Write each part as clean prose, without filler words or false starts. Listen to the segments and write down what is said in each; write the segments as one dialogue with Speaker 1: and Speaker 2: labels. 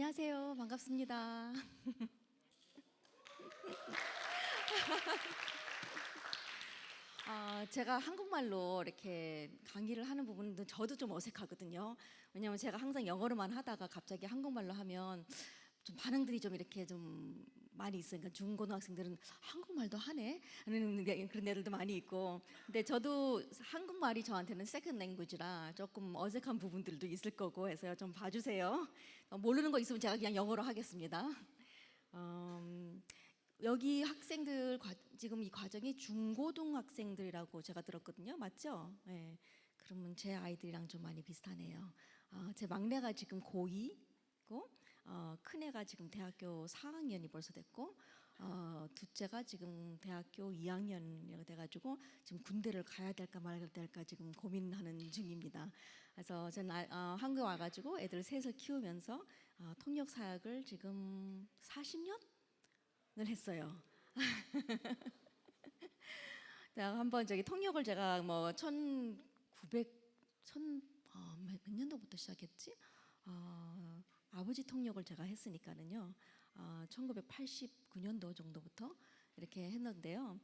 Speaker 1: 안녕하세요. 반갑습니다. 제가 한국말로 이렇게 강의를 하는 부분도 저도 좀 어색하거든요. 왜냐하면 제가 항상 영어로만 하다가 갑자기 한국말로 하면 좀 반응들이 좀 이렇게 좀 많이 있어요. 그러니까 중고등학생들은 한국말도 하네 하는 그런 애들도 많이 있고, 근데 저도 한국말이 저한테는 세컨 랭귀지라 조금 어색한 부분들도 있을 거고 해서요. 좀 봐주세요. 모르는 거 있으면 제가 그냥 영어로 하겠습니다. 여기 학생들 지금 이 과정이 중고등학생들이라고 제가 들었거든요. 맞죠? 네. 그러면 제 아이들이랑 좀 많이 비슷하네요. 제 막내가 지금 고2고, 큰애가 지금 대학교 4학년이 벌써 됐고, 둘째가 지금 대학교 2학년이 돼가지고 지금 군대를 가야 될까 말아야 될까 지금 고민하는 중입니다. 그래서 저는 한국 와가지고 애들 셋을 키우면서 통역 사역을 지금 40년 을 했어요. 제가 한번 저기 통역을 제가 뭐 1900, 몇 년도부터 시작했지? 아버지 통역을 제가 했으니까는요. 1989년도 정도부터 이렇게 했는데요.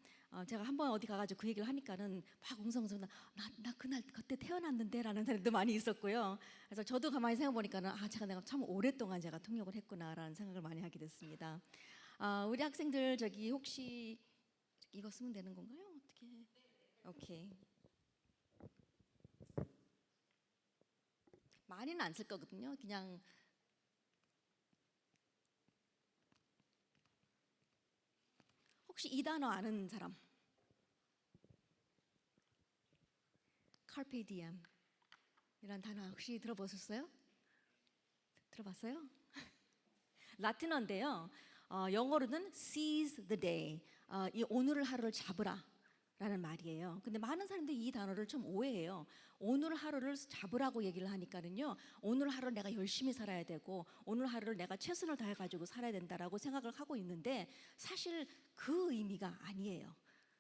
Speaker 1: 제가 한번 어디 가가지고 그 얘기를 하니까는 막 웅성웅성 나 그날 그때 태어났는데라는 사람도 많이 있었고요. 그래서 저도 가만히 생각해 보니까는 내가 참 오랫동안 제가 통역을 했구나라는 생각을 많이 하게 됐습니다. 우리 학생들 저기 혹시 이거 쓰면 되는 건가요? 어떻게? 오케이. 많이는 안 쓸 거거든요. 그냥 혹시 이 단어 아는 사람? Carpe diem 이란 단어 혹시 들어보셨어요? 들어봤어요? 라틴어인데요. 영어로는 seize the day. 이 오늘을 하루를 잡으라. 라는 말이에요. 근데 많은 사람들이 이 단어를 좀 오해해요. 오늘 하루를 잡으라고 얘기를 하니까는요, 오늘 하루 내가 열심히 살아야 되고 오늘 하루를 내가 최선을 다해 가지고 살아야 된다라고 생각을 하고 있는데, 사실 그 의미가 아니에요.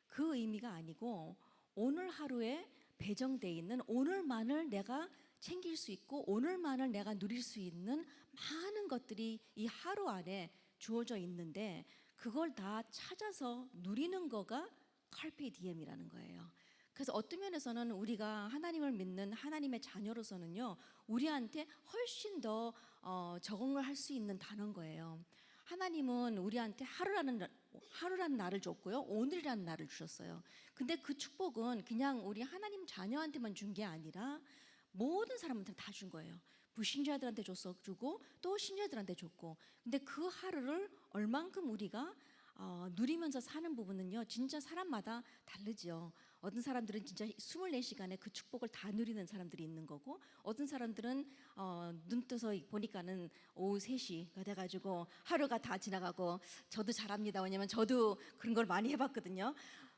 Speaker 1: 그 의미가 아니고, 오늘 하루에 배정되어 있는 오늘만을 내가 챙길 수 있고 오늘만을 내가 누릴 수 있는 많은 것들이 이 하루 안에 주어져 있는데, 그걸 다 찾아서 누리는 거가 칼페 디엠이라는 거예요. 그래서 어떤 면에서는 우리가 하나님을 믿는 하나님의 자녀로서는요, 우리한테 훨씬 더 적응을 할 수 있는 단어인 거예요. 하나님은 우리한테 하루라는 날을 줬고요, 오늘이라는 날을 주셨어요. 근데 그 축복은 그냥 우리 하나님 자녀한테만 준 게 아니라 모든 사람한테 다 준 거예요. 불신자들한테 주고 또 신자들한테 줬고. 근데 그 하루를 얼만큼 우리가 누리면서 사는 부분은요, 진짜 사람마다 다르죠. 어떤 사람들은 진짜 24시간에 그 축복을 다 누리는 사람들이 있는 거고, 어떤 사람들은 눈 떠서 보니까는 오후 3시가 돼가지고 하루가 다 지나가고. 저도 잘합니다. 왜냐면 저도 그런 걸 많이 해봤거든요.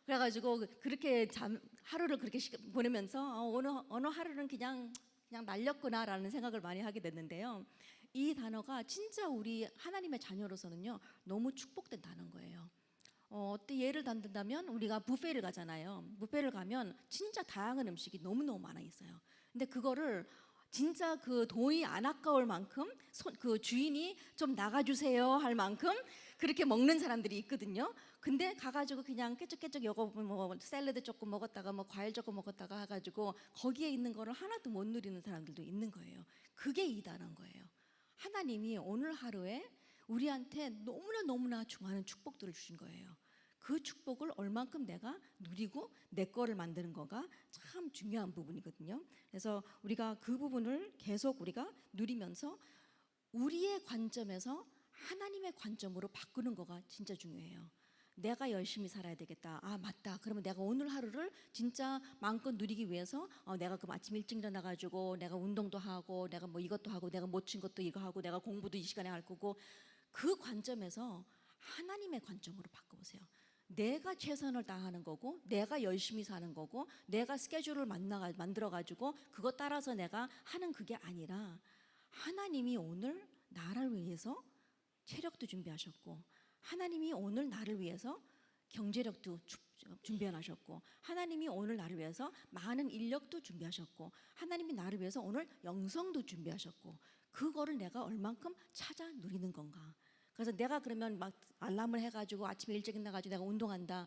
Speaker 1: 그래가지고 그렇게 하루를 그렇게 보내면서 어느 하루는 그냥 날렸구나라는 생각을 많이 하게 됐는데요. 이 단어가 진짜 우리 하나님의 자녀로서는요, 너무 축복된 단어인 거예요. 어때 예를 든다면 우리가 뷔페를 가잖아요. 뷔페를 가면 진짜 다양한 음식이 너무너무 많아 있어요. 근데 그거를 진짜 그 돈이 안 아까울 만큼 그 주인이 좀 나가주세요 할 만큼 그렇게 먹는 사람들이 있거든요. 근데 가가지고 그냥 깨쩍깨쩍 요거 뭐 샐러드 조금 먹었다가 뭐 과일 조금 먹었다가 해가지고 거기에 있는 거를 하나도 못 누리는 사람들도 있는 거예요. 그게 이단한 거예요. 하나님이 오늘 하루에 우리한테 너무나 많은 축복들을 주신 거예요. 그 축복을 얼만큼 내가 누리고 내 거를 만드는 거가 참 중요한 부분이거든요. 그래서 우리가 그 부분을 계속 우리가 누리면서 우리의 관점에서 하나님의 관점으로 바꾸는 거가 진짜 중요해요. 내가 열심히 살아야 되겠다. 맞다. 그러면 내가 오늘 하루를 진짜 마음껏 누리기 위해서 내가 그 아침 일찍 일어나가지고 내가 운동도 하고 내가 뭐 이것도 하고 내가 못 친 것도 이거 하고 내가 공부도 이 시간에 할 거고, 그 관점에서 하나님의 관점으로 바꿔보세요. 내가 최선을 다하는 거고 내가 열심히 사는 거고 내가 스케줄을 만들어가지고 그것 따라서 내가 하는 그게 아니라, 하나님이 오늘 나를 위해서 체력도 준비하셨고 하나님이 오늘 나를 위해서 경제력도 준비해 놔셨고, 하나님이 오늘 나를 위해서 많은 인력도 준비하셨고, 하나님이 나를 위해서 오늘 영성도 준비하셨고, 그거를 내가 얼만큼 찾아 누리는 건가. 그래서 내가 그러면 막 알람을 해가지고 아침에 일찍 나가지고 내가 운동한다,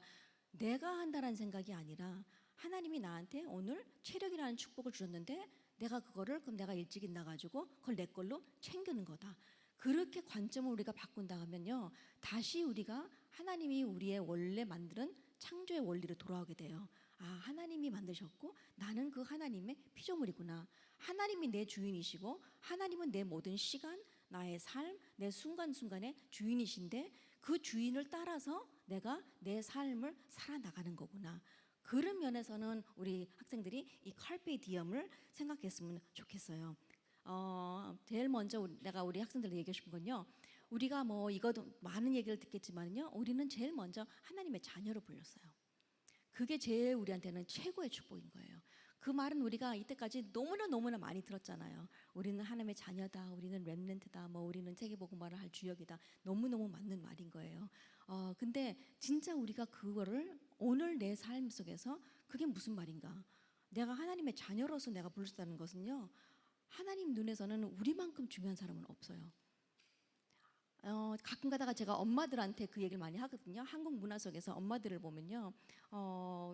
Speaker 1: 내가 한다는 생각이 아니라 하나님이 나한테 오늘 체력이라는 축복을 주셨는데 내가 그거를 그럼 내가 일찍 나가지고 그걸 내 걸로 챙기는 거다. 그렇게 관점을 우리가 바꾼다 하면요, 다시 우리가 하나님이 우리의 원래 만드는 창조의 원리로 돌아오게 돼요. 아, 하나님이 만드셨고 나는 그 하나님의 피조물이구나. 하나님이 내 주인이시고 하나님은 내 모든 시간, 나의 삶, 내 순간순간의 주인이신데 그 주인을 따라서 내가 내 삶을 살아나가는 거구나. 그런 면에서는 우리 학생들이 이 칼페 디엄을 생각했으면 좋겠어요. 제일 먼저 내가 우리 학생들에게 얘기하고 싶은 건요, 우리가 뭐 이것도 많은 얘기를 듣겠지만요, 우리는 제일 먼저 하나님의 자녀로 불렸어요. 그게 제일 우리한테는 최고의 축복인 거예요. 그 말은 우리가 이때까지 너무나 많이 들었잖아요. 우리는 하나님의 자녀다, 우리는 렘넌트다, 뭐 우리는 세계복음화를 할 주역이다. 너무너무 맞는 말인 거예요. 근데 진짜 우리가 그거를 오늘 내 삶 속에서 그게 무슨 말인가? 내가 하나님의 자녀로서 내가 불렀다는 것은요, 하나님 눈에서는 우리만큼 중요한 사람은 없어요. 가끔 가다가 제가 엄마들한테 그 얘기를 많이 하거든요. 한국 문화 속에서 엄마들을 보면요,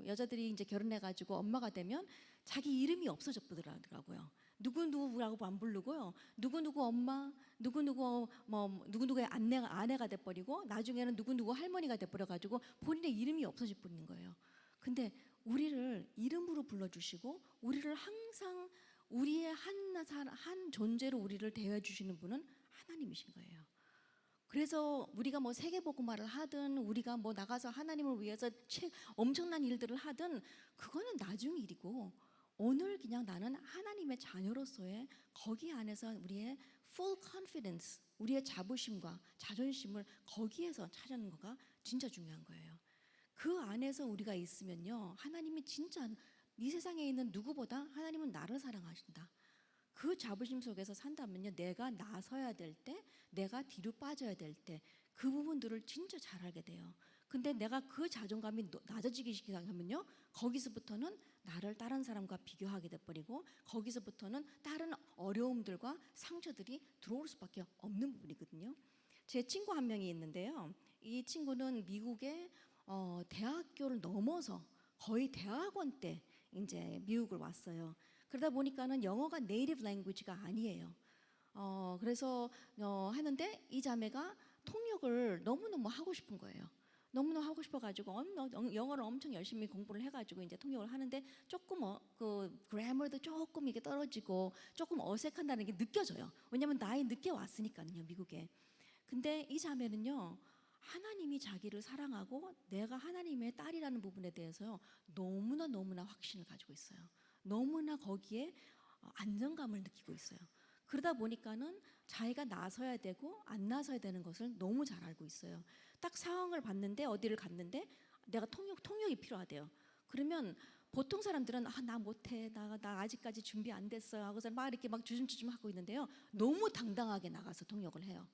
Speaker 1: 여자들이 이제 결혼해가지고 엄마가 되면 자기 이름이 없어져 버더라고요. 누구누구라고 안 부르고요, 누구누구 엄마, 누구누구 뭐 누구누구의 아내가 돼버리고 나중에는 누구누구 할머니가 돼버려가지고 본인의 이름이 없어져 버리는 거예요. 근데 우리를 이름으로 불러주시고 우리를 항상 우리의 한 존재로 우리를 대해주시는 분은 하나님이신 거예요. 그래서 우리가 뭐 세계복음화를 하든 우리가 뭐 나가서 하나님을 위해서 엄청난 일들을 하든 그거는 나중 일이고, 오늘 그냥 나는 하나님의 자녀로서의 거기 안에서 우리의 full confidence, 우리의 자부심과 자존심을 거기에서 찾는 거가 진짜 중요한 거예요. 그 안에서 우리가 있으면요, 하나님이 진짜 이 세상에 있는 누구보다 하나님은 나를 사랑하신다. 그 자부심 속에서 산다면요, 내가 나서야 될 때, 내가 뒤로 빠져야 될 때 그 부분들을 진짜 잘 알게 돼요. 근데 내가 그 자존감이 낮아지기 시작하면요, 거기서부터는 나를 다른 사람과 비교하게 돼버리고 거기서부터는 다른 어려움들과 상처들이 들어올 수밖에 없는 부분이거든요. 제 친구 한 명이 있는데요, 이 친구는 미국의 대학교를 넘어서 거의 대학원 때 이제 미국을 왔어요. 그러다 보니까는 영어가 네이티브 랭귀지가 아니에요. 그래서 하는데 이 자매가 통역을 너무너무 하고 싶은 거예요. 너무너무 하고 싶어가지고 영어를 엄청 열심히 공부를 해가지고 이제 통역을 하는데 조금 그 그래머도 조금 이게 떨어지고 조금 어색한다는 게 느껴져요. 왜냐면 나이 늦게 왔으니까요, 미국에. 근데 이 자매는요, 하나님이 자기를 사랑하고 내가 하나님의 딸이라는 부분에 대해서 너무나 확신을 가지고 있어요. 너무나 거기에 안정감을 느끼고 있어요. 그러다 보니까는 자기가 나서야 되고 안 나서야 되는 것을 너무 잘 알고 있어요. 딱 상황을 봤는데 어디를 갔는데 내가 통역이 필요하대요. 그러면 보통 사람들은 나 못해, 나 아직까지 준비 안 됐어요 하고서 막 이렇게 막 주춤주춤 하고 있는데요, 너무 당당하게 나가서 통역을 해요.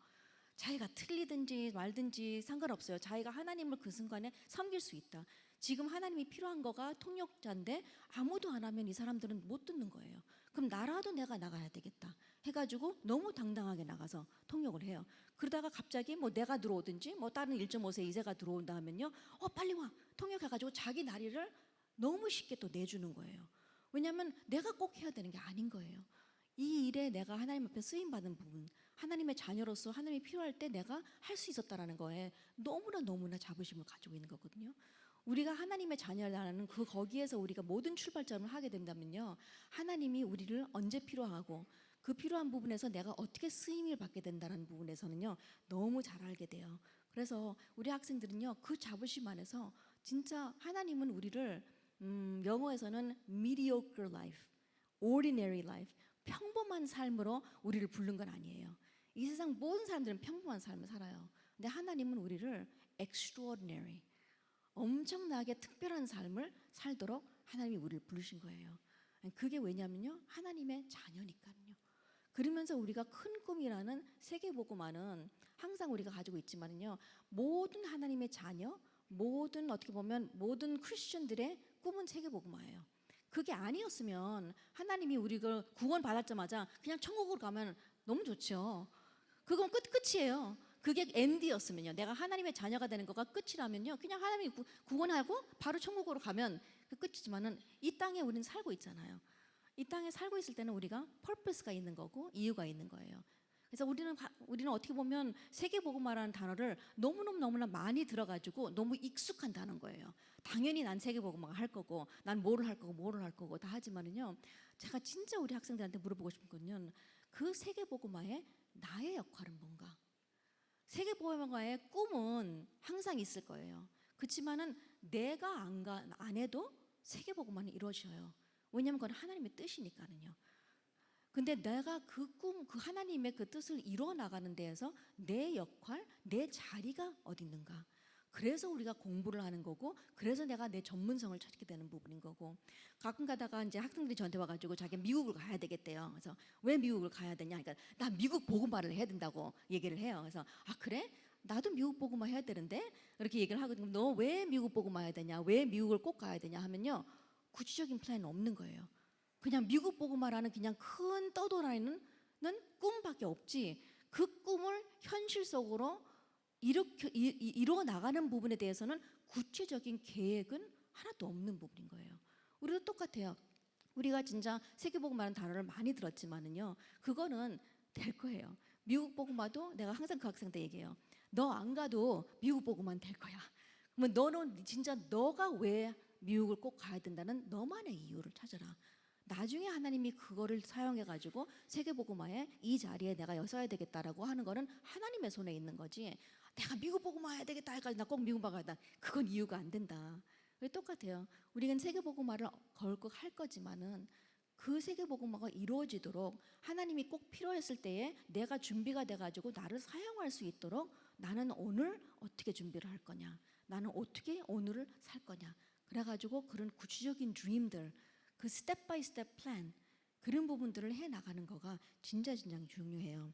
Speaker 1: 자기가 틀리든지 말든지 상관없어요. 자기가 하나님을 그 순간에 섬길 수 있다. 지금 하나님이 필요한 거가 통역자인데 아무도 안 하면 이 사람들은 못 듣는 거예요. 그럼 나라도 내가 나가야 되겠다 해가지고 너무 당당하게 나가서 통역을 해요. 그러다가 갑자기 뭐 내가 들어오든지 뭐 다른 1.5세 이세가 들어온다 하면요, 빨리 와 통역해가지고 자기 나리를 너무 쉽게 또 내주는 거예요. 왜냐하면 내가 꼭 해야 되는 게 아닌 거예요. 이 일에 내가 하나님 앞에 쓰임받은 부분, 하나님의 자녀로서 하나님이 필요할 때 내가 할 수 있었다라는 거에 너무나 자부심을 가지고 있는 거거든요. 우리가 하나님의 자녀라는 그 거기에서 우리가 모든 출발점을 하게 된다면요, 하나님이 우리를 언제 필요하고 그 필요한 부분에서 내가 어떻게 쓰임을 받게 된다는 부분에서는요, 너무 잘 알게 돼요. 그래서 우리 학생들은요, 그 자부심 안에서 진짜 하나님은 우리를 영어에서는 mediocre life, ordinary life, 평범한 삶으로 우리를 부른 건 아니에요. 이 세상 모든 사람들은 평범한 삶을 살아요. 근데 하나님은 우리를 extraordinary, 엄청나게 특별한 삶을 살도록 하나님이 우리를 부르신 거예요. 그게 왜냐면요, 하나님의 자녀니까요. 그러면서 우리가 큰 꿈이라는 세계복음화는 항상 우리가 가지고 있지만요, 모든 하나님의 자녀, 어떻게 보면 모든 크리스천들의 꿈은 세계복음화예요. 그게 아니었으면 하나님이 우리가 구원 받았자마자 그냥 천국으로 가면 너무 좋죠. 그건 끝이에요. 그게 엔드였으면요. 내가 하나님의 자녀가 되는 거가 끝이라면요. 그냥 하나님이 구원하고 바로 천국으로 가면 그 끝이지만은 이 땅에 우리는 살고 있잖아요. 이 땅에 살고 있을 때는 우리가 퍼포스가 있는 거고 이유가 있는 거예요. 그래서 우리는 어떻게 보면 세계복음화라는 단어를 너무나 많이 들어가지고 너무 익숙한 단어인 거예요. 당연히 난 세계복음화 할 거고, 난 뭐를 할 거고 다 하지만은요. 제가 진짜 우리 학생들한테 물어보고 싶은 건요. 그 세계복음화에 나의 역할은 뭔가? 세계복음화의 꿈은 항상 있을 거예요. 그렇지만은 내가 안 해도 세계복음화는 이루어져요. 왜냐하면 그건 하나님의 뜻이니까는요. 근데 내가 그 하나님의 그 뜻을 이루어 나가는 데에서 내 역할, 내 자리가 어디 있는가? 그래서 우리가 공부를 하는 거고, 그래서 내가 내 전문성을 찾게 되는 부분인 거고. 가끔 가다가 이제 학생들이 저한테 와가지고 자기 미국을 가야 되겠대요. 그래서 왜 미국을 가야 되냐? 그러니까 나 미국 복음화를 해야 된다고 얘기를 해요. 그래서 아 그래? 나도 미국 복음화 해야 되는데 이렇게 얘기를 하거든요. 너 왜 미국 복음화 해야 되냐? 왜 미국을 꼭 가야 되냐? 하면요, 구체적인 플랜은 없는 거예요. 그냥 미국 복음화라는 그냥 큰 떠돌아다니는 꿈밖에 없지. 그 꿈을 현실 속으로 이루어 나가는 부분에 대해서는 구체적인 계획은 하나도 없는 부분인 거예요. 우리도 똑같아요. 우리가 진짜 세계복음화라는 단어를 많이 들었지만은요, 그거는 될 거예요. 미국 복음화도 내가 항상 그 학생한테 얘기해요. 너 안 가도 미국 복음화는 될 거야. 그러면 너는 진짜 너가 왜 미국을 꼭 가야 된다는 너만의 이유를 찾아라. 나중에 하나님이 그거를 사용해 가지고 세계복음화에 이 자리에 내가 서야 되겠다라고 하는 거는 하나님의 손에 있는 거지. 내가 미국 복음화 해야 되겠다 해가지고 나 꼭 미국 가야 돼. 그건 이유가 안 된다. 똑같아요. 우리는 세계복음화를 걸고 할 거지만은 그 세계복음화가 이루어지도록 하나님이 꼭 필요했을 때에 내가 준비가 돼가지고 나를 사용할 수 있도록 나는 오늘 어떻게 준비를 할 거냐, 나는 어떻게 오늘을 살 거냐. 그래가지고 그런 구체적인 드림들, 그 스텝 바이 스텝 플랜, 그런 부분들을 해 나가는 거가 진짜 중요해요.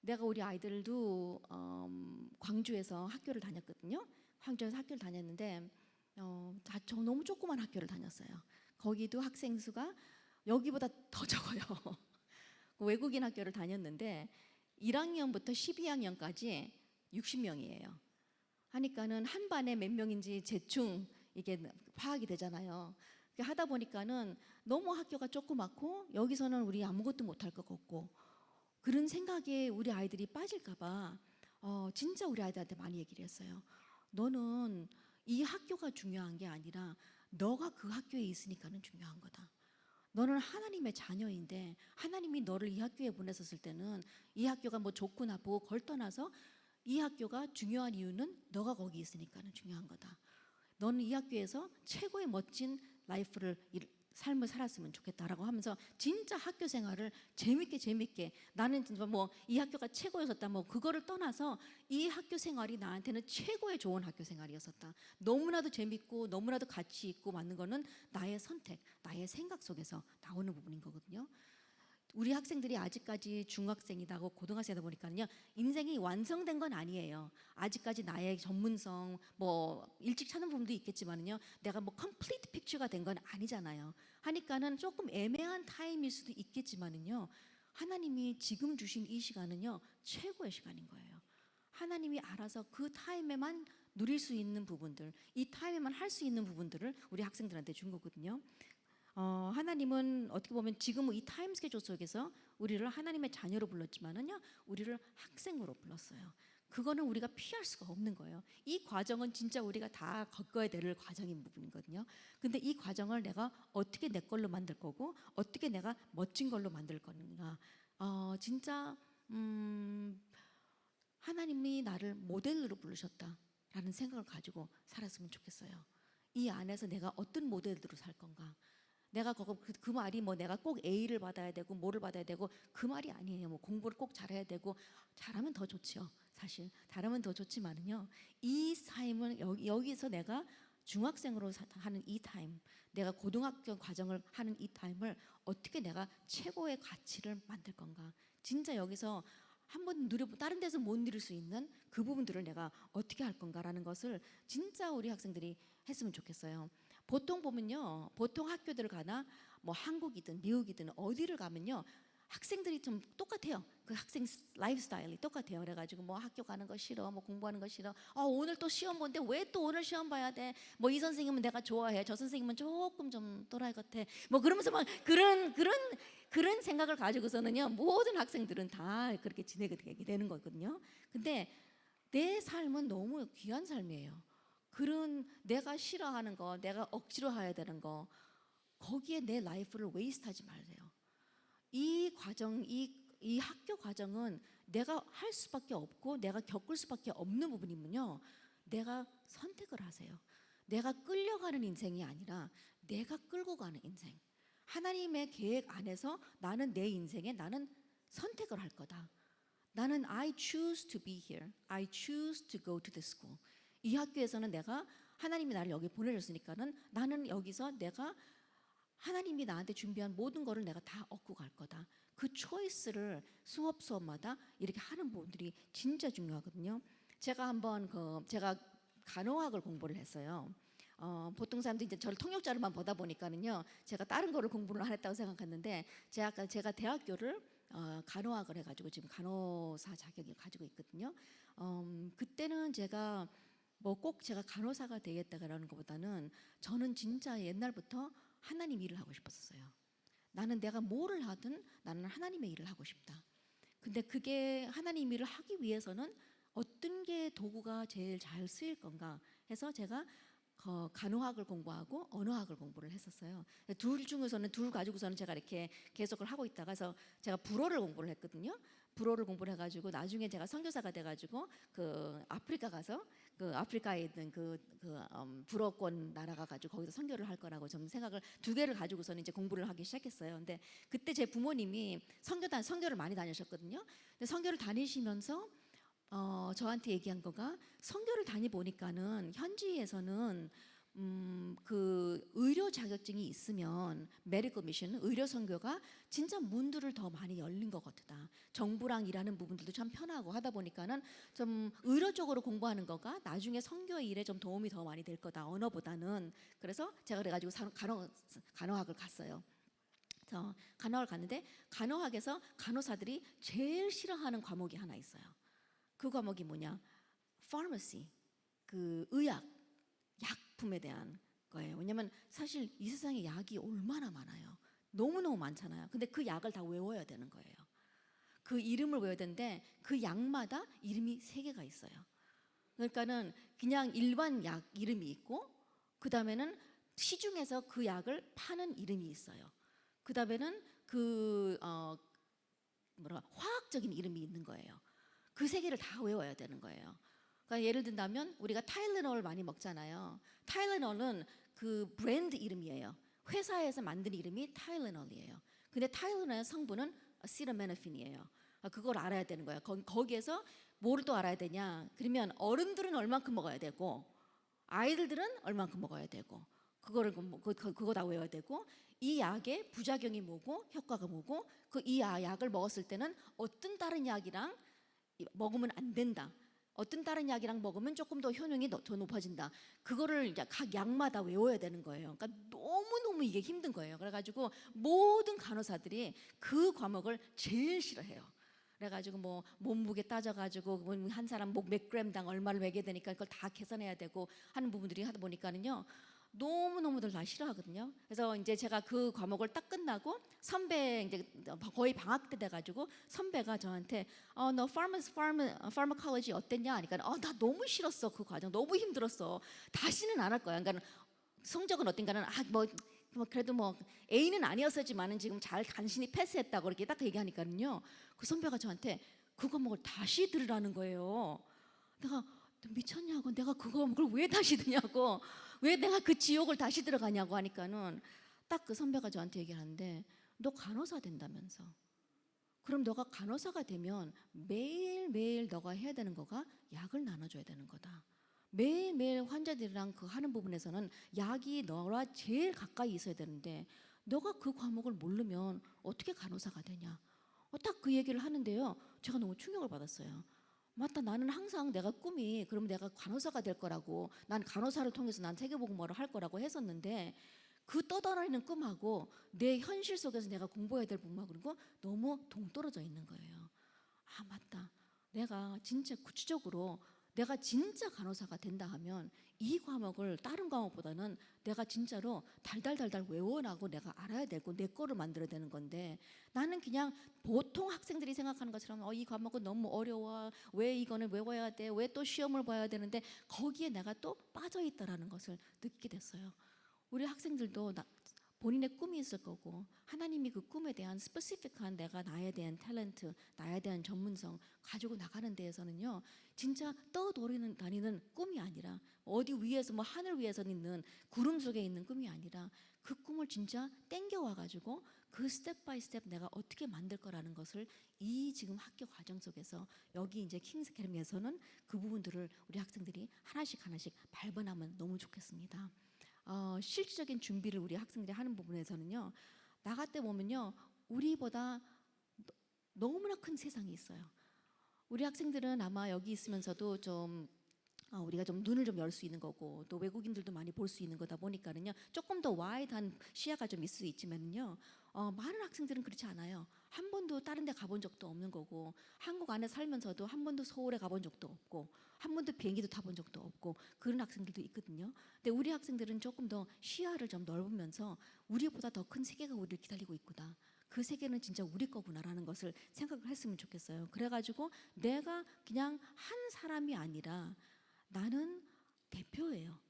Speaker 1: 내가 우리 아이들도 광주에서 학교를 다녔거든요. 광주에서 학교를 다녔는데 저 너무 조그만 학교를 다녔어요. 거기도 학생 수가 여기보다 더 적어요. 외국인 학교를 다녔는데 1학년부터 12학년까지 60명이에요. 하니까는 한 반에 몇 명인지 대충 이게 파악이 되잖아요. 하다 보니까는 너무 학교가 조그맣고 여기서는 우리 아무것도 못할 것 같고, 그런 생각에 우리 아이들이 빠질까봐 진짜 우리 아이들한테 많이 얘기를 했어요. 너는 이 학교가 중요한 게 아니라 너가 그 학교에 있으니까는 중요한 거다. 너는 하나님의 자녀인데 하나님이 너를 이 학교에 보냈었을 때는 이 학교가 뭐 좋고 나쁘고 그걸 떠나서 이 학교가 중요한 이유는 너가 거기 있으니까는 중요한 거다. 너는 이 학교에서 최고의 멋진 삶을 살았으면 좋겠다라고 하면서 진짜 학교 생활을 재밌게 나는 진짜 뭐 이 학교가 최고였었다 뭐 그거를 떠나서 이 학교 생활이 나한테는 최고의 좋은 학교 생활이었었다. 너무나도 재밌고 너무나도 가치 있고 맞는 거는 나의 선택, 나의 생각 속에서 나오는 부분인 거거든요. 우리 학생들이 아직까지 중학생이다고 고등학생이다 보니까요, 인생이 완성된 건 아니에요. 아직까지 나의 전문성 뭐 일찍 찾는 부분도 있겠지만요, 내가 뭐 컴플리트 픽처가 된 건 아니잖아요. 하니까는 조금 애매한 타임일 수도 있겠지만요, 하나님이 지금 주신 이 시간은요 최고의 시간인 거예요. 하나님이 알아서 그 타임에만 누릴 수 있는 부분들, 이 타임에만 할 수 있는 부분들을 우리 학생들한테 준 거거든요. 하나님은 어떻게 보면 지금 이 타임 스케줄 속에서 우리를 하나님의 자녀로 불렀지만은요, 우리를 학생으로 불렀어요. 그거는 우리가 피할 수가 없는 거예요. 이 과정은 진짜 우리가 다 겪어야 될 과정인 부분이거든요. 근데 이 과정을 내가 어떻게 내 걸로 만들 거고 어떻게 내가 멋진 걸로 만들 건가. 진짜 하나님이 나를 모델로 부르셨다라는 생각을 가지고 살았으면 좋겠어요. 이 안에서 내가 어떤 모델대로 살 건가. 내가 그 말이 뭐 내가 꼭 A를 받아야 되고 뭐를 받아야 되고 그 말이 아니에요. 뭐 공부를 꼭 잘해야 되고, 잘하면 더 좋죠. 사실 잘하면 더 좋지만은요, 이 타임은 여기서 내가 중학생으로 하는 이 타임, 내가 고등학교 과정을 하는 이 타임을 어떻게 내가 최고의 가치를 만들 건가. 진짜 여기서 한번 누려보 다른 데서 못 누릴 수 있는 그 부분들을 내가 어떻게 할 건가라는 것을 진짜 우리 학생들이 했으면 좋겠어요. 보통 보면요, 보통 학교들을 가나 뭐 한국이든 미국이든 어디를 가면요, 학생들이 좀 똑같아요. 그 학생 라이프 스타일이 똑같아요. 그래가지고 뭐 학교 가는 거 싫어, 뭐 공부하는 거 싫어. 오늘 또 시험 본데 왜 또 오늘 시험 봐야 돼? 뭐 이 선생님은 내가 좋아해, 저 선생님은 조금 좀 또라이 같아. 뭐 그러면서 막 그런 생각을 가지고서는요, 모든 학생들은 다 그렇게 지내게 되는 거거든요. 근데 내 삶은 너무 귀한 삶이에요. 그런 내가 싫어하는 거, 내가 억지로 해야 되는 거, 거기에 내 라이프를 웨이스트하지 말래요. 이 과정, 이 학교 과정은 내가 할 수밖에 없고 내가 겪을 수밖에 없는 부분이면요, 내가 선택을 하세요. 내가 끌려가는 인생이 아니라 내가 끌고 가는 인생. 하나님의 계획 안에서 나는 내 인생에 나는 선택을 할 거다. 나는 I choose to be here. I choose to go to the school. 이 학교에서는 내가 하나님이 나를 여기 보내줬으니까는 나는 여기서 내가 하나님이 나한테 준비한 모든 거를 내가 다 얻고 갈 거다. 그 초이스를 수업마다 이렇게 하는 부분들이 진짜 중요하거든요. 제가 한번 제가 간호학을 공부를 했어요. 보통 사람들이 이제 저를 통역자로만 보다 보니까는요, 제가 다른 거를 공부를 안 했다고 생각했는데 제가 대학교를 간호학을 해가지고 지금 간호사 자격을 가지고 있거든요. 그때는 제가 뭐 꼭 제가 간호사가 되겠다라는 것보다는 저는 진짜 옛날부터 하나님 일을 하고 싶었어요. 나는 내가 뭐를 하든 나는 하나님의 일을 하고 싶다. 근데 그게 하나님 일을 하기 위해서는 어떤 게 도구가 제일 잘 쓰일 건가 해서 제가 간호학을 공부하고 언어학을 공부를 했었어요. 둘 중에서는 둘 가지고서는 제가 이렇게 계속을 하고 있다가 해서 제가 불어를 공부를 했거든요. 불어를 공부를 해가지고 나중에 제가 선교사가 돼가지고 그 아프리카 가서 그 아프리카에 있는 불어권 나라가 가지고 거기서 선교를 할 거라고 좀 생각을 두 개를 가지고서는 이제 공부를 하기 시작했어요. 근데 그때 제 부모님이 선교를 많이 다니셨거든요. 근데 선교를 다니시면서 저한테 얘기한 거가, 선교를 다니보니까는 현지에서는 그 의료 자격증이 있으면 메디컬 미션, 의료 선교가 진짜 문들을 더 많이 열린 것 같다. 정부랑 일하는 부분들도 참 편하고 하다 보니까는 좀 의료 쪽으로 공부하는 거가 나중에 선교 일에 좀 도움이 더 많이 될 거다, 언어보다는. 그래서 제가 그래가지고 간호학을 갔어요. 간호학을 갔는데 간호학에서 간호사들이 제일 싫어하는 과목이 하나 있어요. 그 과목이 뭐냐? Pharmacy, 그 의학, 약품에 대한 거예요. 왜냐면 사실 이 세상에 약이 얼마나 많아요. 너무너무 많잖아요. 근데 그 약을 다 외워야 되는 거예요. 그 이름을 외워야 되는데 그 약마다 이름이 3개가 있어요. 그러니까는 그냥 일반 약 이름이 있고, 그 다음에는 시중에서 그 약을 파는 이름이 있어요. 그 다음에는 화학적인 이름이 있는 거예요. 그 3개를 다 외워야 되는 거예요. 그러니까 예를 든다면 우리가 타일레놀 많이 먹잖아요. 타일레놀은 그 브랜드 이름이에요. 회사에서 만든 이름이 타일레놀이에요. 근데 타일레놀의 성분은 아시타미노펜이에요. 그걸 알아야 되는 거예요. 거기에서 뭐를 또 알아야 되냐? 그러면 어른들은 얼만큼 먹어야 되고 아이들은 얼만큼 먹어야 되고, 그거 다 외워야 되고, 이 약의 부작용이 뭐고 효과가 뭐고, 이 약을 먹었을 때는 어떤 다른 약이랑 먹으면 안 된다, 어떤 다른 약이랑 먹으면 조금 더 효능이 더 높아진다. 그거를 이제 각 약마다 외워야 되는 거예요. 그러니까 너무너무 이게 힘든 거예요. 그래가지고 모든 간호사들이 그 과목을 제일 싫어해요. 그래가지고 뭐 몸무게 따져가지고 한 사람 목 몇 그램당 얼마를 매게 되니까 그걸 다 계산해야 되고 하는 부분들이 하다 보니까는요, 너무너무들 다 싫어하거든요. 그래서 이제 제가 그 과목을 딱 끝나고 선배, 이제 거의 방학 때 돼가지고 선배가 저한테 너 pharmacology 어땠냐 하니까 나 너무 싫었어. 그 과정 너무 힘들었어. 다시는 안 할 거야. 그러니까 성적은 어땠가는 뭐 그래도 뭐 A는 아니었었지만은 지금 잘 간신히 패스했다고 그렇게 딱 얘기하니까는요, 그 선배가 저한테 그 과목을 다시 들으라는 거예요. 내가 미쳤냐고, 내가 그거 그걸 왜 다시 듣냐고, 왜 내가 그 지옥을 다시 들어가냐고 하니까는 딱 그 선배가 저한테 얘기를 하는데, 너 간호사 된다면서, 그럼 너가 간호사가 되면 매일매일 너가 해야 되는 거가 약을 나눠줘야 되는 거다. 매일매일 환자들이랑 그 하는 부분에서는 약이 너와 제일 가까이 있어야 되는데 너가 그 과목을 모르면 어떻게 간호사가 되냐? 딱 그 얘기를 하는데요. 제가 너무 충격을 받았어요. 맞다. 나는 항상 내가 꿈이 그럼 내가 간호사가 될 거라고, 난 간호사를 통해서 난 세계복음화를 할 거라고 했었는데 그 떠돌아다니는 꿈하고 내 현실 속에서 내가 공부해야 될 복음하고 너무 동떨어져 있는 거예요. 아, 맞다. 내가 진짜 구체적으로 내가 진짜 간호사가 된다 하면 이 과목을 다른 과목보다는 내가 진짜로 달달달달 외워나고 내가 알아야 되고 내 거를 만들어야 되는 건데, 나는 그냥 보통 학생들이 생각하는 것처럼 이 과목은 너무 어려워, 왜 이거는 외워야 돼, 왜 또 시험을 봐야 되는데 거기에 내가 또 빠져 있다라는 것을 느끼게 됐어요. 우리 학생들도 본인의 꿈이 있을 거고 하나님이 그 꿈에 대한 스페시픽한 내가 나에 대한 탤런트, 나에 대한 전문성 가지고 나가는 데에서는요, 진짜 떠돌이는 다니는 꿈이 아니라 어디 위에서 뭐 하늘 위에서 있는 구름 속에 있는 꿈이 아니라 그 꿈을 진짜 땡겨와 가지고 그 스텝 바이 스텝 내가 어떻게 만들 거라는 것을 이 지금 학교 과정 속에서 여기 이제 킹스 아카데미에서는 그 부분들을 우리 학생들이 하나씩 하나씩 밟아나면 너무 좋겠습니다. 실질적인 준비를 우리 학생들이 하는 부분에서는요, 나갈 때 보면요, 우리보다 너무나 큰 세상이 있어요. 우리 학생들은 아마 여기 있으면서도 좀 우리가 좀 눈을 좀 열 수 있는 거고 또 외국인들도 많이 볼 수 있는 거다 보니까는요, 조금 더 와이드한 시야가 좀 있을 수 있지만요, 많은 학생들은 그렇지 않아요. 한 번도 다른 데 가본 적도 없는 거고 한국 안에 살면서도 한 번도 서울에 가본 적도 없고 한 번도 비행기도 타본 적도 없고 그런 학생들도 있거든요. 근데 우리 학생들은 조금 더 시야를 좀 넓으면서 우리보다 더 큰 세계가 우리를 기다리고 있구나, 그 세계는 진짜 우리 거구나라는 것을 생각을 했으면 좋겠어요. 그래가지고 내가 그냥 한 사람이 아니라 나는 대표예요.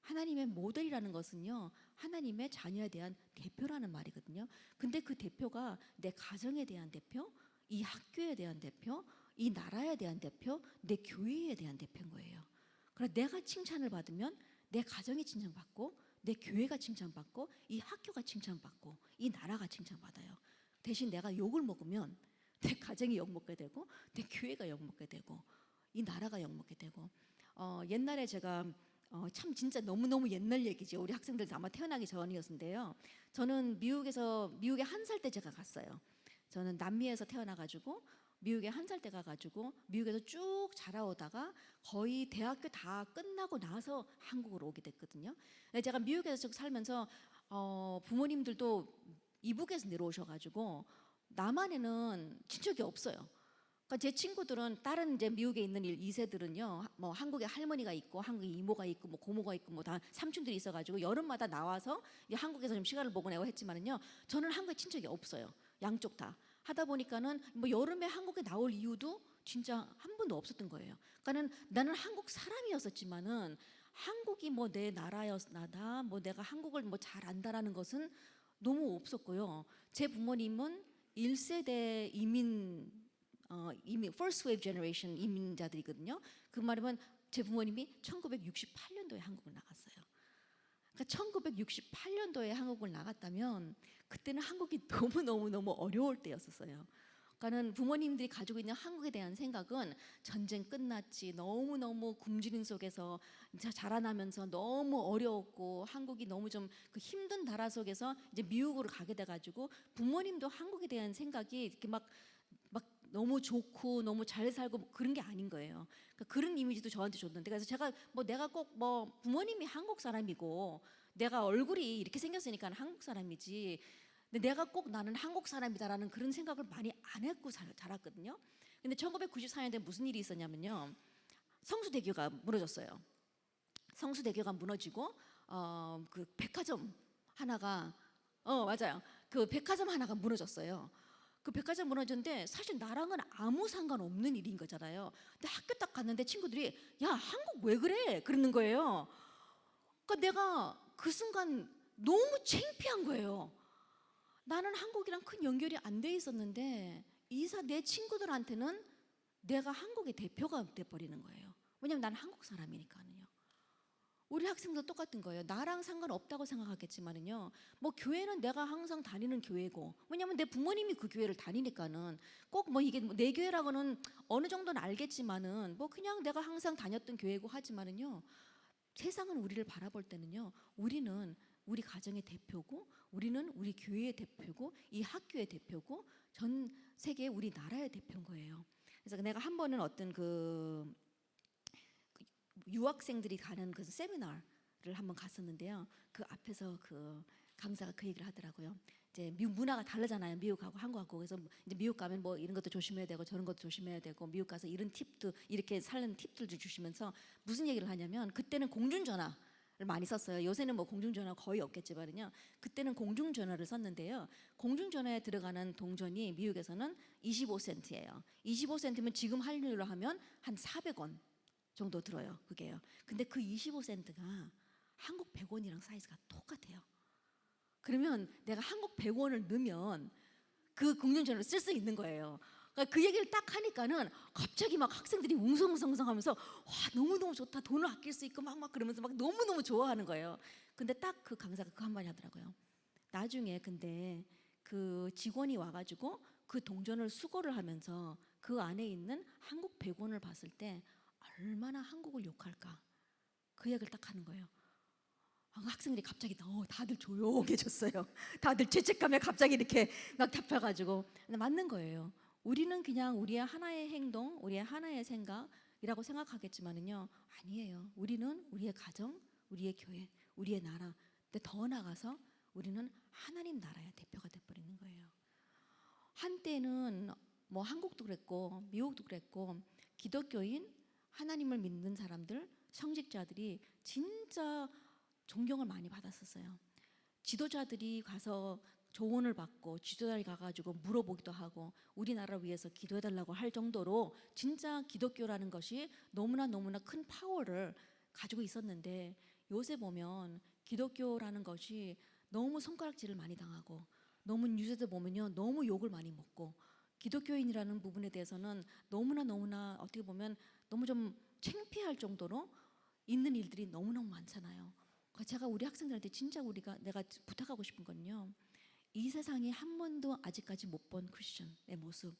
Speaker 1: 하나님의 모델이라는 것은요, 하나님의 자녀에 대한 대표라는 말이거든요. 근데 그 대표가 내 가정에 대한 대표, 이 학교에 대한 대표, 이 나라에 대한 대표, 내 교회에 대한 대표인 거예요. 그래서 내가 칭찬을 받으면 내 가정이 칭찬받고 내 교회가 칭찬받고 이 학교가 칭찬받고 이 나라가 칭찬받아요. 대신 내가 욕을 먹으면 내 가정이 욕먹게 되고 내 교회가 욕먹게 되고 이 나라가 욕먹게 되고, 옛날에 제가 참 진짜 너무너무 옛날 얘기죠. 우리 학생들 아마 태어나기 전이었는데요. 저는 미국에 한 살 때 제가 갔어요. 저는 남미에서 태어나가지고 미국에 한 살 때 가가지고 미국에서 쭉 자라오다가 거의 대학교 다 끝나고 나서 한국으로 오게 됐거든요. 근데 제가 미국에서 쭉 살면서 부모님들도 이북에서 내려오셔가지고 남한에는 친척이 없어요. 그러니까 제 친구들은 다른 이제 미국에 있는 2세들은요, 뭐 한국에 할머니가 있고 한국에 이모가 있고 뭐 고모가 있고 뭐 다 삼촌들이 있어가지고 여름마다 나와서 한국에서 좀 시간을 보내고 했지만은요, 저는 한국에 친척이 없어요. 양쪽 다 하다 보니까는 뭐 여름에 한국에 나올 이유도 진짜 한 번도 없었던 거예요. 그러니까는 나는 한국 사람이었었지만은 한국이 뭐 내 나라였나다, 뭐 내가 한국을 뭐 잘 안다라는 것은 너무 없었고요. 제 부모님은 1세대 이민 first wave generation 이민자들이거든요. 그 말이면 제 부모님이 1968년도에 한국을 나갔어요. 그러니까 1968년도에 한국을 나갔다면 그때는 한국이 너무 어려울 때였었어요. 그러니까는 부모님들이 가지고 있는 한국에 대한 생각은 전쟁 끝났지, 너무 굶주림 속에서 자라나면서 너무 어려웠고 한국이 너무 좀 그 힘든 나라 속에서 이제 미국으로 가게 돼가지고 부모님도 한국에 대한 생각이 이렇게 막 너무 좋고 너무 잘 살고 그런 게 아닌 거예요. 그러니까 그런 이미지도 저한테 줬는데, 그래서 제가 뭐 내가 꼭 뭐 부모님이 한국 사람이고 내가 얼굴이 이렇게 생겼으니까 한국 사람이지, 근데 내가 꼭 나는 한국 사람이다라는 그런 생각을 많이 안 했고 자랐거든요. 근데 1994년도에 무슨 일이 있었냐면요, 성수대교가 무너졌어요. 성수대교가 무너지고 그 백화점 하나가 맞아요. 그 백화점 하나가 무너졌어요. 그 백화점 무너졌는데 사실 나랑은 아무 상관없는 일인 거잖아요. 근데 학교 딱 갔는데 친구들이 야, 한국 왜 그래? 그러는 거예요. 그러니까 내가 그 순간 너무 창피한 거예요. 나는 한국이랑 큰 연결이 안 돼 있었는데 내 친구들한테는 내가 한국의 대표가 돼버리는 거예요. 왜냐면 나는 한국 사람이니까요. 우리 학생도 똑같은 거예요. 나랑 상관없다고 생각하겠지만은요, 뭐 교회는 내가 항상 다니는 교회고, 왜냐면 내 부모님이 그 교회를 다니니까는 꼭 뭐 이게 내 교회라고는 어느 정도는 알겠지만은 뭐 그냥 내가 항상 다녔던 교회고 하지만은요, 세상은 우리를 바라볼 때는요, 우리는 우리 가정의 대표고 우리는 우리 교회의 대표고 이 학교의 대표고 전 세계 우리 나라의 대표인 거예요. 그래서 내가 한 번은 어떤 그 유학생들이 가는 그 세미나를 한번 갔었는데요. 그 앞에서 그 강사가 그 얘기를 하더라고요. 이제 미국 문화가 다르잖아요. 미국하고 한국하고. 그래서 이제 미국 가면 뭐 이런 것도 조심해야 되고 저런 것도 조심해야 되고 미국 가서 이런 팁도 이렇게 살는 팁들도 주시면서 무슨 얘기를 하냐면 그때는 공중전화 를 많이 썼어요. 요새는 뭐 공중전화 거의 없겠지만요. 그때는 공중전화를 썼는데요. 공중전화에 들어가는 동전이 미국에서는 25센트예요. 25센트면 지금 환율로 하면 한 400원 정도 들어요. 그게요. 근데 그 25센트가 한국 100원이랑 사이즈가 똑같아요. 그러면 내가 한국 100원을 넣으면 그 공중전화를 쓸 수 있는 거예요. 그러니까 그 얘기를 딱 하니까는 갑자기 막 학생들이 웅성웅성하면서 와 너무너무 좋다, 돈을 아낄 수 있고 막 그러면서 막 너무너무 좋아하는 거예요. 근데 딱 그 강사가 그 한마디 하더라고요. 나중에 근데 그 직원이 와가지고 그 동전을 수거를 하면서 그 안에 있는 한국 100원을 봤을 때 얼마나 한국을 욕할까, 그 얘기를 딱 하는 거예요. 학생들이 갑자기 다들 조용해졌어요. 다들 죄책감에 갑자기 이렇게 막 잡혀가지고. 근데 맞는 거예요. 우리는 그냥 우리의 하나의 행동, 우리의 하나의 생각이라고 생각하겠지만은요, 아니에요. 우리는 우리의 가정, 우리의 교회, 우리의 나라. 근데 더 나아가서 우리는 하나님 나라의 대표가 돼버리는 거예요. 한때는 뭐 한국도 그랬고 미국도 그랬고 기독교인, 하나님을 믿는 사람들, 성직자들이 진짜 존경을 많이 받았었어요. 지도자들이 가서 조언을 받고 지도자들이 가가지고 물어보기도 하고 우리나라를 위해서 기도해달라고 할 정도로 진짜 기독교라는 것이 너무나 큰 파워를 가지고 있었는데, 요새 보면 기독교라는 것이 너무 손가락질을 많이 당하고 너무 뉴스들 보면요 너무 욕을 많이 먹고 기독교인이라는 부분에 대해서는 너무나 어떻게 보면 너무 좀 창피할 정도로 있는 일들이 너무너무 많잖아요. 제가 우리 학생들한테 진짜 내가 부탁하고 싶은 건요, 이 세상에 한 번도 아직까지 못 본 크리스천의 모습,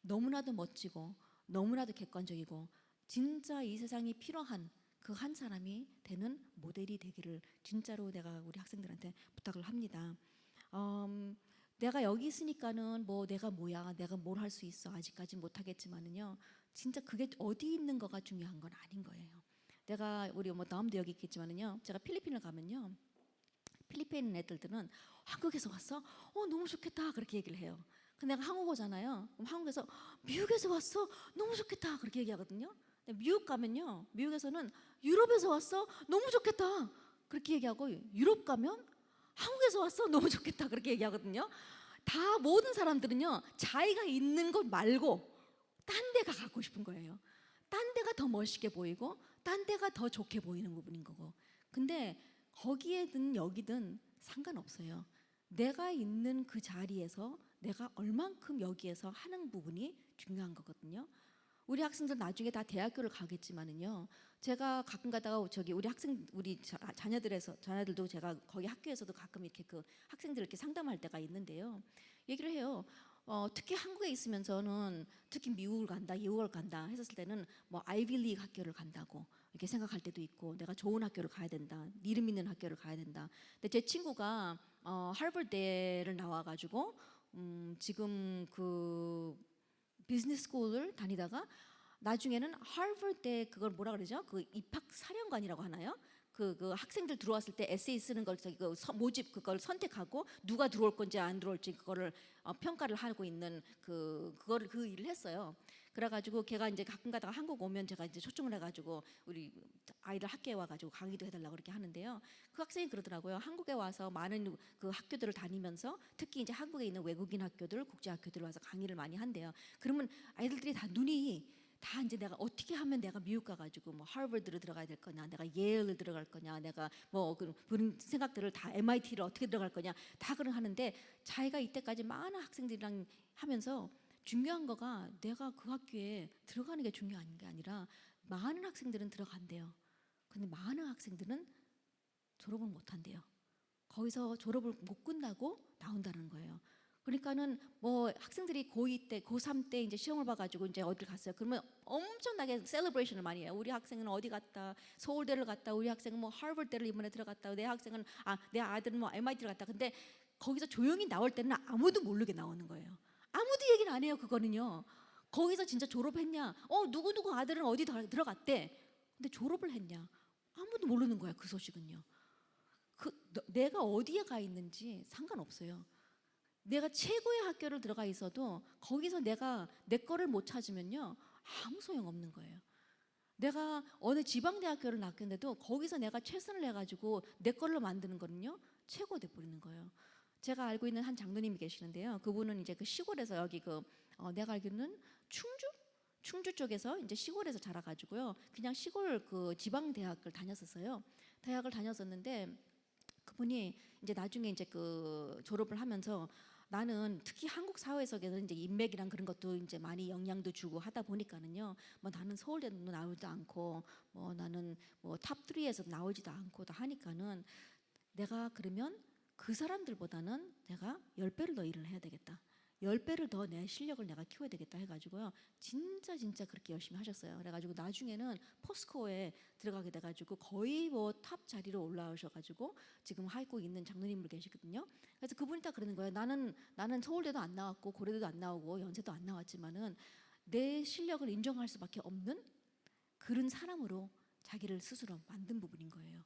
Speaker 1: 너무나도 멋지고 너무나도 객관적이고 진짜 이 세상이 필요한 그 한 사람이 되는 모델이 되기를 진짜로 내가 우리 학생들한테 부탁을 합니다. 내가 여기 있으니까는 뭐 내가 뭐야, 내가 뭘 할 수 있어, 아직까지 못하겠지만은요, 진짜 그게 어디 있는 거가 중요한 건 아닌 거예요. 내가 우리 뭐 다음도 여기 있겠지만은요, 제가 필리핀을 가면요, 필리핀 애들은 한국에서 왔어? 너무 좋겠다 그렇게 얘기를 해요. 근데 내가 한국어잖아요. 그럼 한국에서 미국에서 왔어? 너무 좋겠다 그렇게 얘기하거든요. 근데 미국 가면요, 미국에서는 유럽에서 왔어? 너무 좋겠다 그렇게 얘기하고, 유럽 가면 한국에서 왔어? 너무 좋겠다 그렇게 얘기하거든요. 다 모든 사람들은요 자기가 있는 것 말고 딴 데가 가고 싶은 거예요. 딴 데가 더 멋있게 보이고 딴 데가 더 좋게 보이는 부분인 거고. 근데 거기에든 여기든 상관없어요. 내가 있는 그 자리에서 내가 얼만큼 여기에서 하는 부분이 중요한 거거든요. 우리 학생들 나중에 다 대학교를 가겠지만은요, 제가 가끔 가다가 저기 우리 자녀들도 제가 거기 학교에서도 가끔 이렇게 그 학생들 이렇게 상담할 때가 있는데요, 얘기를 해요. 특히 한국에 있으면서는 특히 미국을 간다, 유학을 간다 했었을 때는 뭐 아이비리그 학교를 간다고 이렇게 생각할 때도 있고, 내가 좋은 학교를 가야 된다, 이름 있는 학교를 가야 된다. 근데 제 친구가 하버드대를 나와가지고 지금 그 비즈니스 스쿨을 다니다가 나중에는 하버드대 그걸 뭐라 그러죠? 그 입학 사령관이라고 하나요? 그 학생들 들어왔을 때 에세이 쓰는 걸 모집 그걸 선택하고 누가 들어올 건지 안 들어올지 그거를 평가를 하고 있는 그 일을 했어요. 그래가지고 걔가 이제 가끔 가다가 한국 오면 제가 이제 초청을 해가지고 우리 아이들 학교에 와가지고 강의도 해달라고 그렇게 하는데요. 그 학생이 그러더라고요. 한국에 와서 많은 그 학교들을 다니면서 특히 이제 한국에 있는 외국인 학교들, 국제 학교들 와서 강의를 많이 한대요. 그러면 아이들이 다 눈이 다 이제 내가 어떻게 하면 내가 미국 가가지고 뭐 하버드를 들어가야 될 거냐, 내가 예일을 들어갈 거냐, 내가 뭐 그런 생각들을 다 MIT를 어떻게 들어갈 거냐 다 그런 하는데, 자기가 이때까지 많은 학생들이랑 하면서 중요한 거가 내가 그 학교에 들어가는 게 중요한 게 아니라 많은 학생들은 들어간대요. 근데 많은 학생들은 졸업을 못 한대요. 거기서 졸업을 못 끝나고 나온다는 거예요. 그러니까는 뭐 학생들이 고2 때, 고3 때 이제 시험을 봐가지고 이제 어딜 갔어요. 그러면 엄청나게 셀러브레이션을 많이 해요. 우리 학생은 어디 갔다, 서울대를 갔다, 우리 학생은 뭐 하버드대를 이번에 들어갔다, 내 아들은 뭐 MIT를 갔다. 근데 거기서 조용히 나올 때는 아무도 모르게 나오는 거예요. 아무도 얘기를 안 해요. 그거는요. 거기서 진짜 졸업했냐? 누구누구 아들은 어디 들어갔대. 근데 졸업을 했냐? 아무도 모르는 거야. 그 소식은요. 내가 어디에 가 있는지 상관없어요. 내가 최고의 학교를 들어가 있어도 거기서 내가 내 거를 못 찾으면요, 아무 소용 없는 거예요. 내가 어느 지방대학교를 나왔는데도 거기서 내가 최선을 내가지고 내 걸로 만드는 거는요, 최고 돼 버리는 거예요. 제가 알고 있는 한 장로님이 계시는데요. 그분은 이제 그 시골에서 여기 내가 알기로는 충주 쪽에서 이제 시골에서 자라가지고요, 그냥 시골 그 지방대학을 다녔었어요. 대학을 다녔었는데 그분이 이제 나중에 이제 그 졸업을 하면서 나는 특히 한국 사회에서는 이제 인맥이랑 그런 것도 이제 많이 영향도 주고 하다 보니까는요, 뭐 나는 서울대도 나오지도 않고 뭐 나는 뭐 탑3에서 나오지도 않고 다 하니까는 내가 그러면 그 사람들보다는 내가 10배를 더 일을 해야 되겠다. 10배를 더 내 실력을 내가 키워야 되겠다 해가지고요, 진짜 그렇게 열심히 하셨어요. 그래가지고 나중에는 포스코에 들어가게 돼가지고 거의 뭐 탑 자리로 올라오셔가지고 지금 하고 있는 장로님들 계시거든요. 그래서 그분이 딱 그러는 거예요. 나는 서울대도 안 나왔고 고려대도 안 나오고 연세도 안 나왔지만은 내 실력을 인정할 수밖에 없는 그런 사람으로 자기를 스스로 만든 부분인 거예요.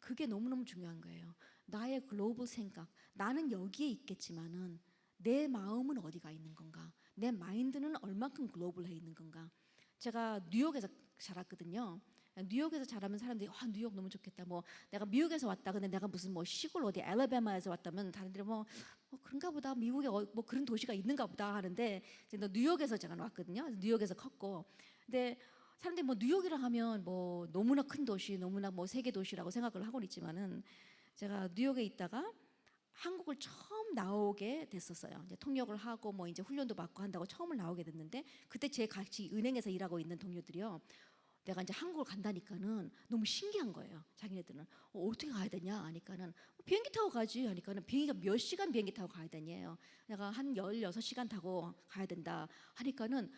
Speaker 1: 그게 너무너무 중요한 거예요. 나의 글로벌 생각, 나는 여기에 있겠지만은 내 마음은 어디가 있는 건가? 내 마인드는 얼만큼 글로벌해 있는 건가? 제가 뉴욕에서 자랐거든요. 뉴욕에서 자라면 사람들이 와, 뉴욕 너무 좋겠다. 뭐 내가 미국에서 왔다. 근데 내가 무슨 뭐 시골 어디 알라바마에서 왔다면 다른들이 뭐 그런가 보다. 미국에 뭐 그런 도시가 있는가 보다 하는데, 너 뉴욕에서 제가 왔거든요. 뉴욕에서 컸고. 근데 사람들이 뭐 뉴욕이라 하면 뭐 너무나 큰 도시, 너무나 뭐 세계 도시라고 생각을 하고 있지만은, 제가 뉴욕에 있다가 한국을 처음 나오게 됐었어요. 이제 통역을 하고 뭐 이제 훈련도 받고 한다고 처음을 나오게 됐는데, 그때 제 같이 은행에서 일하고 있는 동료들이요, 내가 이제 한국을 간다니까는 너무 신기한 거예요. 자기네들은 어떻게 가야 되냐 하니까는 비행기 타고 가지 하니까는 비행기가 몇 시간 비행기 타고 가야 되냐요. 내가 한 16시간 타고 가야 된다 하니까는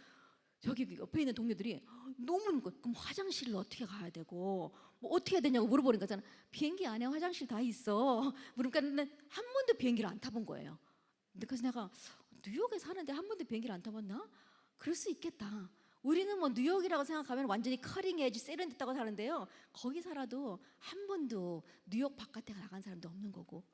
Speaker 1: 저기 옆에 있는 동료들이 너무 그럼 화장실을 어떻게 가야 되고 뭐 어떻게 해야 되냐고 물어보는 거잖아. 비행기 안에 화장실 다 있어. 그러니까 한 번도 비행기를 안 타본 거예요. 근데 그래서 내가 뉴욕에 사는데 한 번도 비행기를 안 타봤나? 그럴 수 있겠다. 우리는 뭐 뉴욕이라고 생각하면 완전히 커링 에지 세련됐다고 사는데요, 거기 살아도 한 번도 뉴욕 바깥에 나간 사람도 없는 거고.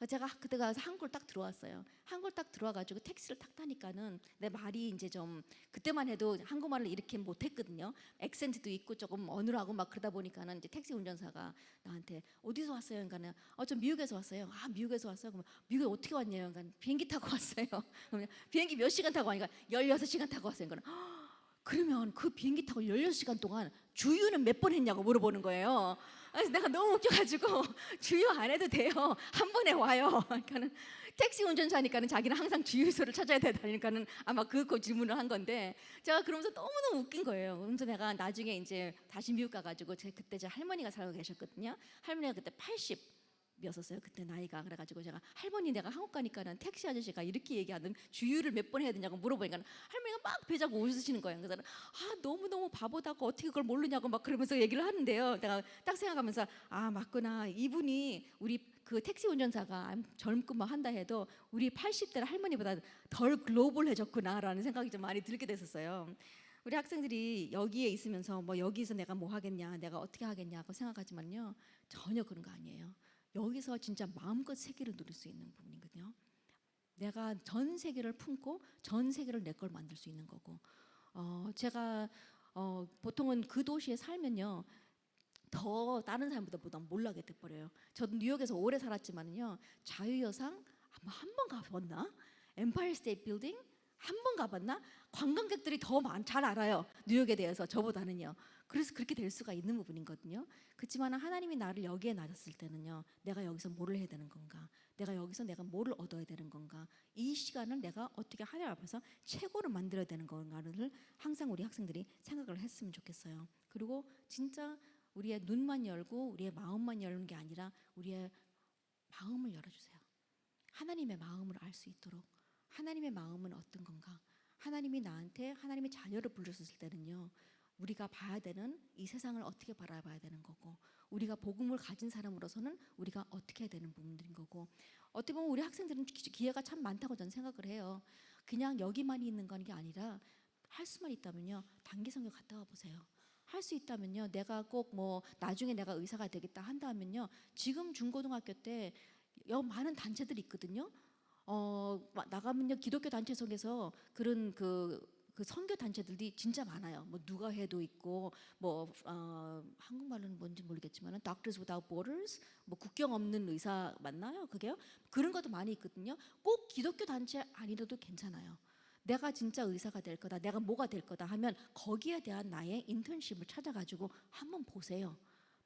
Speaker 1: 제가 그때 가서 한국을 딱 들어왔어요. 한국을 딱 들어와가지고 택시를 딱 타니까는 내 말이 이제 좀, 그때만 해도 한국말을 이렇게 못했거든요. 액센트도 있고 조금 어눌하고 막 그러다 보니까는 이제 택시 운전사가 나한테 어디서 왔어요? 그러니까 저 미국에서 왔어요. 아, 미국에서 왔어요? 그러면 미국에 어떻게 왔냐요? 그러니까 비행기 타고 왔어요. 그러면 비행기 몇 시간 타고 와니까 16시간 타고 왔어요. 그러면 그 비행기 타고 16시간 동안 주유는 몇 번 했냐고 물어보는 거예요. 그래서 내가 너무 웃겨가지고 주유 안 해도 돼요. 한 번에 와요. 그러니까는 택시 운전사니까는 자기는 항상 주유소를 찾아야 되다니까는 아마 그 질문을 한 건데, 제가 그러면서 너무너무 웃긴 거예요. 그러면서 내가 나중에 이제 다시 미국 가가지고 그때 제 할머니가 살고 계셨거든요. 할머니가 그때 80이었었어요. 그때 나이가. 그래가지고 제가 할머니, 내가 한국 가니까는 택시 아저씨가 이렇게 얘기하는 주유를 몇 번 해야 되냐고 물어보니까 할머니가 막 배자고 웃으시는 거예요. 그래서 너무너무 바보다고 어떻게 그걸 모르냐고 막 그러면서 얘기를 하는데요, 내가 딱 생각하면서 맞구나, 이분이 우리 그 택시 운전사가 젊고 막 한다 해도 우리 80대 할머니보다 덜 글로벌해졌구나라는 생각이 좀 많이 들게 됐었어요. 우리 학생들이 여기에 있으면서 뭐 여기서 내가 뭐 하겠냐, 내가 어떻게 하겠냐고 생각하지만요, 전혀 그런 거 아니에요. 여기서 진짜 마음껏 세계를 누릴 수 있는 부분이거든요. 내가 전 세계를 품고 전 세계를 내 걸 만들 수 있는 거고, 제가 보통은 그 도시에 살면요, 더 다른 사람보다 몰라게 돼버려요. 저도 뉴욕에서 오래 살았지만요, 자유여상 아마 한 번 가봤나? 엠파이어 스테이트 빌딩 한 번 가봤나? 관광객들이 더 잘 알아요, 뉴욕에 대해서, 저보다는요. 그래서 그렇게 될 수가 있는 부분이거든요. 그렇지만 하나님이 나를 여기에 놔뒀을 때는요, 내가 여기서 뭐를 해야 되는 건가? 내가 여기서 내가 뭐를 얻어야 되는 건가? 이 시간을 내가 어떻게 하나님 앞에서 최고로 만들어야 되는 건가를 항상 우리 학생들이 생각을 했으면 좋겠어요. 그리고 진짜 우리의 눈만 열고 우리의 마음만 열는 게 아니라 우리의 마음을 열어주세요. 하나님의 마음을 알 수 있도록. 하나님의 마음은 어떤 건가? 하나님이 나한테 하나님의 자녀를 불러줬을 때는요, 우리가 봐야 되는 이 세상을 어떻게 바라봐야 되는 거고, 우리가 복음을 가진 사람으로서는 우리가 어떻게 해야 되는 부분들인 거고, 어떻게 보면 우리 학생들은 기회가 참 많다고 저는 생각을 해요. 그냥 여기만 있는 건 게 아니라 할 수만 있다면요, 단기 선교 갔다 와 보세요. 할 수 있다면요, 내가 꼭 뭐 나중에 내가 의사가 되겠다 한다면요, 지금 중고등학교 때 많은 단체들이 있거든요. 나가면요, 기독교 단체 속에서 그런 그 선교 단체들이 진짜 많아요. 뭐 누가 해도 있고, 뭐 한국말로는 뭔지 모르겠지만 Doctors Without Borders, 뭐 국경 없는 의사 맞나요? 그게요? 그런 것도 많이 있거든요. 꼭 기독교 단체 아니라도 괜찮아요. 내가 진짜 의사가 될 거다, 내가 뭐가 될 거다 하면 거기에 대한 나의 인턴십을 찾아가지고 한번 보세요.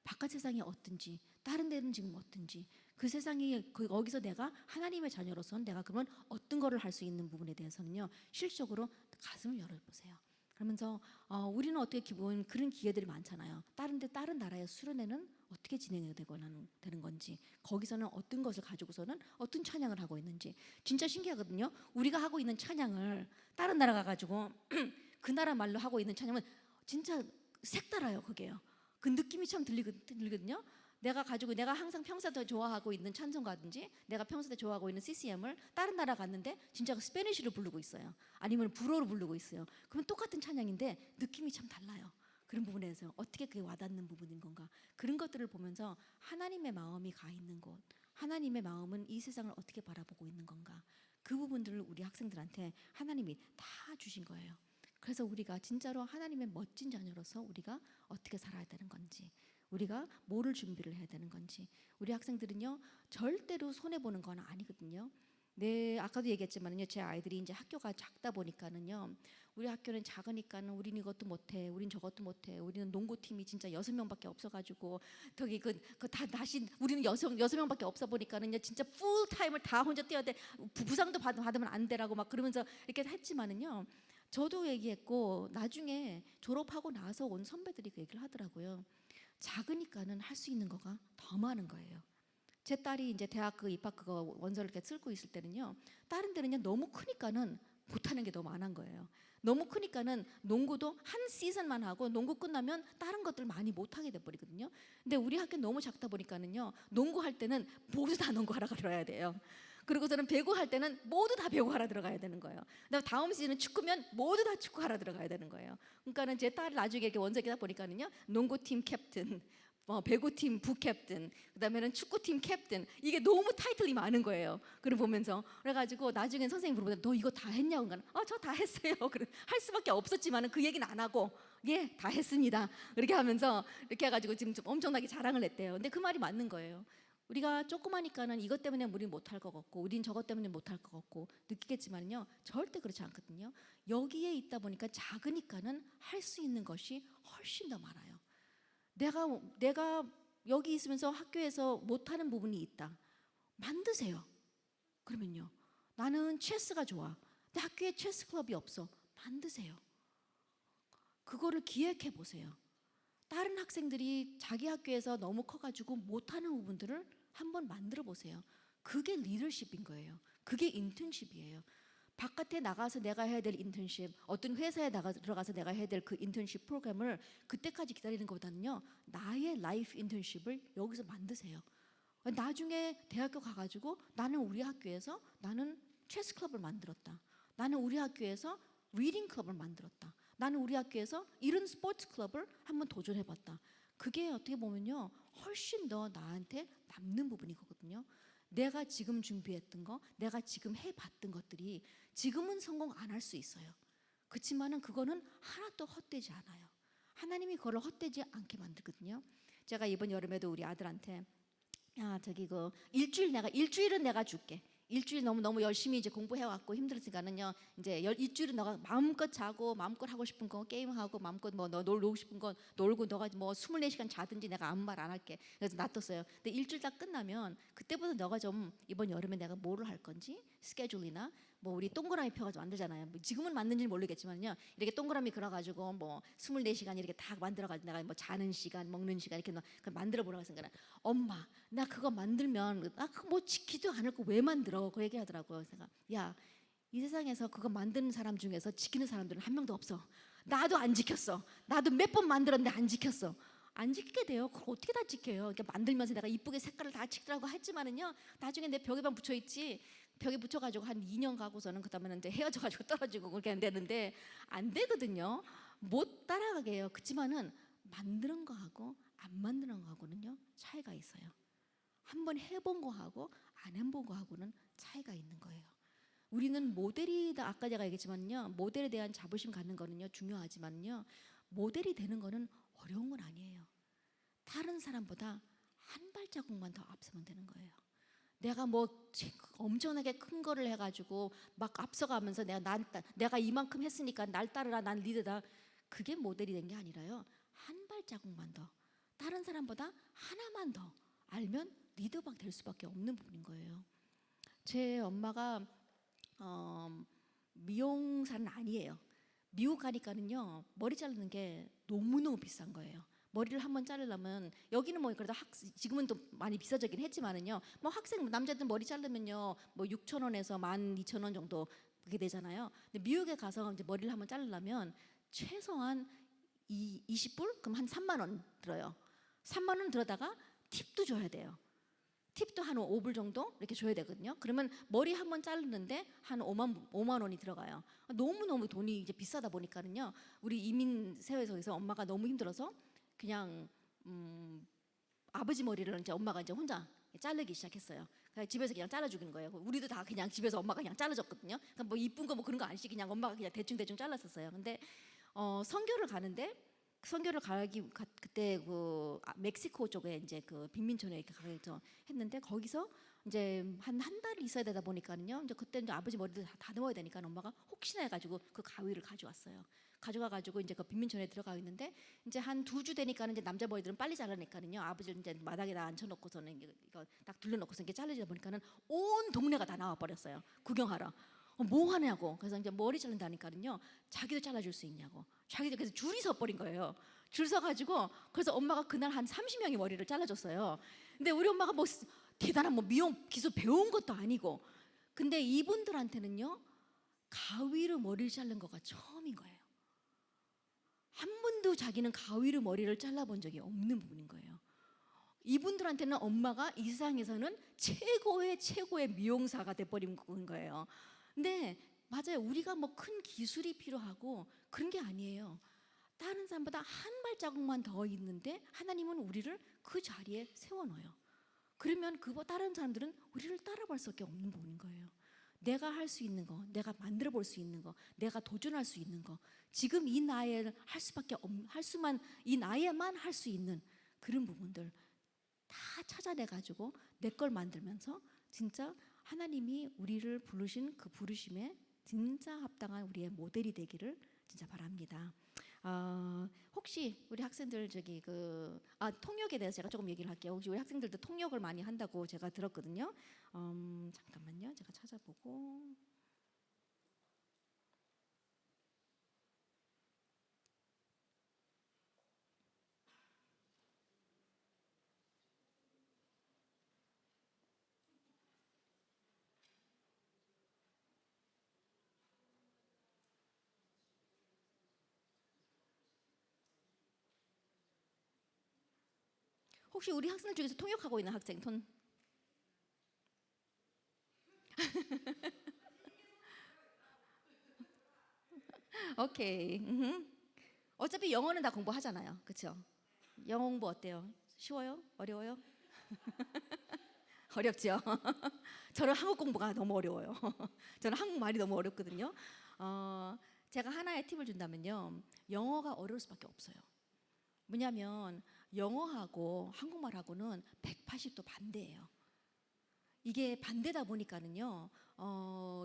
Speaker 1: 바깥 세상이 어떤지, 다른 데는 지금 어떤지, 그 세상이 거기서 내가 하나님의 자녀로서는 내가 그러면 어떤 거를 할 수 있는 부분에 대해서는요, 실적으로 가슴을 열어보세요. 그러면서 우리는 어떻게 기본 그런 기회들이 많잖아요. 다른 나라의 수련회는 어떻게 진행이 되는 건지, 거기서는 어떤 것을 가지고서는 어떤 찬양을 하고 있는지 진짜 신기하거든요. 우리가 하고 있는 찬양을 다른 나라 가가지고 그 나라 말로 하고 있는 찬양은 진짜 색달라요. 그게요. 그 느낌이 참 들리거든요. 내가 항상 평소에 좋아하고 있는 찬송가든지 내가 평소에 좋아하고 있는 CCM을 다른 나라 갔는데 진짜 스페니쉬로 부르고 있어요. 아니면 불어로 부르고 있어요. 그러면 똑같은 찬양인데 느낌이 참 달라요. 그런 부분에서 어떻게 그게 와닿는 부분인 건가, 그런 것들을 보면서 하나님의 마음이 가 있는 곳, 하나님의 마음은 이 세상을 어떻게 바라보고 있는 건가, 그 부분들을 우리 학생들한테 하나님이 다 주신 거예요. 그래서 우리가 진짜로 하나님의 멋진 자녀로서 우리가 어떻게 살아야 되는 건지, 우리가 뭐를 준비를 해야 되는 건지, 우리 학생들은요 절대로 손해 보는 건 아니거든요. 아까도 얘기했지만요, 제 아이들이 이제 학교가 작다 보니까는요, 우리 학교는 작으니까는 우리는 이것도 못해, 우린 저것도 못해, 우리는 농구팀이 진짜 6명밖에 없어가지고 저기 다시 우리는 여섯 명밖에 없어 보니까는요, 진짜 풀 타임을 다 혼자 뛰어야 돼, 부상도 받으면 안 되라고 막 그러면서 이렇게 했지만은요, 저도 얘기했고 나중에 졸업하고 나서 온 선배들이 그 얘기를 하더라고요. 작으니까는 할 수 있는 거가 더 많은 거예요. 제 딸이 이제 대학 입학 그거 원서를 이렇게 쓸고 있을 때는요, 다른 데는요 너무 크니까는 못하는 게 너무 많은 거예요. 너무 크니까는 농구도 한 시즌만 하고 농구 끝나면 다른 것들 많이 못하게 돼버리거든요. 근데 우리 학교 너무 작다 보니까는요, 농구할 때는 모두 다 농구하러 들어야 돼요. 그리고 저는 배구할 때는 모두 다 배구하러 들어가야 되는 거예요. 그다음 다음 시즌은 축구면 모두 다 축구하러 들어가야 되는 거예요. 그러니까는 제 딸 나중에 이렇게 원서기다 보니까는요, 농구팀 캡틴, 배구팀 부캡틴, 그다음에는 축구팀 캡틴, 이게 너무 타이틀이 많은 거예요. 그걸 보면서 그래가지고 나중에 선생님 물어보면 너 이거 다 했냐고, 저 다 했어요. 그래 할 수밖에 없었지만은 그 얘기는 안 하고 예 다 했습니다. 이렇게 하면서 이렇게 해가지고 지금 좀 엄청나게 자랑을 했대요. 근데 그 말이 맞는 거예요. 우리가 조그마니까는 이것 때문에 우리는 못할 것 같고, 우린 저것 때문에 못할 것 같고 느끼겠지만요, 절대 그렇지 않거든요. 여기에 있다 보니까 작으니까는 할 수 있는 것이 훨씬 더 많아요. 내가 여기 있으면서 학교에서 못하는 부분이 있다, 만드세요. 그러면요, 나는 체스가 좋아, 내 학교에 체스 클럽이 없어, 만드세요. 그거를 기획해 보세요. 다른 학생들이 자기 학교에서 너무 커가지고 못하는 부분들을 한번 만들어 보세요. 그게 리더십인 거예요. 그게 인턴십이에요. 바깥에 나가서 내가 해야 될 인턴십, 어떤 회사에 들어가서 내가 해야 될 그 인턴십 프로그램을 그때까지 기다리는 것보다는요, 나의 라이프 인턴십을 여기서 만드세요. 나중에 대학교 가가지고 나는 우리 학교에서 나는 체스 클럽을 만들었다, 나는 우리 학교에서 리딩 클럽을 만들었다, 나는 우리 학교에서 이런 스포츠 클럽을 한번 도전해봤다. 그게 어떻게 보면요, 훨씬 더 나한테 남는 부분이거든요. 내가 지금 준비했던 거, 내가 지금 해봤던 것들이 지금은 성공 안 할 수 있어요. 그렇지만은 그거는 하나도 헛되지 않아요. 하나님이 그걸 헛되지 않게 만들거든요. 제가 이번 여름에도 우리 아들한테 야 저기 일주일은 내가 줄게. 일주일 너무 열심히 이제 공부해왔고 힘들었으니까는요, 이제 일주일은 너가 마음껏 자고 마음껏 하고 싶은 거 게임하고 마음껏 뭐 너 놀고 싶은 거 놀고, 너가 뭐 24시간 자든지 내가 아무 말 안 할게. 그래서 놔뒀어요. 근데 일주일 다 끝나면 그때부터 너가 좀 이번 여름에 내가 뭐를 할 건지 스케줄이나, 뭐 우리 동그라미 펴가지고 만들잖아요. 뭐 지금은 만든지는 모르겠지만요, 이렇게 동그라미 그려가지고 뭐 24시간 이렇게 다 만들어가지고 내가 뭐 자는 시간 먹는 시간 이렇게 만들어 보라고 생각해. 엄마 나 그거 만들면 나 그거 뭐 지키지도 않을 거 왜 만들어, 그 얘기하더라고요. 그래서 이 세상에서 그거 만드는 사람 중에서 지키는 사람들은 한 명도 없어. 나도 안 지켰어. 나도 몇 번 만들었는데 안 지켰어. 안 지키게 돼요. 그걸 어떻게 다 지켜요? 이렇게 만들면서 내가 이쁘게 색깔을 다 칠라고 했지만은요, 나중에 내 벽에만 붙여 있지. 벽에 붙여가지고 한 2년 가고서는 그다음에는 이제 헤어져가지고 떨어지고 그렇게 안 되는데 안 되거든요. 못 따라가게 해요. 그렇지만은 만드는 거하고 안 만드는 거하고는요 차이가 있어요. 한번 해본 거하고 안 해본 거하고는 차이가 있는 거예요. 우리는 모델이다. 아까 제가 얘기했지만요, 모델에 대한 자부심 갖는 거는요 중요하지만요, 모델이 되는 거는 어려운 건 아니에요. 다른 사람보다 한 발자국만 더 앞서면 되는 거예요. 내가 뭐 엄청나게 큰 거를 해가지고 막 앞서가면서 내가 이만큼 했으니까 날 따르라, 난 리더다. 그게 모델이 된 게 아니라요, 한 발자국만 더, 다른 사람보다 하나만 더 알면 리더가 될 수밖에 없는 부분인 거예요. 제 엄마가 미용사는 아니에요. 미국 가니까는요 머리 자르는 게 너무너무 비싼 거예요. 머리를 한번 자르려면 여기는 뭐 그래도 지금은 또 많이 비싸졌긴 했지만은요, 뭐 학생 남자들 머리 자르면요 뭐 6천 원에서 12,000원 정도 그게 되잖아요. 근데 미국에 가서 이제 머리를 한번 자르려면 최소한 20불? 그럼 한 3만 원 들어요. 3만 원 들어다가 팁도 줘야 돼요. 팁도 한 5불 정도 이렇게 줘야 되거든요. 그러면 머리 한 번 자르는데 한 5만 원이 들어가요. 너무너무 돈이 이제 비싸다 보니까는요, 우리 이민 사회에서 엄마가 너무 힘들어서 그냥 아버지 머리를 이제 엄마가 이제 혼자 자르기 시작했어요. 그냥 집에서 그냥 잘라주는 거예요. 우리도 다 그냥 집에서 엄마가 그냥 잘라줬거든요. 그러니까 뭐 이쁜 거 뭐 그런 거 아니시, 그냥 엄마가 그냥 대충 잘랐었어요. 근데 선교를 가는데, 그때 그 멕시코 쪽에 이제 그 빈민촌에 이렇게 가서 했는데, 거기서 이제 한 달 있어야 되다 보니까는요, 이제 그때 이제 아버지 머리를 다 넣어야 되니까 엄마가 혹시나 해가지고 그 가위를 가져왔어요. 가져가가지고 이제 그 빈민촌에 들어가 있는데, 이제 한 2주 되니까는 이제 남자 머리들은 빨리 자라니까는요, 아버지를 이제 마당에다 앉혀놓고서는 이거 딱 둘러놓고서 이렇게 자르다 보니까는 온 동네가 다 나와 버렸어요. 구경하러. 뭐 하냐고. 그래서 이제 머리 자른다니까는요, 자기도 잘라줄 수 있냐고. 자기도. 그래서 줄이 서 버린 거예요. 줄 서가지고, 그래서 엄마가 그날 한 30명이 머리를 잘라줬어요. 근데 우리 엄마가 뭐 대단한 뭐 미용 기술 배운 것도 아니고, 근데 이분들한테는요 가위로 머리를 자른 거가 처음인 거예요. 한 번도 자기는 가위로 머리를 잘라본 적이 없는 부분인 거예요. 이분들한테는 엄마가 이 세상에서는 최고의 미용사가 돼버린 거예요. 근데 맞아요, 우리가 뭐 큰 기술이 필요하고 그런 게 아니에요. 다른 사람보다 한 발자국만 더 있는데 하나님은 우리를 그 자리에 세워놓아요. 그러면 다른 사람들은 우리를 따라볼 수밖에 없는 부분인 거예요. 내가 할 수 있는 거, 내가 만들어 볼 수 있는 거, 내가 도전할 수 있는 거, 지금 이 나이에 이 나이에만 할 수 있는 그런 부분들 다 찾아내 가지고 내 걸 만들면서 진짜 하나님이 우리를 부르신 그 부르심에 진짜 합당한 우리의 모델이 되기를 진짜 바랍니다. 혹시 우리 학생들 통역에 대해서 제가 조금 얘기를 할게요. 혹시 우리 학생들도 통역을 많이 한다고 제가 들었거든요. 잠깐만요, 제가 찾아보고. 혹시 우리 학생들 중에서 통역하고 있는 학생 손? 오케이. 어차피 영어는 다 공부하잖아요, 그렇죠? 영어 공부 어때요? 쉬워요? 어려워요? 어렵죠. 저는 한국 공부가 너무 어려워요. 저는 한국말이 너무 어렵거든요. 제가 하나의 팁을 준다면요, 영어가 어려울 수밖에 없어요. 뭐냐면 영어하고 한국말하고는 180도 반대예요. 이게 반대다 보니까는요,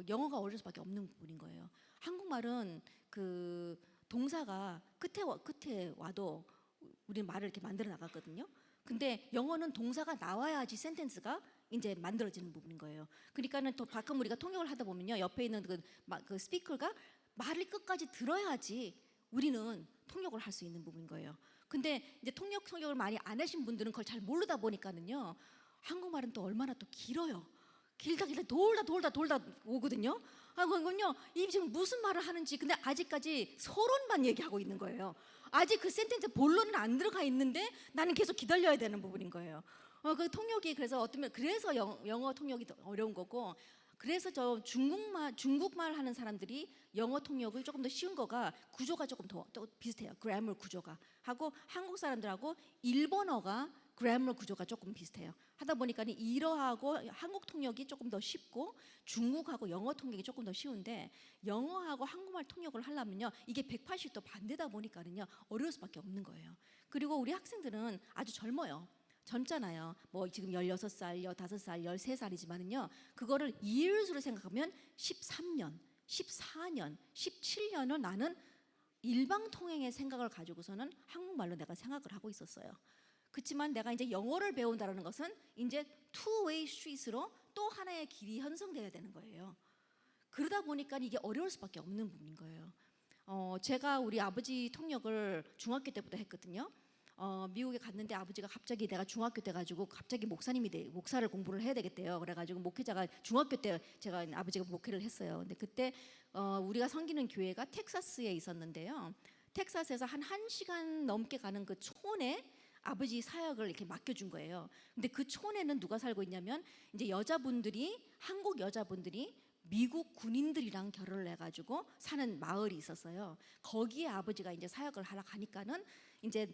Speaker 1: 영어가 어려울 수밖에 없는 부분인 거예요. 한국말은 그 동사가 끝에 와도 우리는 말을 이렇게 만들어 나갔거든요. 근데 영어는 동사가 나와야지 센텐스가 이제 만들어지는 부분인 거예요. 그러니까는 또 가끔 우리가 통역을 하다 보면요, 옆에 있는 그 스피커가 말을 끝까지 들어야지 우리는 통역을 할 수 있는 부분인 거예요. 근데 이제 통역을 많이 안 하신 분들은 그걸 잘 모르다 보니까는요, 한국말은 또 얼마나 또 길어요. 길다 돌다 오거든요. 그건요, 이 지금 무슨 말을 하는지 근데 아직까지 서론만 얘기하고 있는 거예요. 아직 그 센텐스 본론은 안 들어가 있는데 나는 계속 기다려야 되는 부분인 거예요. 그 통역이 그래서 어쩌면 그래서 영어 통역이 더 어려운 거고, 그래서 저 중국말 하는 사람들이 영어 통역을 조금 더 쉬운 거가 구조가 조금 더 비슷해요. 그래머 구조가 하고 한국 사람들하고 일본어가 그래머 구조가 조금 비슷해요. 하다 보니까 이러하고 한국 통역이 조금 더 쉽고 중국하고 영어 통역이 조금 더 쉬운데, 영어하고 한국말 통역을 하려면요 이게 180도 반대다 보니까는요 어려울 수밖에 없는 거예요. 그리고 우리 학생들은 아주 젊잖아요. 뭐 지금 16살, 15살, 13살이지만은요 그거를 years로 생각하면 13년, 14년, 17년을 나는 일방 통행의 생각을 가지고서는 한국말로 내가 생각을 하고 있었어요. 그렇지만 내가 이제 영어를 배운다는 것은 이제 two-way street으로 또 하나의 길이 형성돼야 되는 거예요. 그러다 보니까 이게 어려울 수밖에 없는 부분인 거예요. 제가 우리 아버지 통역을 중학교 때부터 했거든요. 미국에 갔는데 아버지가 갑자기 내가 중학교 때 가지고 갑자기 목사를 공부를 해야 되겠대요. 그래가지고 목회자가 중학교 때 제가 아버지가 목회를 했어요. 근데 그때 우리가 섬기는 교회가 텍사스에 있었는데요. 텍사스에서 한 1시간 넘게 가는 그 촌에 아버지 사역을 이렇게 맡겨준 거예요. 근데 그 촌에는 누가 살고 있냐면 이제 한국 여자분들이 미국 군인들이랑 결혼을 해가지고 사는 마을이 있었어요. 거기에 아버지가 이제 사역을 하러 가니까는 이제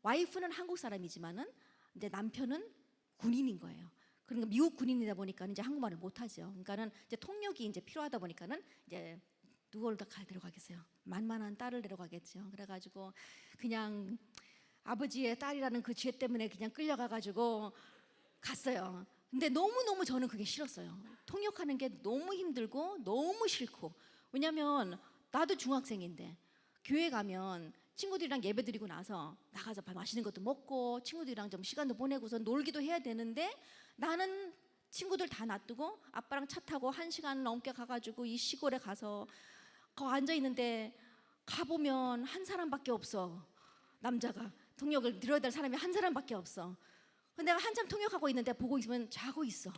Speaker 1: 와이프는 한국 사람이지만은 이제 남편은 군인인 거예요. 그러니까 미국 군인이다 보니까 이제 한국말을 못하죠. 그러니까는 이제 통역이 이제 필요하다 보니까는 이제 누구를 다 데려가겠어요. 만만한 딸을 데려가겠죠. 그래가지고 그냥 아버지의 딸이라는 그 죄 때문에 그냥 끌려가가지고 갔어요. 근데 너무너무 저는 그게 싫었어요. 통역하는 게 너무 힘들고 너무 싫고, 왜냐면 나도 중학생인데 교회 가면 친구들이랑 예배 드리고 나서 나가서 맛있는 것도 먹고 친구들이랑 좀 시간도 보내고서 놀기도 해야 되는데, 나는 친구들 다 놔두고 아빠랑 차 타고 1시간 넘게 가가지고 이 시골에 가서 거기 앉아있는데 가보면 한 사람밖에 없어. 남자가 통역을 들어야 될 사람이 한 사람밖에 없어. 내가 한참 통역하고 있는데 보고 있으면 자고 있어.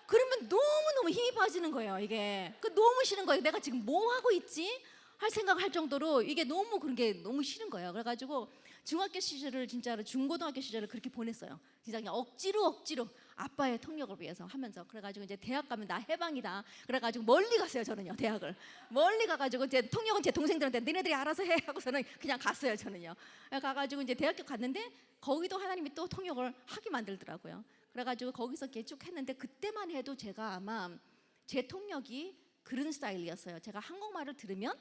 Speaker 1: 그러면 너무너무 힘이 빠지는 거예요. 이게 너무 싫은 거예요. 내가 지금 뭐 하고 있지? 할 생각할 정도로 이게 너무 그런 게 너무 싫은 거예요. 그래가지고 중학교 시절을 진짜로 중고등학교 시절을 그렇게 보냈어요. 진짜 그냥 억지로 아빠의 통역을 위해서 하면서. 그래가지고 이제 대학 가면 나 해방이다. 그래가지고 멀리 갔어요. 저는요 대학을 멀리 가가지고 제 통역은 제 동생들한테 너네들이 알아서 해 하고서는 그냥 갔어요. 저는요 가가지고 이제 대학교 갔는데 거기도 하나님이 또 통역을 하게 만들더라고요. 그래가지고 거기서 이렇게 쭉 했는데, 그때만 해도 제가 아마 제 통역이 그런 스타일이었어요. 제가 한국말을 들으면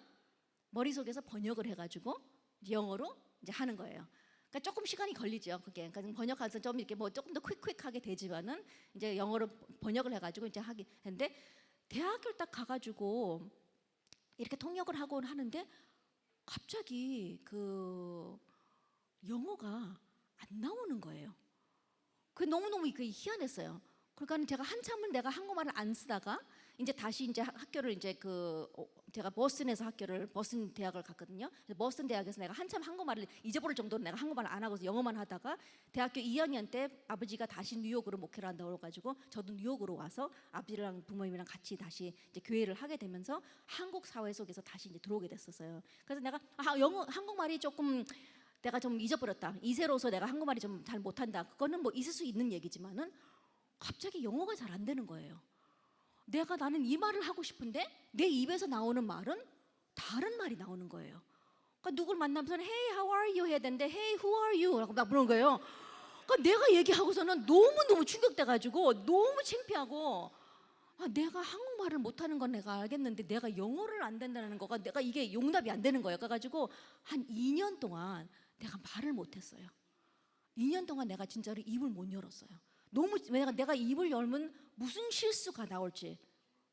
Speaker 1: 머릿속에서 번역을 해가지고 영어로 이제 하는 거예요. 그러니까 조금 시간이 걸리죠. 그게 그러니까 번역해서 좀 이렇게 뭐 조금 더 퀵하게 되지만은 이제 영어로 번역을 해가지고 이제 하게 했는데, 대학교를 딱 가가지고 이렇게 통역을 하고 하는데 갑자기 그 영어가 안 나오는 거예요. 그게 너무너무 희한했어요. 그러니까 제가 한참을 내가 한국말을 안 쓰다가 이제 다시 이제 학교를 이제 제가 버스턴 대학을 갔거든요. 버스턴 대학에서 내가 한참 한국말을 잊어버릴 정도로 내가 한국말을 안 하고 영어만 하다가 대학교 2학년 때 아버지가 다시 뉴욕으로 목회를 한다고 그래가지고 저도 뉴욕으로 와서 아버지랑 부모님이랑 같이 다시 이제 교회를 하게 되면서 한국 사회 속에서 다시 이제 들어오게 됐었어요. 그래서 내가 한국말이 조금 내가 좀 잊어버렸다. 이세로서 내가 한국말이 좀 잘 못한다. 그거는 뭐 있을 수 있는 얘기지만은 갑자기 영어가 잘 안 되는 거예요. 나는 이 말을 하고 싶은데 내 입에서 나오는 말은 다른 말이 나오는 거예요. 그러니까 누굴 만나면서 Hey, how are you 해야 되는데 Hey, who are you? 라고 막 물은 거예요. 그러니까 내가 얘기하고서는 너무너무 충격돼가지고 너무 창피하고, 내가 한국말을 못하는 건 내가 알겠는데 내가 영어를 안 된다는 거가 내가 이게 용납이 안 되는 거예요. 그래가지고 한 2년 동안 내가 말을 못했어요. 2년 동안 내가 진짜로 입을 못 열었어요. 왜냐면 내가 입을 열면 무슨 실수가 나올지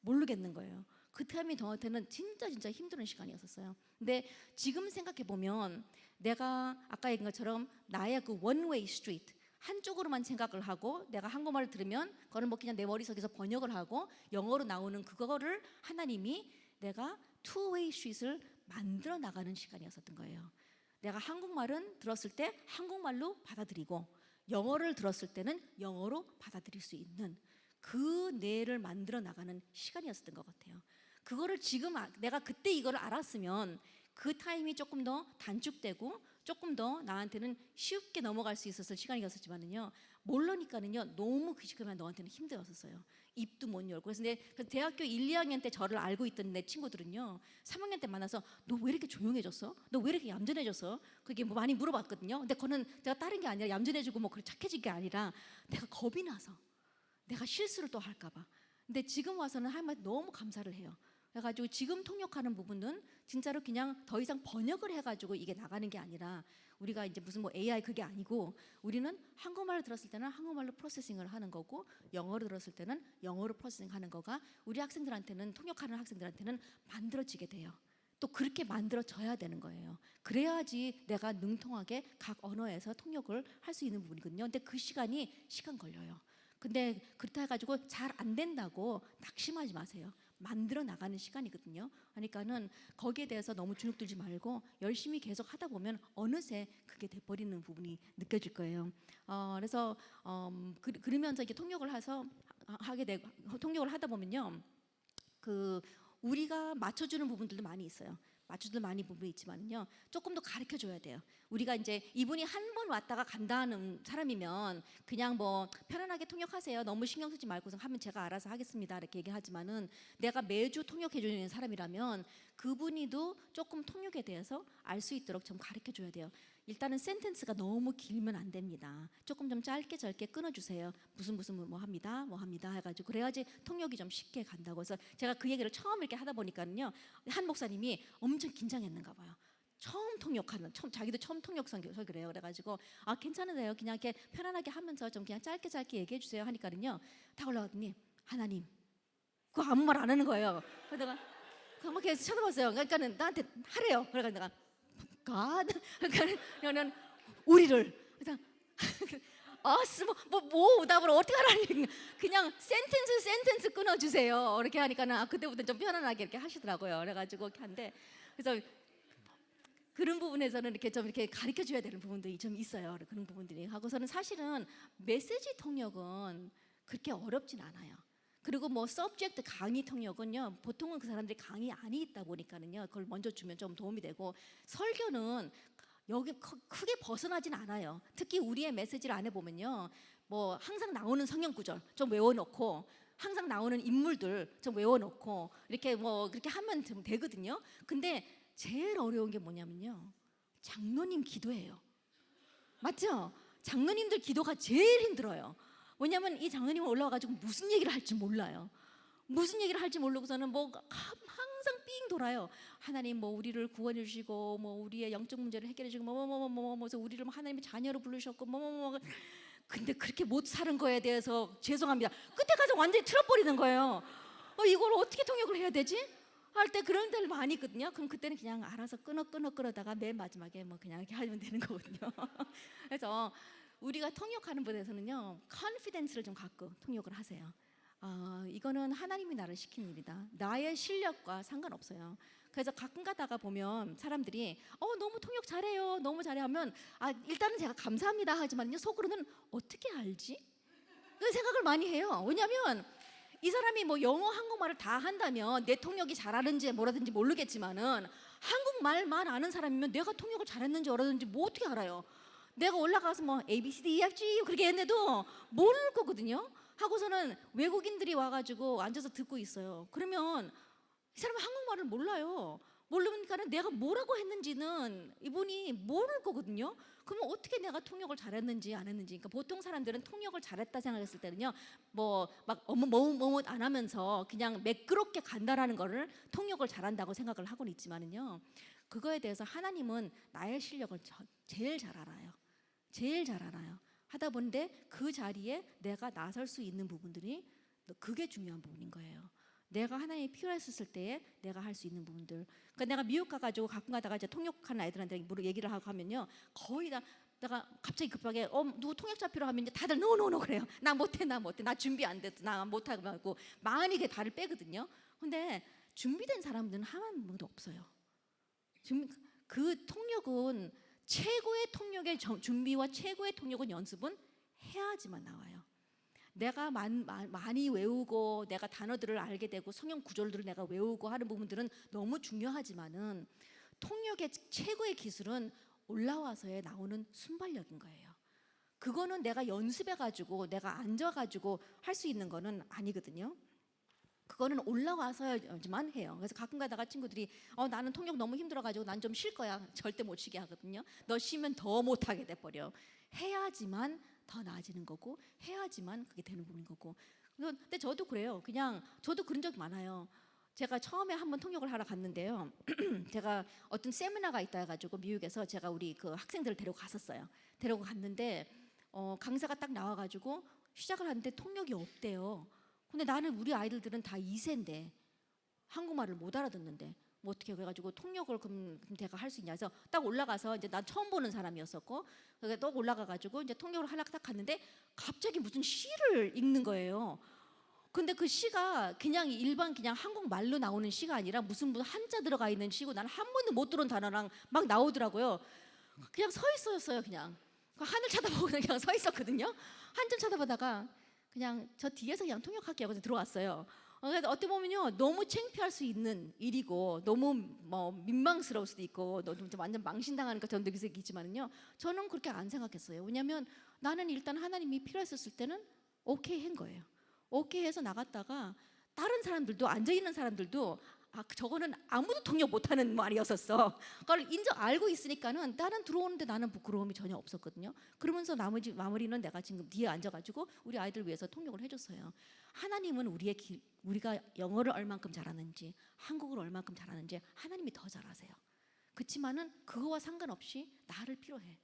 Speaker 1: 모르겠는 거예요. 그 타임이 저한테는 진짜 힘든 시간이었어요. 근데 지금 생각해 보면 내가 아까 얘기한 것처럼 나의 그 원웨이 스트리트 한쪽으로만 생각을 하고 내가 한국말을 들으면 그걸 뭐 그냥 내 머릿속에서 번역을 하고 영어로 나오는 그거를 하나님이 내가 투웨이 스트리트를 만들어 나가는 시간이었던 거예요. 내가 한국말은 들었을 때 한국말로 받아들이고 영어를 들었을 때는 영어로 받아들일 수 있는 그 뇌를 만들어 나가는 시간이었던 것 같아요. 그거를 지금 내가 그때 이걸 알았으면 그 타임이 조금 더 단축되고 조금 더 나한테는 쉽게 넘어갈 수 있었을 시간이었지만은요, 모르니까는요 너무 그 시간이 너한테는 힘들었었어요. 입도 못 열고. 그래서 대학교 1, 2학년 때 저를 알고 있던 내 친구들은요 3학년 때 만나서 너 왜 이렇게 조용해졌어? 너 왜 이렇게 얌전해졌어? 그게 뭐 많이 물어봤거든요. 근데 그거는 내가 다른 게 아니라 얌전해지고 뭐 그렇게 착해진 게 아니라 내가 겁이 나서 내가 실수를 또 할까 봐. 근데 지금 와서는 하나님한테 너무 감사를 해요. 그래가지고 지금 통역하는 부분은 진짜로 그냥 더 이상 번역을 해가지고 이게 나가는 게 아니라 우리가 이제 무슨 뭐 AI 그게 아니고 우리는 한국말을 들었을 때는 한국말로 프로세싱을 하는 거고 영어를 들었을 때는 영어로 프로세싱하는 거가 우리 학생들한테는 통역하는 학생들한테는 만들어지게 돼요. 또 그렇게 만들어져야 되는 거예요. 그래야지 내가 능통하게 각 언어에서 통역을 할 수 있는 부분이거든요. 근데 그 시간 걸려요. 근데 그렇다 해가지고 잘 안 된다고 낙심하지 마세요. 만들어 나가는 시간이거든요. 그러니까는 거기에 대해서 너무 주눅들지 말고 열심히 계속 하다 보면 어느새 그게 돼버리는 부분이 느껴질 거예요. 그래서 그러면서 이렇게 통역을 해서 하게 되고 통역을 하다 보면요, 그 우리가 맞춰주는 부분들도 많이 있어요. 맞춰주는 많이 부분이 있지만요, 조금 더 가르쳐 줘야 돼요. 우리가 이제 이분이 한 번 왔다가 간다는 사람이면 그냥 뭐 편안하게 통역하세요, 너무 신경 쓰지 말고 하면 제가 알아서 하겠습니다 이렇게 얘기하지만은, 내가 매주 통역해 주는 사람이라면 그분이도 조금 통역에 대해서 알 수 있도록 좀 가르쳐 줘야 돼요. 일단은 센텐스가 너무 길면 안 됩니다. 조금 좀 짧게 끊어주세요. 무슨 뭐 합니다 해가지고 그래야지 통역이 좀 쉽게 간다고 해서 제가 그 얘기를 처음 이렇게 하다 보니까는요, 한 목사님이 엄청 긴장했는가 봐요. 자기도 처음 통역 설교를 해요. 그래가지고 괜찮으세요, 그냥 이렇게 편안하게 하면서 좀 그냥 짧게 얘기해 주세요 하니까는요, 다 올라가더니 하나님, 그거 아무 말 안 하는 거예요. 그래서 내가 그거 막 계속 쳐다봤어요. 그러니까는 나한테 하래요. 그래가지고 내가 God, 그러니까는 우리를 그냥 뭐 답을 어떻게 하라니, 그냥 센텐스 끊어주세요 이렇게 하니까는 그때부터 좀 편안하게 이렇게 하시더라고요. 그래가지고 이렇게 한데, 그래서 그런 부분에서는 이렇게 좀 이렇게 가르쳐 줘야 되는 부분들이 좀 있어요. 그런 부분들이 하고서는 사실은 메시지 통역은 그렇게 어렵진 않아요. 그리고 뭐 서브젝트 강의 통역은요, 보통은 그 사람들이 강의 안이 있다 보니까는요, 그걸 먼저 주면 좀 도움이 되고, 설교는 여기 크게 벗어나진 않아요. 특히 우리의 메시지를 안에 보면요, 뭐 항상 나오는 성경 구절 좀 외워놓고, 항상 나오는 인물들 좀 외워놓고 이렇게 뭐 그렇게 하면 좀 되거든요. 근데 제일 어려운 게 뭐냐면요, 장로님 기도예요. 맞죠? 장로님들 기도가 제일 힘들어요. 왜냐면 이 장로님은 올라와가지고 무슨 얘기를 할지 몰라요. 무슨 얘기를 할지 모르고서는 뭐 항상 삥 돌아요. 하나님 뭐 우리를 구원해 주시고, 뭐 우리의 영적 문제를 해결해 주시고, 그래서 우리를 하나님의 자녀로 부르셨고, 근데 그렇게 못 사는 거에 대해서 죄송합니다, 끝에 가서 완전히 틀어버리는 거예요. 이걸 어떻게 통역을 해야 되지? 할 때 그런 데를 많이 있거든요. 그럼 그때는 그냥 알아서 끊어다가 맨 마지막에 뭐 그냥 이렇게 하면 되는 거거든요. 그래서 우리가 통역하는 분에서는요, 컨피던스를 좀 갖고 통역을 하세요. 이거는 하나님이 나를 시킨 일이다. 나의 실력과 상관없어요. 그래서 가끔 가다가 보면 사람들이 너무 통역 잘해요, 너무 잘해 하면 일단은 제가 감사합니다 하지만요, 속으로는 어떻게 알지? 그 생각을 많이 해요. 왜냐하면 이 사람이 뭐 영어 한국말을 다 한다면 내 통역이 잘하는지 뭐라든지 모르겠지만은, 한국말만 아는 사람이면 내가 통역을 잘했는지 어라든지 뭐 어떻게 알아요? 내가 올라가서 뭐 A, B, C, D, E, F, G 그렇게 했는데도 모를 거거든요. 하고서는 외국인들이 와가지고 앉아서 듣고 있어요. 그러면 이 사람은 한국말을 몰라요. 모르니까는 내가 뭐라고 했는지는 이분이 모를 거거든요. 그러면 어떻게 내가 통역을 잘했는지 안 했는지. 그러니까 보통 사람들은 통역을 잘했다 생각했을 때는요, 뭐 막 뭐뭐 안 하면서 그냥 매끄럽게 간다라는 거를 통역을 잘한다고 생각을 하고는 있지만은요, 그거에 대해서 하나님은 나의 실력을 제일 잘 알아요. 제일 잘 알아요. 하다 보는데 그 자리에 내가 나설 수 있는 부분들이, 그게 중요한 부분인 거예요. 내가 하나님이 필요했을 때에 내가 할 수 있는 부분들. 그러니까 내가 미국 가가지고 가끔 가다가 이제 통역하는 아이들한테 얘기를 하고 하면요, 거의 다 내가 갑자기 급하게 누구 통역자 필요하면 이제 다들 노노노 그래요. 나 못해 나 준비 안 됐어, 나 못하고 많이 그 발을 빼거든요. 근데 준비된 사람들은 한 명도 없어요. 지금 그 통역은 최고의 통역의 준비와 최고의 통역은 연습은 해야지만 나와요. 내가 많이 외우고 내가 단어들을 알게 되고 성경 구절들을 내가 외우고 하는 부분들은 너무 중요하지만은 통역의 최고의 기술은 올라와서에 나오는 순발력인 거예요. 그거는 내가 연습해가지고 내가 앉아가지고 할 수 있는 거는 아니거든요. 그거는 올라와서야만 해요. 그래서 가끔 가다가 친구들이 나는 통역 너무 힘들어가지고 난 좀 쉴 거야. 절대 못 쉬게 하거든요. 너 쉬면 더 못하게 돼버려. 해야지만 더 나아지는 거고, 해야지만 그게 되는 부분인 거고. 근데 저도 그래요. 그냥 저도 그런 적 많아요. 제가 처음에 한번 통역을 하러 갔는데요. 제가 어떤 세미나가 있다 해가지고 미국에서 제가 우리 그 학생들을 데리고 갔었어요. 데리고 갔는데 강사가 딱 나와가지고 시작을 하는데 통역이 없대요. 근데 나는 우리 아이들은 다 2세인데 한국말을 못 알아듣는데 뭐 어떻게 그래가지고 통역을 그럼 내가 할 수 있냐 해서 딱 올라가서 이제 난 처음 보는 사람이었었고 그래서 딱 올라가가지고 이제 통역을 하려고 딱 갔는데 갑자기 무슨 시를 읽는 거예요. 근데 그 시가 그냥 일반 그냥 한국말로 나오는 시가 아니라 무슨 한자 들어가 있는 시고 나는 한 번도 못 들은 단어랑 막 나오더라고요. 그냥 서 있었어요. 그냥 하늘 쳐다보고 그냥 서 있었거든요. 한참 쳐다보다가 그냥 저 뒤에서 그냥 통역할게요. 그래서 들어왔어요. 그래서 어떻게 보면요 너무 창피할 수 있는 일이고 너무 뭐 민망스러울 수도 있고 너무 완전 망신당하는 것처럼 느낄 수 있지만은요 저는 그렇게 안 생각했어요. 왜냐하면 나는 일단 하나님이 필요했었을 때는 오케이 한 거예요. 오케이 해서 나갔다가 다른 사람들도 앉아있는 사람들도 저거는 아무도 통역 못하는 말이었었어. 그걸 알고 있으니까는 나는 들어오는데 나는 부끄러움이 전혀 없었거든요. 그러면서 마무리는 내가 지금 뒤에 앉아가지고 우리 아이들 위해서 통역을 해줬어요. 하나님은 우리가 영어를 얼만큼 잘하는지 한국어를 얼만큼 잘하는지 하나님이 더 잘 아세요. 그렇지만은 그거와 상관없이 나를 필요해.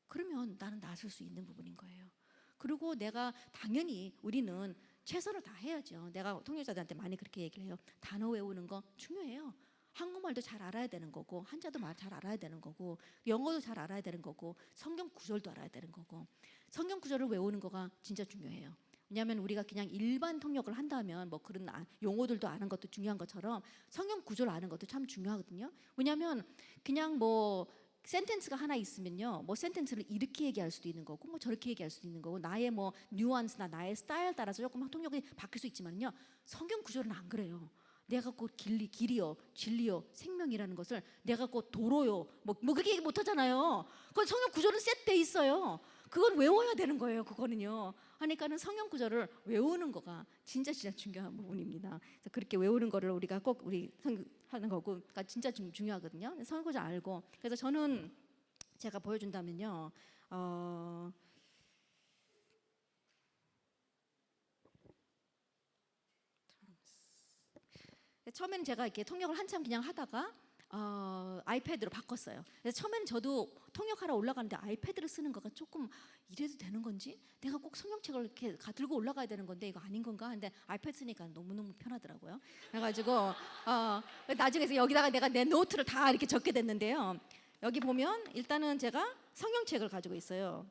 Speaker 1: 그러면 나는 나설 수 있는 부분인 거예요. 그리고 내가 당연히 우리는 최선을 다해야죠. 내가 통역자들한테 많이 그렇게 얘기를 해요. 단어 외우는 거 중요해요. 한국말도 잘 알아야 되는 거고 한자도 잘 알아야 되는 거고 영어도 잘 알아야 되는 거고 성경 구절도 알아야 되는 거고 성경 구절을 외우는 거가 진짜 중요해요. 왜냐하면 우리가 그냥 일반 통역을 한다면 뭐 그런 용어들도 아는 것도 중요한 것처럼 성경 구절 아는 것도 참 중요하거든요. 왜냐하면 그냥 뭐 센텐스가 하나 있으면요, 뭐 센텐스를 이렇게 얘기할 수도 있는 거고, 뭐 저렇게 얘기할 수도 있는 거고, 나의 뭐 뉘앙스나 나의 스타일 따라서 조금 통역이 바뀔 수 있지만요, 성경 구절은 안 그래요. 내가 곧 길이요, 진리요, 생명이라는 것을 내가 곧 도로요, 뭐 그렇게 얘기 못 하잖아요. 그건 성경 구절은 셋돼 있어요. 그건 외워야 되는 거예요. 그거는요. 하니까는 성경 구절을 외우는 거가 진짜 중요한 부분입니다. 그래서 그렇게 외우는 거를 우리가 꼭 우리 하는 거고, 그러니까 진짜 중요하거든요. 성경 구절 알고. 그래서 저는 제가 보여준다면요. 처음에는 제가 이렇게 통역을 한참 그냥 하다가 아이패드로 바꿨어요. 그래서 처음에는 저도 통역하러 올라가는데 아이패드를 쓰는 거가 조금 이래도 되는 건지, 내가 꼭 성경책을 이렇게 들고 올라가야 되는 건데 이거 아닌 건가 하는데 아이패드 쓰니까 너무너무 편하더라고요. 그래가지고 나중에 여기다가 내가 내 노트를 다 이렇게 적게 됐는데요. 여기 보면 일단은 제가 성경책을 가지고 있어요.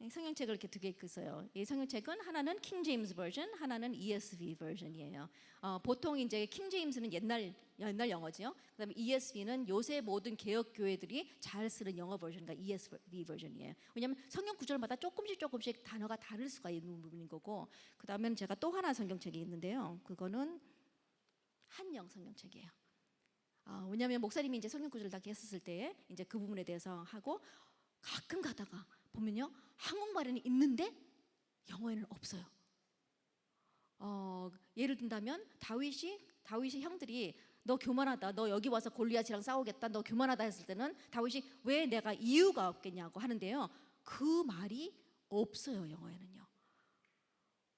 Speaker 1: 성경책을 이렇게 두 개 있어요. 이 성경책은 하나는 킹 제임스 버전, 하나는 ESV 버전이에요. 보통 이제 킹 제임스는 옛날 영어죠. 그다음에 ESV는 요새 모든 개혁 교회들이 잘 쓰는 영어 버전과 ESV 버전이에요. 왜냐하면 성경 구절마다 조금씩 단어가 다를 수가 있는 부분인 거고. 그다음에는 제가 또 하나 성경책이 있는데요. 그거는 한영 성경책이에요. 왜냐하면 목사님이 이제 성경 구절을 다 했었을 때에 이제 그 부분에 대해서 하고 가끔 가다가 보면요 한국말에는 있는데 영어에는 없어요. 예를 든다면 다윗이 형들이 너 교만하다, 너 여기 와서 골리앗이랑 싸우겠다, 너 교만하다 했을 때는 다윗이 왜 내가 이유가 없겠냐고 하는데요, 그 말이 없어요 영어에는요.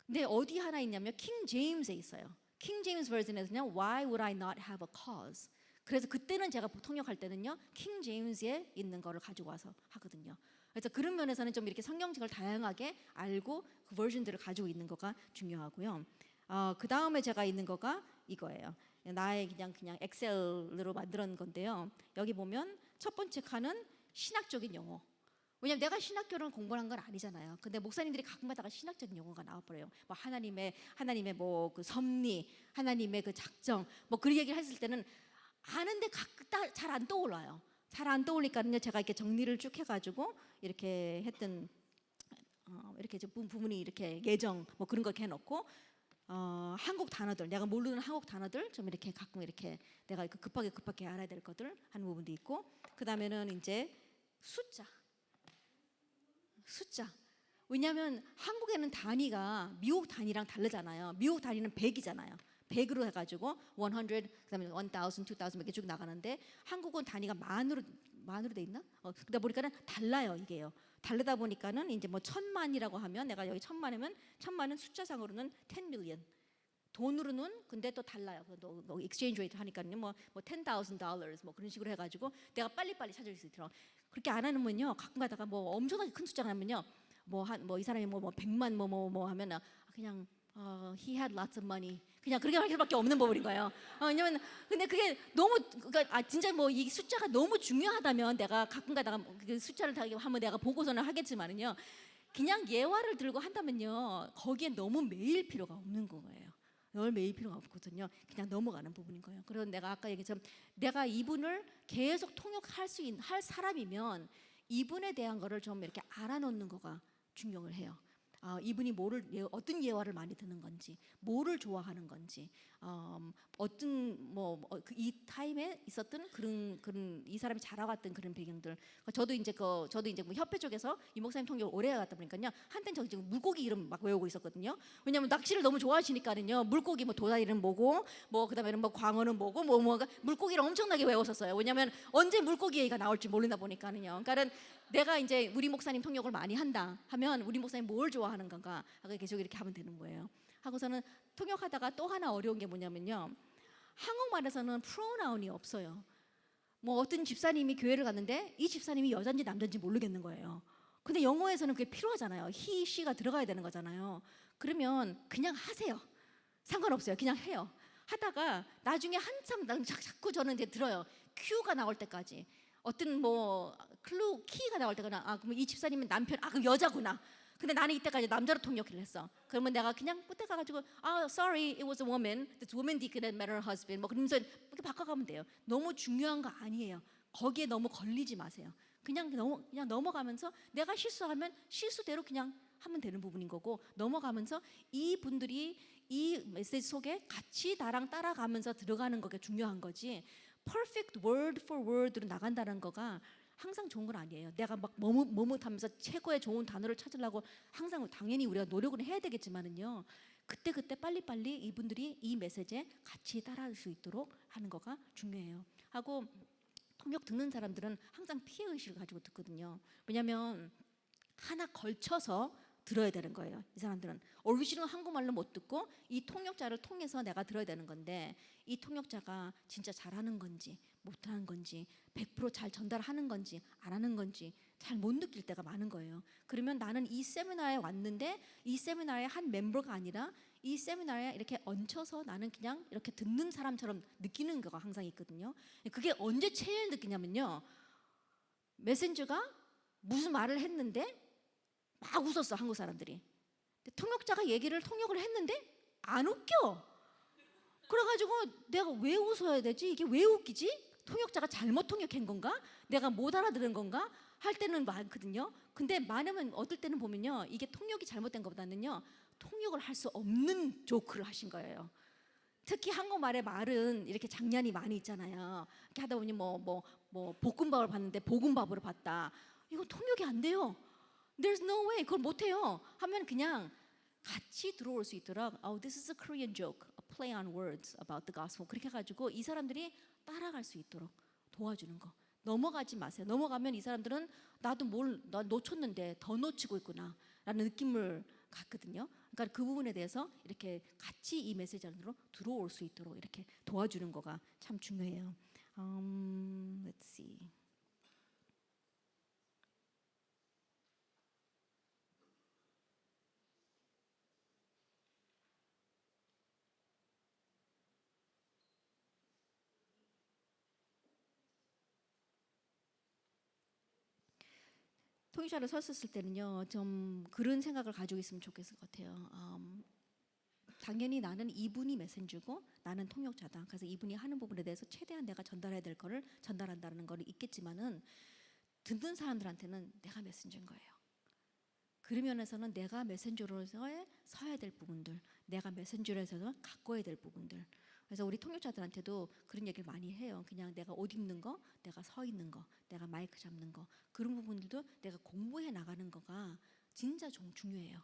Speaker 1: 근데 어디 하나 있냐면 킹 제임스에 있어요. 킹 제임스 버전에서는 Why would I not have a cause? 그래서 그때는 제가 통역할 때는요 킹 제임스에 있는 거를 가지고 와서 하거든요. 그래서 그런 면에서는 좀 이렇게 성경책을 다양하게 알고 그 버전들을 가지고 있는 거가 중요하고요. 그 다음에 제가 있는 거가 이거예요. 나의 그냥 엑셀로 만들었는 건데요. 여기 보면 첫 번째 칸은 신학적인 용어. 왜냐면 내가 신학교를 공부한 건 아니잖아요. 근데 목사님들이 가끔가다가 신학적인 용어가 나와버려요. 뭐 하나님의 뭐 그 섭리, 하나님의 그 작정, 뭐 그 얘기를 했을 때는 아는데 잘 안 떠올라요. 잘 안 떠올리니까요. 제가 이렇게 정리를 쭉 해가지고 이렇게 했던 이렇게 이제 부분이 이렇게 예정 뭐 그런 거 이렇게 해놓고 한국 단어들 내가 모르는 한국 단어들 좀 이렇게 가끔 이렇게 내가 급하게 알아야 될 것들 하는 부분도 있고 그 다음에는 이제 숫자. 왜냐하면 한국에는 단위가 미국 단위랑 다르잖아요. 미국 단위는 100이잖아요. 100으로 해가지고 100, 그다음에 1000, 2000 이렇게 쭉 나가는데 한국은 단위가 만으로 돼 있나? 그러다 보니까는 달라요 이게요. 다르다 보니까는 이제 뭐 1000만이라고 하면 내가 여기 1000만이면 1000만은 숫자상으로는 10 million. 돈으로는 근데 또 달라요. 또 exchange rate 하니까요. 뭐 $10,000 뭐 그런 식으로 해가지고 내가 빨리빨리 찾을 수 있도록 그렇게 안 하면요 가끔 가다가 뭐 엄청나게 큰 숫자가 나면요 뭐 이 사람이 뭐 100만 뭐 하면은 그냥 he had lots of money 그냥 그렇게 할 수밖에 없는 법인 거예요. 왜냐면 근데 그게 너무 그러니까 진짜 뭐 이 숫자가 너무 중요하다면 내가 가끔 가다가 그 숫자를 다 하면 내가 보고서는 하겠지만은요 그냥 예화를 들고 한다면요 거기에 너무 매일 필요가 없는 거예요. 널 매일 필요가 없거든요. 그냥 넘어가는 부분인 거예요. 그래서 내가 아까 얘기했지만 내가 이분을 계속 통역할 할 사람이면 이분에 대한 거를 좀 이렇게 알아놓는 거가 중요를 해요. 이분이 어떤 예화를 많이 듣는 건지, 뭐를 좋아하는 건지, 어떤 이 타임에 있었던 그런 이 사람이 자라왔던 그런 배경들. 저도 이제 뭐 협회 쪽에서 이 목사님 통역 오래 해왔다 보니까요. 한땐 저 지금 물고기 이름 막 외우고 있었거든요. 왜냐하면 낚시를 너무 좋아하시니까는요. 물고기 뭐 도다 이름 뭐고, 뭐 그다음에는 뭐 광어는 뭐고, 뭐가 물고기를 엄청나게 외웠었어요. 왜냐하면 언제 물고기 얘기가 나올지 모르다 보니까는요. 그러니까는 내가 이제 우리 목사님 통역을 많이 한다 하면 우리 목사님 뭘 좋아하는 건가 계속 이렇게 하면 되는 거예요. 하고서는 통역하다가 또 하나 어려운 게 뭐냐면요. 한국말에서는 프로나운이 없어요. 뭐 어떤 집사님이 교회를 갔는데 이 집사님이 여잔지 남잔지 모르겠는 거예요. 근데 영어에서는 그게 필요하잖아요. he, she가 들어가야 되는 거잖아요. 그러면 그냥 하세요. 상관없어요. 그냥 해요. 하다가 나중에 한참 자꾸 저는 이제 들어요. Q가 나올 때까지. 어떤 뭐 키가 나올 때가 그럼 이 집사님은 남편 그럼 여자구나. 근데 나는 이때까지 남자로 통역을 했어. 그러면 내가 그냥 끝에 가가지고 sorry it was a woman. This woman didn't met her husband. 뭐 그러면서 이렇게 바꿔가면 돼요. 너무 중요한 거 아니에요. 거기에 너무 걸리지 마세요. 그냥 넘어가면서 내가 실수하면 실수대로 그냥 하면 되는 부분인 거고 넘어가면서 이 분들이 이 메시지 속에 같이 나랑 따라가면서 들어가는 거가 중요한 거지. perfect word for word로 나간다는 거가 항상 좋은 건 아니에요. 내가 막 머뭇하면서 최고의 좋은 단어를 찾으려고 항상 당연히 우리가 노력을 해야 되겠지만은요. 그때 빨리빨리 이분들이 이 메시지에 같이 따라갈 수 있도록 하는 거가 중요해요. 하고 통역 듣는 사람들은 항상 피해 의식을 가지고 듣거든요. 왜냐하면 하나 걸쳐서 들어야 되는 거예요. 이 사람들은 오리지널 한국말로 못 듣고 이 통역자를 통해서 내가 들어야 되는 건데 이 통역자가 진짜 잘하는 건지 못하는 건지 100%잘 전달하는 건지 안 하는 건지 잘 못 느낄 때가 많은 거예요. 그러면 나는 이 세미나에 왔는데 이 세미나의 한 멤버가 아니라 이 세미나에 이렇게 얹혀서 나는 그냥 이렇게 듣는 사람처럼 느끼는 거가 항상 있거든요. 그게 언제 제일 느끼냐면요. 메신저가 무슨 말을 했는데 막 웃었어 한국 사람들이. 통역자가 통역을 했는데 안 웃겨. 그래가지고 내가 왜 웃어야 되지? 이게 왜 웃기지? 통역자가 잘못 통역한 건가? 내가 못 알아들은 건가? 할 때는 많거든요. 근데 많으면 어떨 때는 보면요, 이게 통역이 잘못된 것보다는요, 통역을 할 수 없는 조크를 하신 거예요. 특히 한국말의 말은 이렇게 장난이 많이 있잖아요. 이렇게 하다 보니 뭐 볶음밥을 봤는데 볶음밥으로 봤다. 이거 통역이 안 돼요. There's no way. 그걸 못 해요. 하면 그냥 같이 들어올 수 있도록 this is a Korean joke, a play on words about the gospel. 그렇게 해가지고 이 사람들이 따라갈 수 있도록 도와주는 거. 넘어가지 마세요. 넘어가면 이 사람들은 나도 나 놓쳤는데 더 놓치고 있구나 라는 느낌을 갖거든요. 그러니까 그 부분에 대해서 이렇게 같이 이 메시지 안으로 들어올 수 있도록 이렇게 도와주는 거가 참 중요해요. Let's see. 통역자를 섰을 때는요, 좀 그런 생각을 가지고 있으면 좋겠을 것 같아요. 당연히 나는 이분이 메신저고 나는 통역자다. 그래서 이분이 하는 부분에 대해서 최대한 내가 전달해야 될 거를 전달한다는 거는 있겠지만은 듣는 사람들한테는 내가 메신저인 거예요. 그런 면에서는 내가 메신저로서 서야 될 부분들, 내가 메신저로서 가꿔야 될 부분들. 그래서 우리 통역자들한테도 그런 얘기를 많이 해요. 그냥 내가 옷 입는 거, 내가 서 있는 거, 내가 마이크 잡는 거, 그런 부분들도 내가 공부해 나가는 거가 진짜 중요해요.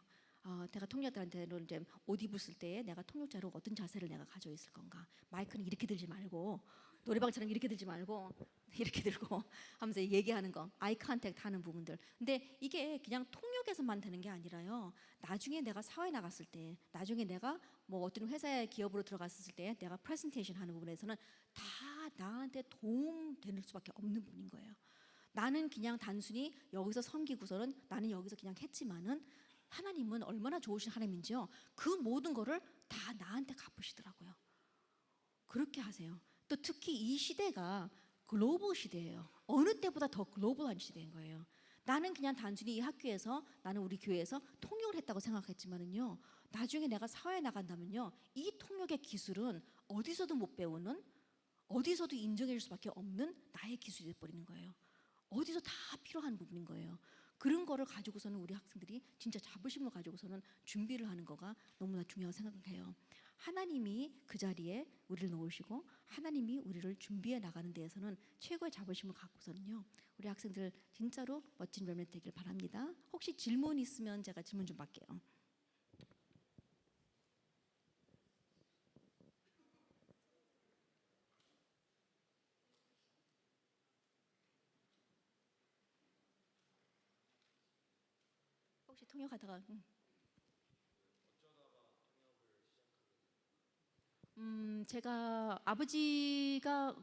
Speaker 1: 내가 통역자들한테는 이제 옷 입었을 때 내가 통역자로 어떤 자세를 내가 가지고 있을 건가, 마이크는 이렇게 들지 말고, 노래방처럼 이렇게 들지 말고 이렇게 들고 하면서 얘기하는 거, 아이 컨택트 하는 부분들. 근데 이게 그냥 통역에서만 되는 게 아니라요, 나중에 내가 사회에 나갔을 때, 나중에 내가 뭐 어떤 회사의 기업으로 들어갔을 때 내가 프레젠테이션 하는 부분에서는 다 나한테 도움 되는 수밖에 없는 부분인 거예요. 나는 그냥 단순히 여기서 섬기고서는 나는 여기서 그냥 했지만은 하나님은 얼마나 좋으신 하나님인지요, 그 모든 거를 다 나한테 갚으시더라고요. 그렇게 하세요. 또 특히 이 시대가 글로벌 시대예요. 어느 때보다 더 글로벌한 시대인 거예요. 나는 그냥 단순히 이 학교에서, 나는 우리 교회에서 통역을 했다고 생각했지만은요, 나중에 내가 사회에 나간다면요, 이 통역의 기술은 어디서도 못 배우는, 어디서도 인정해 줄 수밖에 없는 나의 기술이 돼버리는 거예요. 어디서 다 필요한 부분인 거예요. 그런 거를 가지고서는 우리 학생들이 진짜 자부심을 가지고서는 준비를 하는 거가 너무나 중요하다고 생각해요. 하나님이 그 자리에 우리를 놓으시고 하나님이 우리를 준비해 나가는 데에서는 최고의 자부심을 갖고서는요, 우리 학생들 진짜로 멋진 렘넌트 되길 바랍니다. 혹시 질문 있으면 제가 질문 좀 받게요. 혹시 통역하다가 제가 아버지가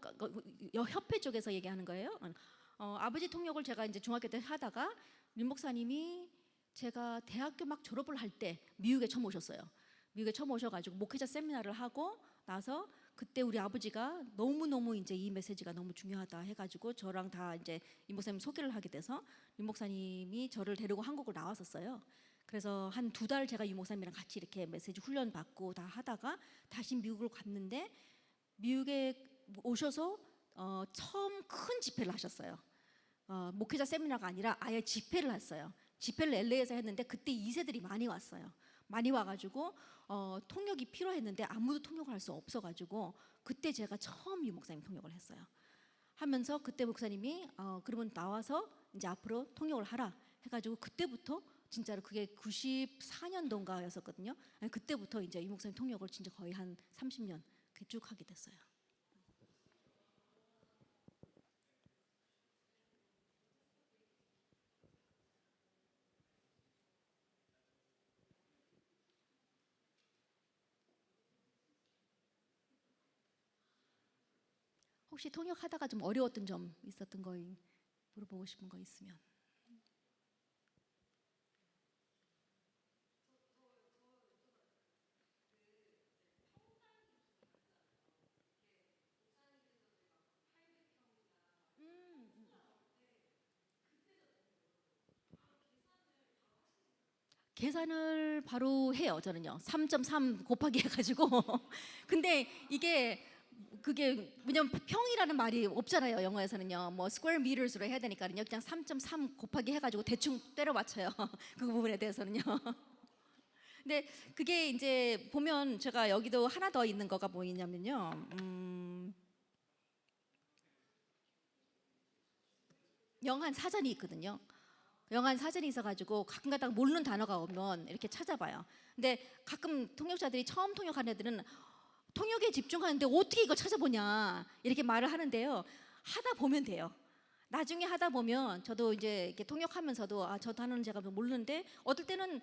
Speaker 1: 협회 쪽에서 얘기하는 거예요. 아버지 통역을 제가 이제 중학교 때 하다가 림 목사님이 제가 대학교 막 졸업을 할 때 미국에 처음 오셨어요. 미국에 처음 오셔가지고 목회자 세미나를 하고 나서 그때 우리 아버지가 너무너무 이제 이 메시지가 너무 중요하다 해가지고 저랑 다 이제 임 목사님 소개를 하게 돼서 임 목사님이 저를 데리고 한국을 나왔었어요. 그래서 한 2달 제가 유 목사님이랑 같이 이렇게 메시지 훈련 받고 다 하다가 다시 미국을 갔는데, 미국에 오셔서 처음 큰 집회를 하셨어요. 목회자 세미나가 아니라 아예 집회를 했어요. 집회를 LA에서 했는데 그때 2세들이 많이 왔어요. 많이 와가지고 통역이 필요했는데 아무도 통역을 할 수 없어가지고 그때 제가 처음 유 목사님 통역을 했어요. 하면서 그때 목사님이 그러면 나와서 이제 앞으로 통역을 하라 해가지고 그때부터 진짜로 그게 94년도인가였었거든요. 그때부터 이제 이 목사님 통역을 진짜 거의 한 30년 쭉 하게 됐어요. 혹시 통역하다가 좀 어려웠던 점 있었던 거 물어보고 싶은 거 있으면. 계산을 바로 해요. 저는요 3.3 곱하기 해가지고 근데 이게 그게 왜냐면 평이라는 말이 없잖아요. 영어에서는요 뭐 square meters로 해야 되니까요 그냥 3.3 곱하기 해가지고 대충 때려 맞춰요. 그 부분에 대해서는요. 근데 그게 이제 보면 제가 여기도 하나 더 있는 거가 뭐냐면요, 영한 사전이 있거든요. 영한 사전이 있어가지고 가끔가다 모르는 단어가 오면 이렇게 찾아봐요. 근데 가끔 통역자들이 처음 통역하는 애들은 통역에 집중하는데 어떻게 이걸 찾아보냐 이렇게 말을 하는데요, 하다 보면 돼요. 나중에 하다 보면 저도 이제 이렇게 통역하면서도 저 단어는 제가 모르는데 어떨 때는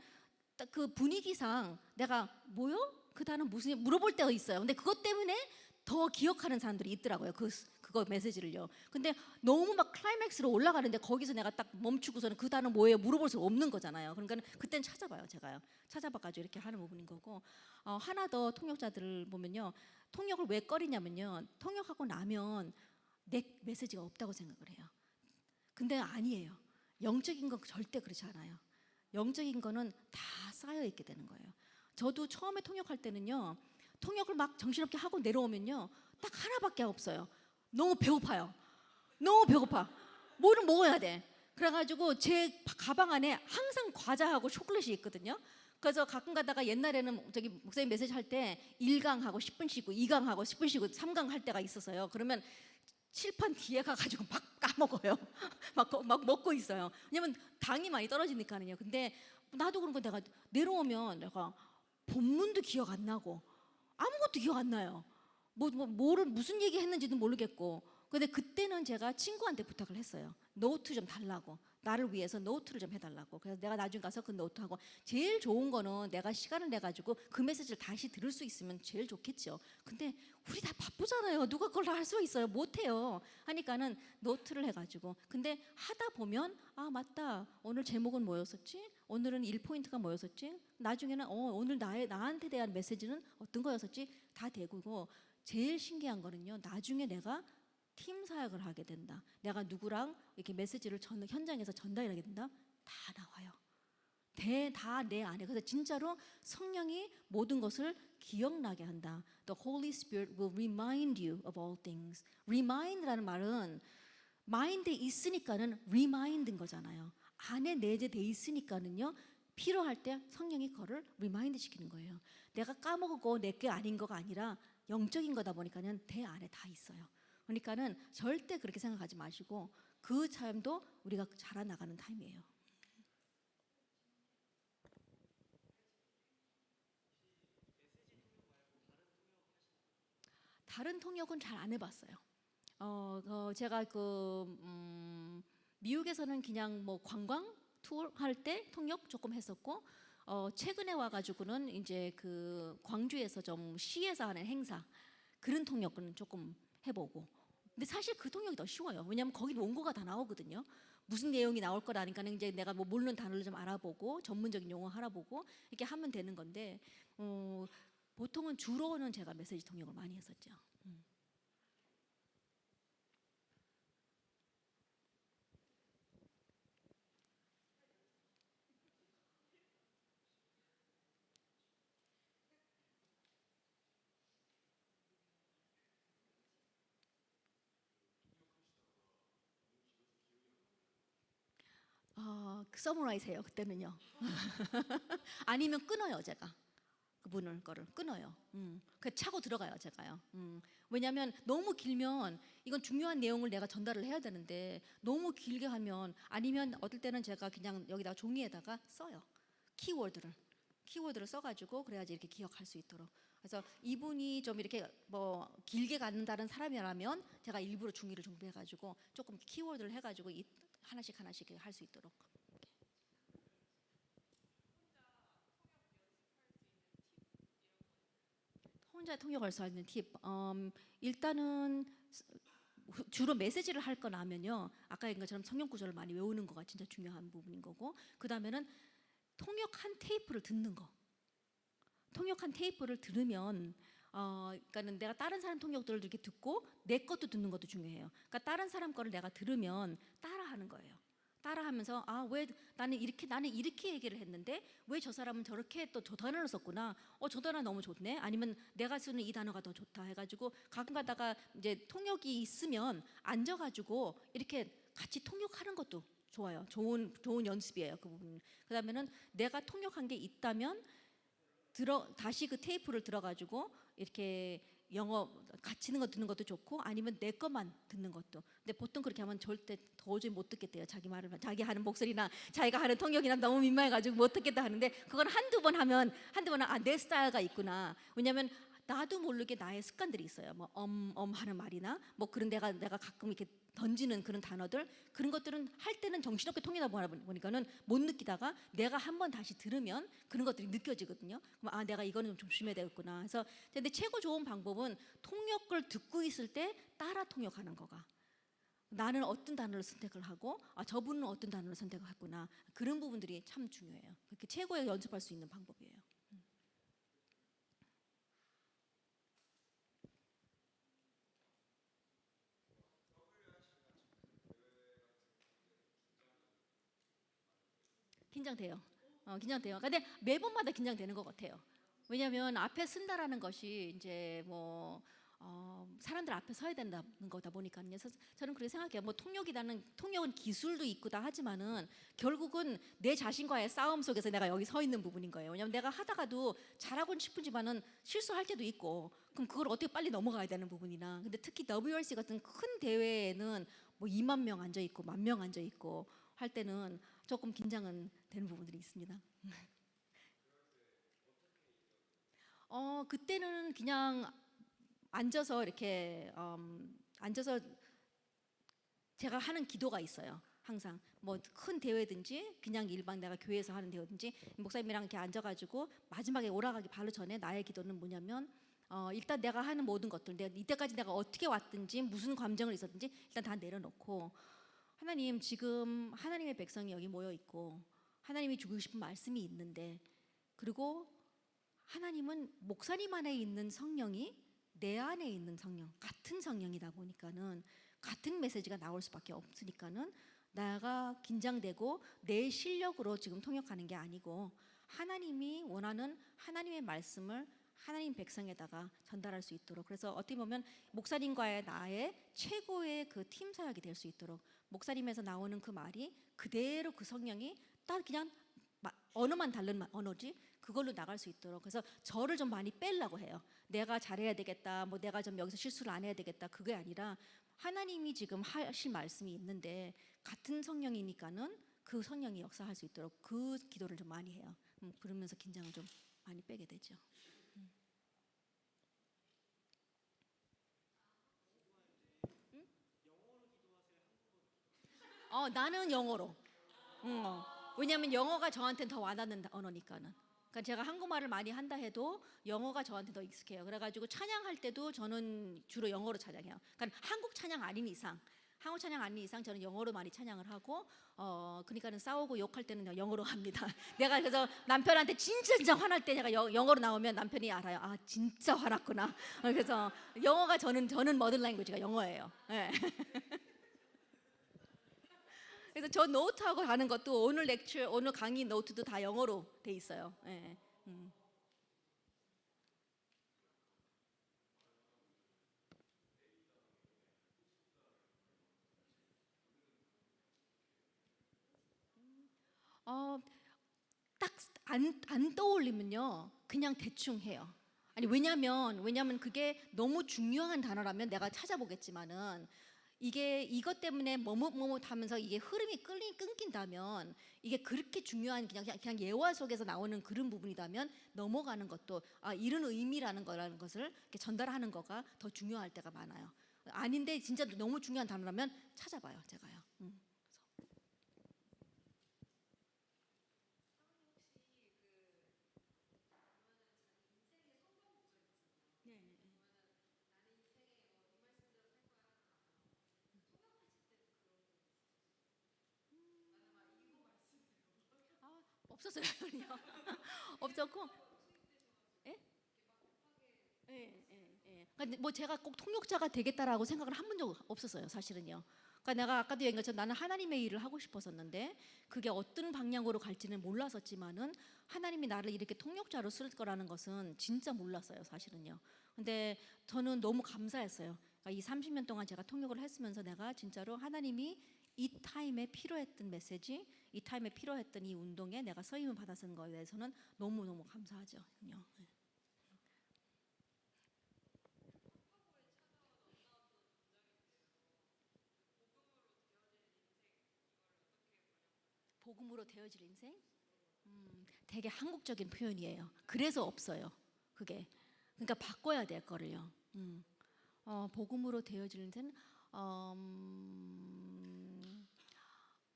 Speaker 1: 딱 그 분위기상 내가 뭐요? 그 단어 무슨 물어볼 때가 있어요. 근데 그것 때문에 더 기억하는 사람들이 있더라고요. 그거 메시지를요. 근데 너무 막 클라이맥스로 올라가는데 거기서 내가 딱 멈추고서는 그 단어 뭐예요? 물어볼 수 없는 거잖아요. 그러니까 그때는 찾아봐요. 제가요. 찾아봐가지고 이렇게 하는 부분인 거고, 하나 더 통역자들을 보면요, 통역을 왜 꺼리냐면요, 통역하고 나면 내 메시지가 없다고 생각을 해요. 근데 아니에요. 영적인 건 절대 그렇지 않아요. 영적인 거는 다 쌓여 있게 되는 거예요. 저도 처음에 통역할 때는요, 통역을 막 정신없게 하고 내려오면요, 딱 하나밖에 없어요. 너무 배고파요. 너무 배고파. 뭐를 먹어야 돼. 그래가지고 제 가방 안에 항상 과자하고 초콜릿이 있거든요. 그래서 가끔 가다가 옛날에는 저기 목사님 메시지 할 때 1강하고 10분 쉬고 2강하고 10분 쉬고 3강 할 때가 있었어요. 그러면 칠판 뒤에 가가지고 막 까먹어요. 막 먹고 있어요. 왜냐면 당이 많이 떨어지니까는요. 근데 나도 그런 거 내가 내려오면 내가 본문도 기억 안 나고 아무것도 기억 안 나요. 뭐를 무슨 얘기 했는지도 모르겠고. 근데 그때는 제가 친구한테 부탁을 했어요. 노트 좀 달라고. 나를 위해서 노트를 좀 해달라고. 그래서 내가 나중에 가서 그 노트하고 제일 좋은 거는 내가 시간을 내 가지고 그 메시지를 다시 들을 수 있으면 제일 좋겠죠. 근데 우리 다 바쁘잖아요. 누가 그걸 다 할 수 있어요? 못해요. 하니까는 노트를 해가지고. 근데 하다 보면 아 맞다. 오늘 제목은 뭐였었지? 오늘은 1포인트가 뭐였었지? 나중에는 오늘 나한테 대한 메시지는 어떤 거였었지? 다 되고. 제일 신기한 거는요. 나중에 내가 팀 사역을 하게 된다. 내가 누구랑 이렇게 메시지를 현장에서 전달하게 된다. 다 나와요. 다 내 안에. 그래서 진짜로 성령이 모든 것을 기억나게 한다. The Holy Spirit will remind you of all things. Remind라는 말은 mind에 있으니까는 remind인 거잖아요. 안에 내재돼 있으니까는요. 필요할 때 성령이 그거를 리마인드 시키는 거예요. 내가 까먹고 내게 아닌 거가 아니라 영적인 거다 보니까는 내 안에 다 있어요. 그러니까는 절대 그렇게 생각하지 마시고 그 삶도 우리가 자라나가는 타임이에요. 다른 통역은 잘 안 해봤어요. 제가 미국에서는 그냥 뭐 관광 투어 할 때 통역 조금 했었고, 최근에 와가지고는 이제 그 광주에서 좀 시에서 하는 행사 그런 통역은 조금 해보고. 근데 사실 그 통역이 더 쉬워요. 왜냐하면 거기 원고가 다 나오거든요. 무슨 내용이 나올 거라니까는 이제 내가 뭐 모르는 단어를 좀 알아보고 전문적인 용어 알아보고 이렇게 하면 되는 건데, 보통은 주로는 제가 메시지 통역을 많이 했었죠. 서머라이즈 해요 그때는요. 아니면 끊어요 제가. 그분을 거를 끊어요. 그 차고 들어가요 제가요. 왜냐하면 너무 길면 이건 중요한 내용을 내가 전달을 해야 되는데 너무 길게 하면, 아니면 어떨 때는 제가 그냥 여기다 종이에다가 써요. 키워드를 써가지고 그래야지 이렇게 기억할 수 있도록. 그래서 이분이 좀 이렇게 뭐 길게 갖는다는 사람이라면 제가 일부러 중의를 준비해가지고 조금 키워드를 해가지고 하나씩 할 수 있도록. 혼자 통역할 수 있는 팁. 일단은 주로 메시지를 할 거라면요. 아까 얘기한 것처럼 성경 구절을 많이 외우는 거가 진짜 중요한 부분인 거고, 그 다음에는 통역한 테이프를 듣는 거. 통역한 테이프를 들으면, 그러니까는 내가 다른 사람 통역들을 이렇게 듣고 내 것도 듣는 것도 중요해요. 그러니까 다른 사람 거를 내가 들으면 따라하는 거예요. 따라하면서 왜 나는 이렇게 얘기를 했는데 왜 저 사람은 저렇게 또 저 단어를 썼구나. 저 단어 너무 좋네. 아니면 내가 쓰는 이 단어가 더 좋다 해가지고 가끔 가다가 이제 통역이 있으면 앉아가지고 이렇게 같이 통역하는 것도 좋아요. 좋은 연습이에요. 그 부분. 그다음에는 내가 통역한 게 있다면 다시 그 테이프를 들어가지고 이렇게 영어 같이 듣는 것도 좋고, 아니면 내 것만 듣는 것도. 근데 보통 그렇게 하면 절대 도저히 못 듣겠대요. 자기 하는 목소리나 자기가 하는 통역이나 너무 민망해가지고 못 듣겠다 하는데, 그건 한두 번 하면 내 스타일가 있구나. 왜냐하면 나도 모르게 나의 습관들이 있어요. 뭐 하는 말이나 뭐 그런 내가 가끔 이렇게 던지는 그런 단어들, 그런 것들은 할 때는 정신없게 통이다 보니까는 못 느끼다가 내가 한번 다시 들으면 그런 것들이 느껴지거든요. 그럼 내가 이거는 좀 조심해야 되겠구나. 그래서 근데 최고 좋은 방법은 통역을 듣고 있을 때 따라 통역하는 거가. 나는 어떤 단어를 선택을 하고 저분은 어떤 단어를 선택을 했구나. 그런 부분들이 참 중요해요. 그렇게 최고의 연습할 수 있는 방법이에요. 긴장돼요. 긴장돼요. 근데 매번마다 긴장되는 것 같아요. 왜냐하면 앞에 쓴다라는 것이 이제 뭐 사람들 앞에 서야 된다는 거다 보니까요. 그래서 저는 그렇게 생각해요. 뭐 통역은 기술도 있고 다 하지만은 결국은 내 자신과의 싸움 속에서 내가 여기 서 있는 부분인 거예요. 왜냐하면 내가 하다가도 잘하고 싶은지만은 실수할 때도 있고, 그럼 그걸 어떻게 빨리 넘어가야 되는 부분이나. 근데 특히 WRC 같은 큰 대회에는 뭐 2만 명 앉아 있고 1만 명 앉아 있고 할 때는 조금 긴장은 되는 부분들이 있습니다. 그때는 그냥 앉아서 이렇게 앉아서 제가 하는 기도가 있어요. 항상 뭐 큰 대회든지 그냥 일반 내가 교회에서 하는 대회든지 목사님이랑 이렇게 앉아가지고 마지막에 오라가기 바로 전에 나의 기도는 뭐냐면 일단 내가 하는 모든 것들, 내가 이때까지 내가 어떻게 왔든지 무슨 감정을 있었든지 일단 다 내려놓고, 하나님, 지금 하나님의 백성이 여기 모여 있고 하나님이 주고 싶은 말씀이 있는데, 그리고 하나님은 목사님 안에 있는 성령이 내 안에 있는 성령, 같은 성령이다 보니까는 같은 메시지가 나올 수밖에 없으니까는 내가 긴장되고 내 실력으로 지금 통역하는 게 아니고 하나님이 원하는 하나님의 말씀을 하나님 백성에다가 전달할 수 있도록, 그래서 어떻게 보면 목사님과의 나의 최고의 그 팀 사역이 될 수 있도록 목사님에서 나오는 그 말이 그대로 그 성령이 딱 그냥 언어만 다른 언어지 그걸로 나갈 수 있도록, 그래서 저를 좀 많이 빼려고 해요. 내가 잘해야 되겠다, 뭐 내가 좀 여기서 실수를 안 해야 되겠다, 그게 아니라 하나님이 지금 하실 말씀이 있는데 같은 성령이니까는 그 성령이 역사할 수 있도록 그 기도를 좀 많이 해요. 그러면서 긴장을 좀 많이 빼게 되죠. 나는 영어로. 왜냐하면 영어가 저한테는 더 와닿는 언어니까는. 그러니까 제가 한국말을 많이 한다 해도 영어가 저한테 더 익숙해요. 그래가지고 찬양할 때도 저는 주로 영어로 찬양해요. 그러니까 한국 찬양 아닌 이상 저는 영어로 많이 찬양을 하고, 그러니까는 싸우고 욕할 때는 영어로 합니다. 내가 그래서 남편한테 진짜 화날 때 제가 영어로 나오면 남편이 알아요. 아, 진짜 화났구나. 그래서 영어가 저는 머들 랭귀지가 영어예요. 네. 그래서 저 노트하고 가는 것도 오늘 강의 노트도 다 영어로 돼 있어요. 예. 어, 딱 안 떠올리면요 그냥 대충 해요. 아니, 왜냐면 그게 너무 중요한 단어라면 내가 찾아보겠지만은, 이게 이것 때문에 뭐뭇 하면서 이게 흐름이 끊긴다면, 이게 그렇게 중요한 그냥 예화 속에서 나오는 그런 부분이라면 넘어가는 것도 이런 의미라는 거라는 것을 이렇게 전달하는 거가 더 중요할 때가 많아요. 아닌데 진짜 너무 중요한 단어라면 찾아봐요, 제가요. 없었어요. 전혀. 없었고, 예? 예, 예, 예. 그러니까 뭐 제가 꼭 통역자가 되겠다라고 생각을 한 번 적 없었어요, 사실은요. 그러니까 내가 아까도 얘기한 것처럼 나는 하나님의 일을 하고 싶었었는데 그게 어떤 방향으로 갈지는 몰랐었지만은 하나님이 나를 이렇게 통역자로 쓸 거라는 것은 진짜 몰랐어요, 사실은요. 근데 저는 너무 감사했어요. 그러니까 이 30년 동안 제가 통역을 했으면서 내가 진짜로 하나님이 이 타임에 필요했던 메시지, 이 타임에 필요했던 이 운동에 내가 쓰임을 받았는 거에 대해서는 너무너무 감사하죠. 복음으로 되어질 인생? 되게 한국적인 표현이에요. 그래서 없어요. 그게. 그러니까 바꿔야 될 거를요. 복음으로 되어질 인생,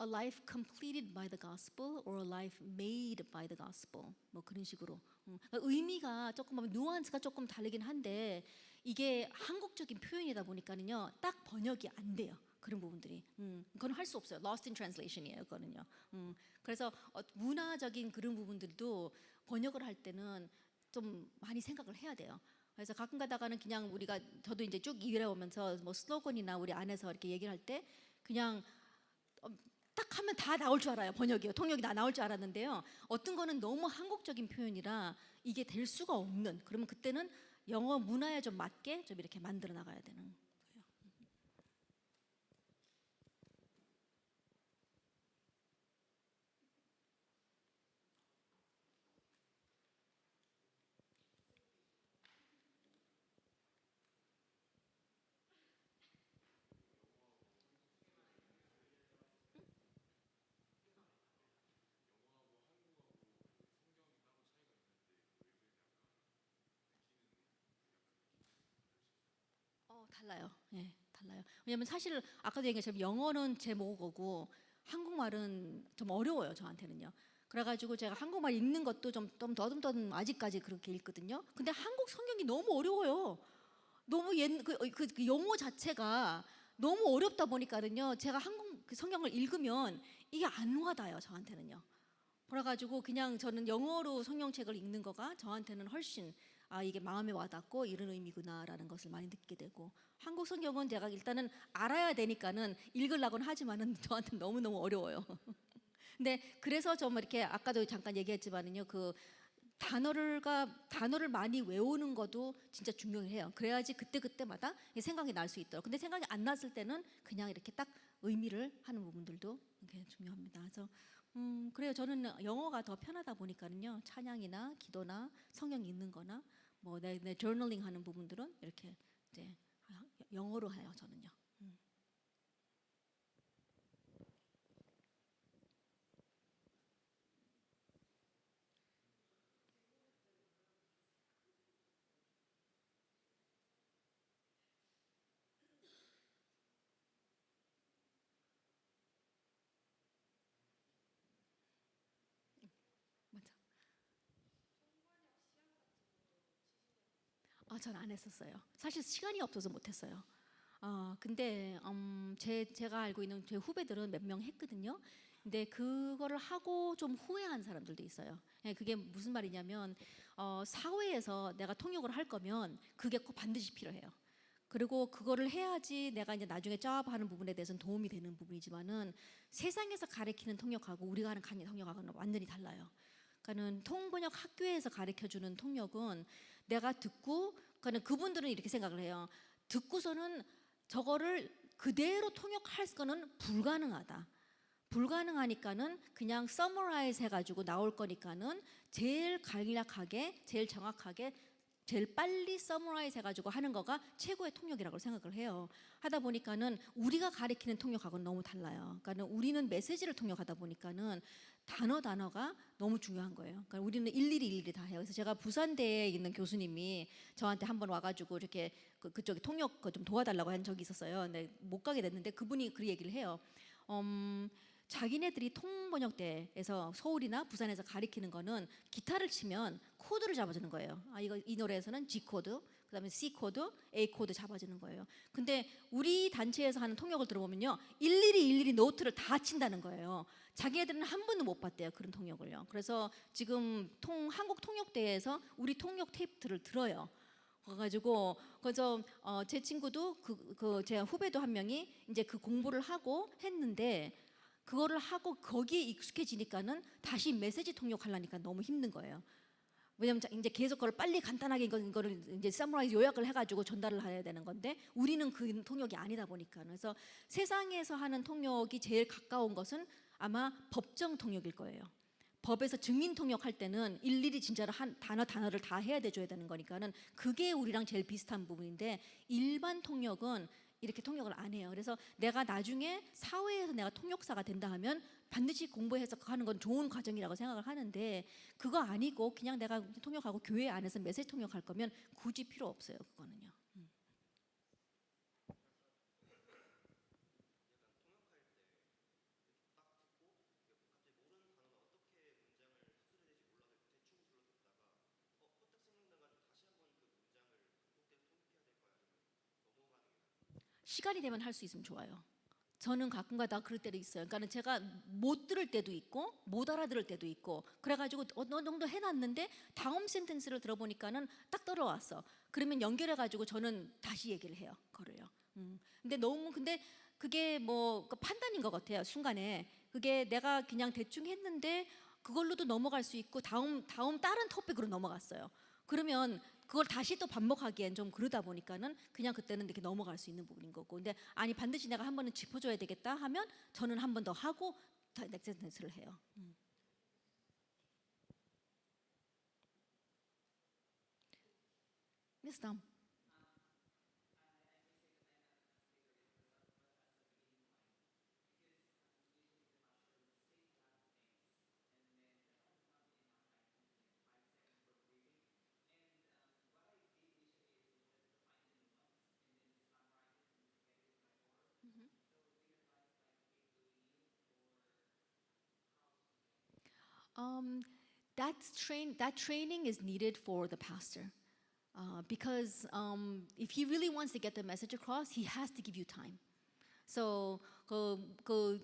Speaker 1: a life completed by the gospel or a life made by the gospel. 뭐 그런 식으로. 그러니까 의미가 조금 뉘앙스가 조금 다르긴 한데 이게 한국적인 표현이다 보니까는요 딱 번역이 안 돼요. 그런 부분들이. 그건 할 수 없어요. Lost in translation이에요, 그거는요. 그래서 문화적인 그런 부분들도 번역을 할 때는 좀 많이 생각을 해야 돼요. 그래서 가끔 가다가는 그냥 저도 이제 쭉 일해오면서 뭐 슬로건이나 우리 안에서 이렇게 얘기를 할 때 그냥 딱 하면 다 나올 줄 알아요. 번역이요, 통역이 다 나올 줄 알았는데요. 어떤 거는 너무 한국적인 표현이라 이게 될 수가 없는. 그러면 그때는 영어 문화에 좀 맞게 좀 이렇게 만들어 나가야 되는 거예요. 달라요. 예, 달라요. 왜냐면 사실 아까도 얘기했지만 영어는 제 모국어고 한국말은 좀 어려워요, 저한테는요. 그래가지고 제가 한국말 읽는 것도 좀 더듬더듬 아직까지 그렇게 읽거든요. 근데 한국 성경이 너무 어려워요. 너무 그 용어 자체가 너무 어렵다 보니까는요. 제가 한국 그 성경을 읽으면 이게 안 와닿아요, 저한테는요. 그래가지고 그냥 저는 영어로 성경책을 읽는 거가 저한테는 훨씬 이게 마음에 와닿고 이런 의미구나라는 것을 많이 느끼게 되고, 한국 성경은 제가 일단은 알아야 되니까는 읽으려고는 하지만은 저한테는 너무너무 어려워요. 근데 그래서 좀 이렇게 아까도 잠깐 얘기했지만은요, 그 단어를 많이 외우는 것도 진짜 중요해요. 그래야지 그때그때마다 생각이 날 수 있도록. 근데 생각이 안 났을 때는 그냥 이렇게 딱 의미를 하는 부분들도 굉장히 중요합니다. 그래서 그래요. 저는 영어가 더 편하다 보니까는요, 찬양이나 기도나 성경 읽는 거나 뭐 내 저널링 하는 부분들은 이렇게 이제 영어로 해요, 저는요. 맞아. 전 안 했었어요. 사실 시간이 없어서 못 했어요. 근데 제가 알고 있는 제 후배들은 몇 명 했거든요. 근데 그거를 하고 좀 후회한 사람들도 있어요. 예, 그게 무슨 말이냐면 사회에서 내가 통역을 할 거면 그게 꼭 반드시 필요해요. 그리고 그거를 해야지 내가 이제 나중에 잡하는 부분에 대해서는 도움이 되는 부분이지만은 세상에서 가르치는 통역하고 우리가 하는 통역하고는 완전히 달라요. 그러니까는 통번역 학교에서 가르쳐 주는 통역은 내가 듣고, 그러니까 그분들은 이렇게 생각을 해요. 듣고서는 저거를 그대로 통역할 거는 불가능하다. 불가능하니까는 그냥 서머라이즈 해가지고 나올 거니까는 제일 간략하게, 제일 정확하게, 제일 빨리 서머라이즈 해가지고 하는 거가 최고의 통역이라고 생각을 해요. 하다 보니까는 우리가 가리키는 통역하고는 너무 달라요. 그러니까 우리는 메시지를 통역하다 보니까는 단어가 너무 중요한 거예요. 그러니까 우리는 일일이 다 해요. 그래서 제가 부산대에 있는 교수님이 저한테 한번 와가지고 이렇게 그쪽에 통역 좀 도와달라고 한 적이 있었어요. 근데 못 가게 됐는데 그분이 그 얘기를 해요. 자기네들이 통번역대에서 서울이나 부산에서 가리키는 거는 기타를 치면 코드를 잡아주는 거예요. 이 노래에서는 G 코드, 그다음에 C 코드, A 코드 잡아주는 거예요. 근데 우리 단체에서 하는 통역을 들어보면요, 일일이 노트를 다 친다는 거예요. 자기네들은 한 번도 못 봤대요, 그런 통역을요. 그래서 지금 한국 통역대에서 우리 통역 테이프를 들어요. 그래가지고 그래서 제 친구도 제 후배도 한 명이 이제 그 공부를 하고 했는데, 그거를 하고 거기에 익숙해지니까는 다시 메시지 통역하려니까 너무 힘든 거예요. 왜냐면 이제 계속 그걸 빨리 간단하게 이거를 이제 서머라이즈 요약을 해가지고 전달을 해야 되는 건데 우리는 그 통역이 아니다 보니까. 그래서 세상에서 하는 통역이 제일 가까운 것은 아마 법정 통역일 거예요. 법에서 증인 통역할 때는 일일이 진짜로 한 단어를 다 해야 돼줘야 되는 거니까는 그게 우리랑 제일 비슷한 부분인데, 일반 통역은 이렇게 통역을 안 해요. 그래서 내가 나중에 사회에서 내가 통역사가 된다 하면 반드시 공부해서 하는 건 좋은 과정이라고 생각을 하는데, 그거 아니고 그냥 내가 통역하고 교회 안에서 메시지 통역할 거면 굳이 필요 없어요, 그거는요. 시간이 되면 할 수 있으면 좋아요. 저는 가끔가다 그럴 때도 있어요. 그러니까 제가 못 들을 때도 있고 못 알아들을 때도 있고, 그래가지고 어느 정도 해놨는데 다음 센텐스를 들어보니까는 딱 떨어왔어. 그러면 연결해가지고 저는 다시 얘기를 해요, 그거를요. 근데 그게 뭐 판단인 것 같아요, 순간에. 그게 내가 그냥 대충 했는데 그걸로도 넘어갈 수 있고 다음 다른 토픽으로 넘어갔어요. 그러면 그걸 다시 또 반복하기엔 좀 그러다 보니까는 그냥 그때는 이렇게 넘어갈 수 있는 부분인 거고. 근데 아니 반드시 내가 한 번은 짚어줘야 되겠다 하면 저는 한 번 더 하고 넥스트 센텐스를 해요. Yes, 다음. Um, that training is needed for the pastor. Because if he really wants to get the message across, he has to give you time. So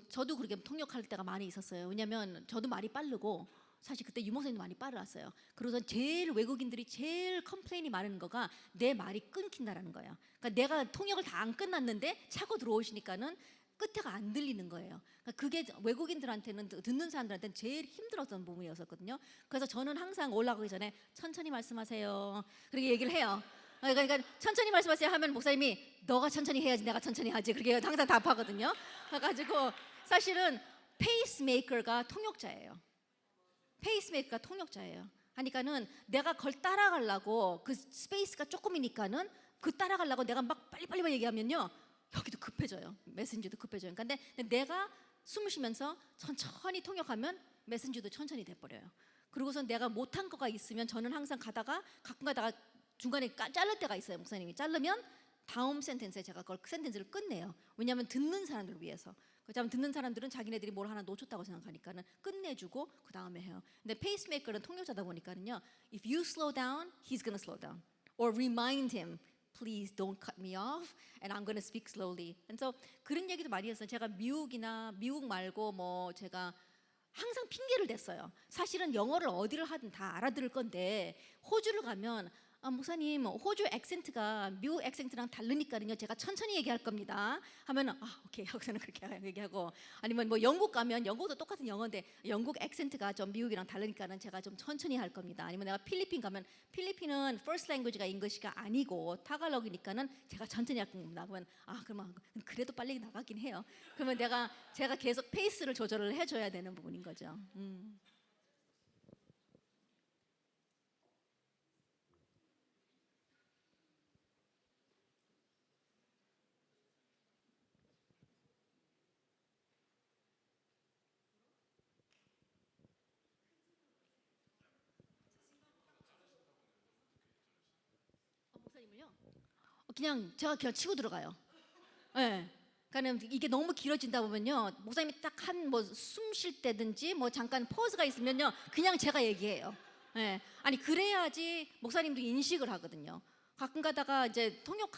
Speaker 1: 저도 그렇게 통역할 때가 많이 있었어요. 왜냐하면 저도 말이 빠르고 사실 그때 유목사님도 많이 빨랐어요. 그래서 제일 외국인들이 제일 컴플레인이 많은 거가 내 말이 끊긴다라는 거예요. 그러니까 내가 통역을 다 안 끝났는데 차고 들어오시니까는 끝에가 안 들리는 거예요. 그러니까 그게 외국인들한테는 듣는 사람들한테는 제일 힘들었던 부분이었거든요. 그래서 저는 항상 올라가기 전에 천천히 말씀하세요. 그렇게 얘기를 해요. 그러니까 천천히 말씀하세요 하면 목사님이 너가 천천히 해야지 내가 천천히 하지 그렇게 항상 답하거든요. 그래가지고 사실은 페이스메이커가 통역자예요. 페이스메이커가 통역자예요. 하니까는 내가 그걸 따라가려고 그 스페이스가 조금이니까는 그 따라가려고 내가 막 빨리빨리 얘기하면요 여기도 급해져요. 메신저도 급해져요. 그러니까 근데 내가 숨을 쉬면서 천천히 통역하면 메신저도 천천히 돼버려요. 그리고서 내가 못한 거가 있으면 저는 항상 가다가 가끔 가다가 중간에 자를 때가 있어요. 목사님이 자르면 다음 센텐스에 제가 그걸 센텐스를 끝내요. 왜냐하면 듣는 사람들을 위해서. 그렇다면 듣는 사람들은 자기네들이 뭘 하나 놓쳤다고 생각하니까는 끝내주고 그 다음에 해요. 근데 페이스메이커는 통역자다 보니까는요. If you slow down, he's gonna slow down. Or remind him, please don't cut me off, and I'm gonna speak slowly. 그래서 그런 얘기도 많이 했어요. 제가 미국 말고 뭐 제가 항상 핑계를 댔어요. 사실은 영어를 어디를 하든 다 알아들을 건데 호주를 가면 목사님 호주 액센트가 미국 액센트랑 다르니까요 제가 천천히 얘기할 겁니다 하면 오케이 하고서는 그렇게 얘기하고 아니면 뭐 영국 가면 영국도 똑같은 영어인데 영국 액센트가 좀 미국이랑 다르니까는 제가 좀 천천히 할 겁니다. 아니면 내가 필리핀 가면 필리핀은 first language가 잉글리시가 아니고 타갈록이니까는 제가 천천히 할 겁니다. 그러면 그러면 그래도 빨리 나가긴 해요. 그러면 제가 계속 페이스를 조절을 해줘야 되는 부분인 거죠. 목사님을요? 그냥 치고 들어가요. 네. 그러니까 이게 너무 길어진다 보면요, 목사님이 딱 한 뭐 숨 쉴 때든지 뭐 잠깐 포즈가 있으면요, 그냥 제가 얘기해요. 네. 아니 그래야지 목사님도 인식을 하거든요. 가끔 가다가 이제 통역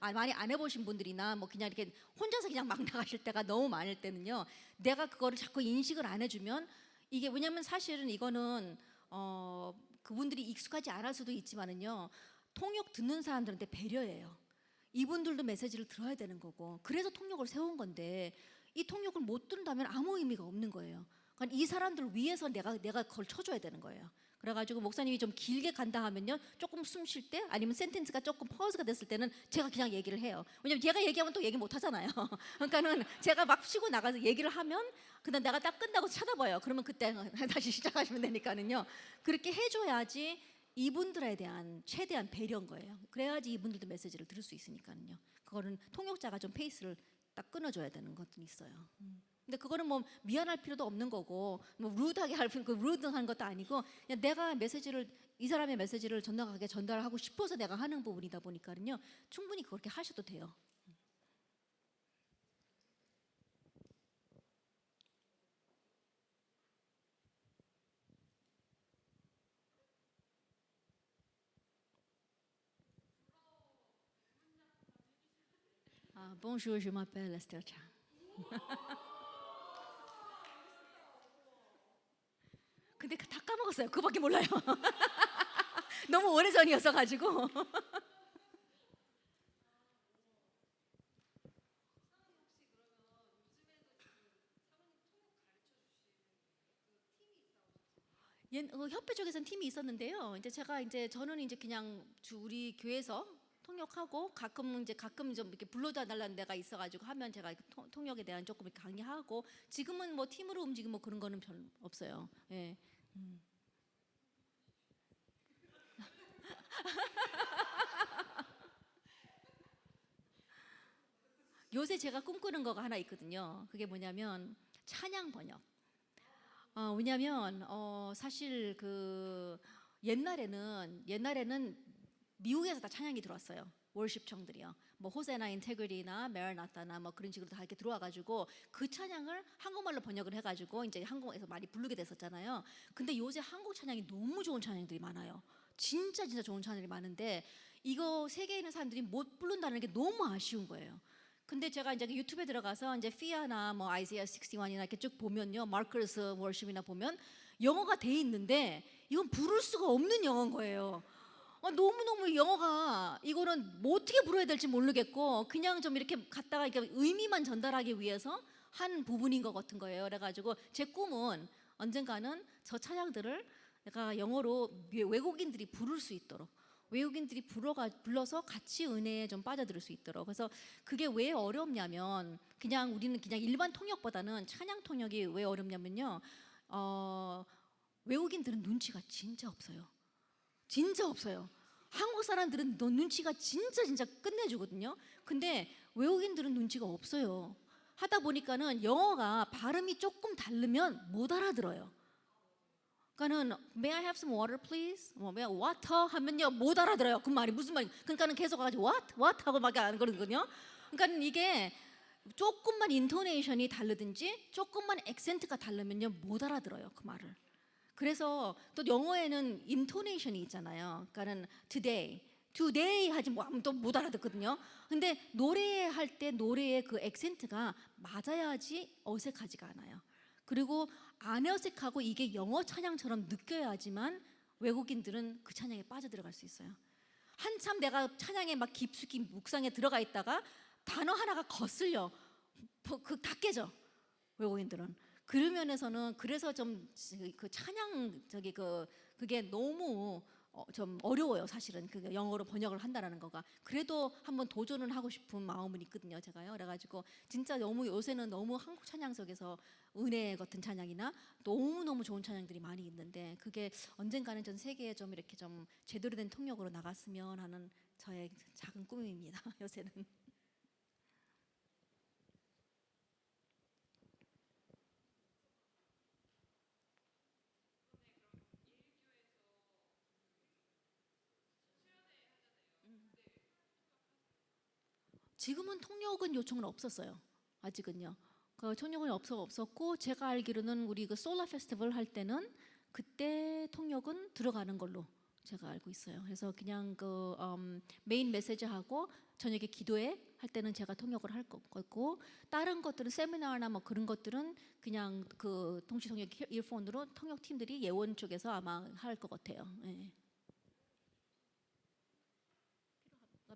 Speaker 1: 많이 안 해보신 분들이나 뭐 그냥 이렇게 혼자서 그냥 막 나가실 때가 너무 많을 때는요, 내가 그거를 자꾸 인식을 안 해주면 이게 왜냐면 사실은 이거는 그분들이 익숙하지 않을 수도 있지만은요, 통역 듣는 사람들한테 배려예요. 이분들도 메시지를 들어야 되는 거고 그래서 통역을 세운 건데 이 통역을 못 듣는다면 아무 의미가 없는 거예요. 그러니까 이 사람들을 위해서 내가 그걸 쳐줘야 되는 거예요. 그래가지고 목사님이 좀 길게 간다 하면요 조금 숨 쉴 때 아니면 센텐스가 조금 퍼즈가 됐을 때는 제가 그냥 얘기를 해요. 왜냐면 얘가 얘기하면 또 얘기 못 하잖아요. 그러니까는 제가 막 쉬고 나가서 얘기를 하면 그다음 내가 딱 끝나고 쳐다봐요. 그러면 그때 다시 시작하시면 되니까는요. 그렇게 해줘야지 이분들에 대한 최대한 배려인 거예요. 그래야지 이분들도 메시지를 들을 수 있으니까요. 그거는 통역자가 좀 페이스를 딱 끊어줘야 되는 것도 있어요. 근데 그거는 뭐 미안할 필요도 없는 거고 뭐 루드하게 루드한 것도 아니고 그냥 내가 이 사람의 메시지를 정확하게 전달하고 싶어서 내가 하는 부분이다 보니까요. 충분히 그렇게 하셔도 돼요. Bonjour, je m'appelle Esther Chang. 근데 다 까먹었어요. 그밖에 몰라요. 너무 오래전이어서 가지고. 협회 쪽에서는 팀이 있었는데요. 이제 제가 이제 저는 이제 그냥 우리 교회에서 통역하고 가끔 좀 이렇게 불러다 달라는 데가 있어가지고 하면 제가 통역에 대한 조금 이렇게 강의하고 지금은 뭐 팀으로 움직이고 뭐 그런 거는 별 없어요. 예. 요새 제가 꿈꾸는 거가 하나 있거든요. 그게 뭐냐면 찬양 번역. 왜냐면 사실 그 옛날에는 미국에서 다 찬양이 들어왔어요. 월십청들이요. 뭐 호세나 인테그리나 메라나타나 뭐 그런 식으로 다 이렇게 들어와가지고 그 찬양을 한국말로 번역을 해가지고 이제 한국에서 많이 부르게 됐었잖아요. 근데 요새 한국 찬양이 너무 좋은 찬양들이 많아요. 진짜 좋은 찬양이 많은데 이거 세계에 있는 사람들이 못 부른다는 게 너무 아쉬운 거예요. 근데 제가 이제 유튜브에 들어가서 이제 피아나 뭐 아이사야 61이나 이렇게 쭉 보면요, 마커스 워십이나 보면 영어가 돼 있는데 이건 부를 수가 없는 영어인 거예요. 너무너무 영어가 이거는 뭐 어떻게 불어야 될지 모르겠고 그냥 좀 이렇게 갖다가 이렇게 의미만 전달하기 위해서 한 부분인 것 같은 거예요. 그래가지고 제 꿈은 언젠가는 저 찬양들을 내가 영어로 외국인들이 부를 수 있도록, 외국인들이 불러서 같이 은혜에 좀 빠져들 수 있도록. 그래서 그게 왜 어렵냐면 우리는 그냥 일반 통역보다는 찬양 통역이 왜 어렵냐면요, 외국인들은 눈치가 진짜 없어요. 진짜 없어요. 한국 사람들은 눈치가 진짜 끝내주거든요. 근데 외국인들은 눈치가 없어요. 하다 보니까는 영어가 발음이 조금 다르면 못 알아들어요. 그러니까는 May I have some water, please? water 하면요 못 알아들어요. 그 말이 무슨 말이? 그러니까는 계속 가지고 what 하고 막 안 그러거든요. 그러니까 이게 조금만 인토네이션이 다르든지 조금만 액센트가 다르면요 못 알아들어요 그 말을. 그래서 또 영어에는 인토네이션이 있잖아요. 그러니까는 today 하지 뭐 아무도 못 알아듣거든요. 근데 노래할 때 노래의 그 액센트가 맞아야지 어색하지가 않아요. 그리고 안 어색하고 이게 영어 찬양처럼 느껴야지만 외국인들은 그 찬양에 빠져들어갈 수 있어요. 한참 내가 찬양에 막 깊숙이 묵상에 들어가 있다가 단어 하나가 거슬려 다 깨져 외국인들은. 그런 면에서는 그래서 좀 그 찬양 그게 너무 좀 어려워요 사실은. 그 영어로 번역을 한다라는 거가. 그래도 한번 도전을 하고 싶은 마음은 있거든요 제가요. 그래가지고 진짜 너무 요새는 너무 한국 찬양 속에서 은혜 같은 찬양이나 너무너무 좋은 찬양들이 많이 있는데 그게 언젠가는 전 세계에 좀 이렇게 좀 제대로 된 통역으로 나갔으면 하는 저의 작은 꿈입니다 요새는. 지금은 통역은 요청은 없었어요. 아직은요. 그 통역은 없었고 제가 알기로는 우리 그 솔라 페스티벌 할 때는 그때 통역은 들어가는 걸로 제가 알고 있어요. 그래서 그냥 그 메인 메시지하고 저녁에 기도회 할 때는 제가 통역을 할 거고 다른 것들은 세미나나 뭐 그런 것들은 그냥 그 동시 통역 이어폰으로 통역 팀들이 예원 쪽에서 아마 할 것 같아요. 예.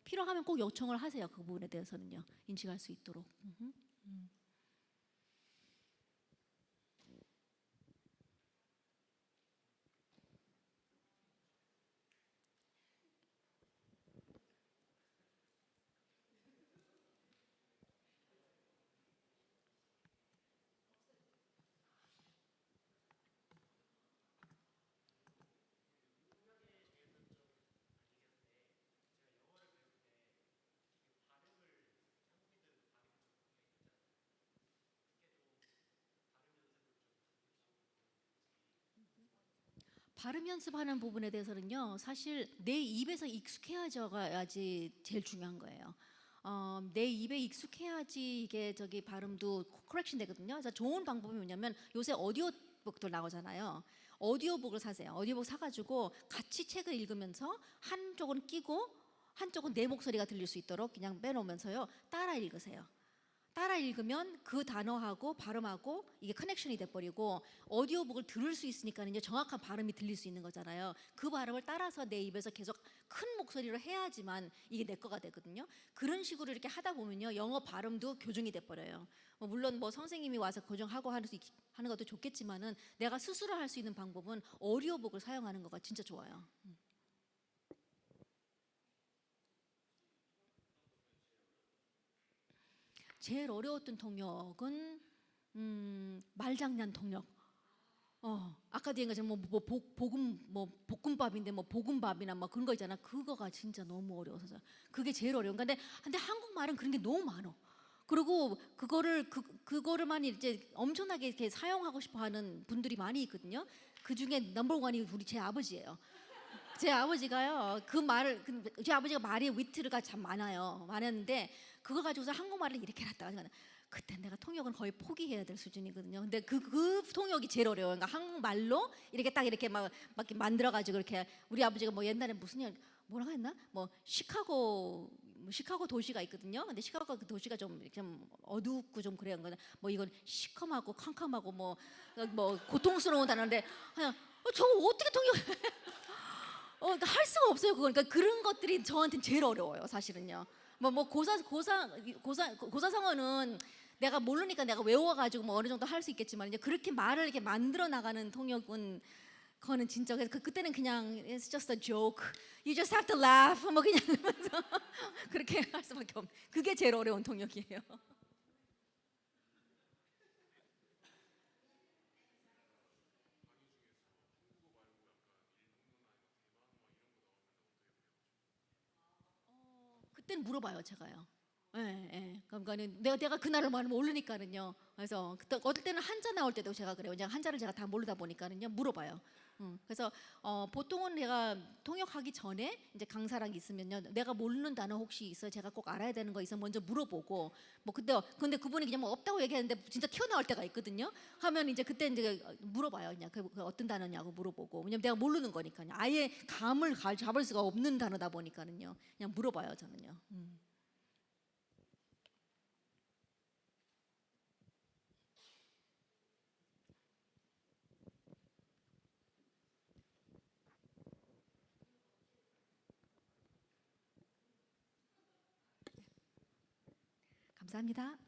Speaker 1: 필요하면 꼭 요청을 하세요. 그 부분에 대해서는요. 인식할 수 있도록. 발음 연습하는 부분에 대해서는요, 사실 내 입에서 익숙해져야지 제일 중요한 거예요. 내 입에 익숙해야지 이게 발음도 커렉션 되거든요. 그래서 좋은 방법이 뭐냐면 요새 오디오북들 나오잖아요. 오디오북을 사세요. 오디오북 사가지고 같이 책을 읽으면서 한쪽은 끼고 한쪽은 내 목소리가 들릴 수 있도록 그냥 빼놓으면서요 따라 읽으세요. 따라 읽으면 그 단어하고 발음하고 이게 커넥션이 돼버리고 오디오북을 들을 수 있으니까는 정확한 발음이 들릴 수 있는 거잖아요. 그 발음을 따라서 내 입에서 계속 큰 목소리로 해야지만 이게 내 거가 되거든요. 그런 식으로 이렇게 하다 보면요, 영어 발음도 교정이 돼버려요. 물론 뭐 선생님이 와서 교정하고 하는 것도 좋겠지만은 내가 스스로 할 수 있는 방법은 오디오북을 사용하는 거가 진짜 좋아요. 제일 어려웠던 통역은 말장난 통역. 아까도 얘기한 것처럼 볶음밥인데 뭐 볶음밥이나 뭐 그런 거 있잖아. 그거가 진짜 너무 어려워서 그게 제일 어려운. 근데 한국말은 그런 게 너무 많어. 그리고 그거를만 이제 엄청나게 이렇게 사용하고 싶어하는 분들이 많이 있거든요. 그 중에 넘버 원이 제 아버지예요. 제 아버지가요, 제 아버지가 말에 위트가 참 많았는데 그거 가지고서 한국말을 이렇게 해놨다가 그때 내가 통역은 거의 포기해야 될 수준이거든요. 근데 그 통역이 제일 어려워요. 그러니까 한국말로 이렇게 딱 이렇게 막 이렇게 만들어가지고 이렇게 우리 아버지가 뭐 옛날에 뭐라고 했나? 뭐 시카고 도시가 있거든요. 근데 시카고 그 도시가 좀 어둡고 좀 그래요. 뭐 이건 시커멓고 캄캄하고 뭐 고통스러운 단어인데 그냥 저거 어떻게 통역? 그러니까 할 수가 없어요. 그러니까 그런 것들이 저한테는 제일 어려워요, 사실은요. 고사성어는 내가 모르니까 내가 외워가지고 뭐 어느 정도 할 수 있겠지만 이제 그렇게 말을 이렇게 만들어 나가는 통역은 그거는 진짜 그때는 그냥 it's just a joke, you just have to laugh 뭐 그냥 그러면서 그렇게 할 수밖에 없는. 그게 제일 어려운 통역이에요. 그때는 물어봐요, 제가요. 예, 예. 그러니까는 내가 그날을 모르니까는요. 그래서 그때 어떨 때는 한자 나올 때도 제가 그래요. 그냥 한자를 제가 다 모르다 보니까는요, 물어봐요. 그래서 보통은 내가 통역하기 전에 이제 강사랑 있으면요, 내가 모르는 단어 혹시 있어요? 제가 꼭 알아야 되는 거 있으면 먼저 물어보고 뭐 근데 그분이 그냥 뭐 없다고 얘기하는데 진짜 튀어나올 때가 있거든요. 하면 이제 그때 이제 물어봐요. 그냥 그 어떤 단어냐고 물어보고, 왜냐면 내가 모르는 거니까요. 아예 감을 잡을 수가 없는 단어다 보니까는요, 그냥 물어봐요, 저는요. 감사합니다.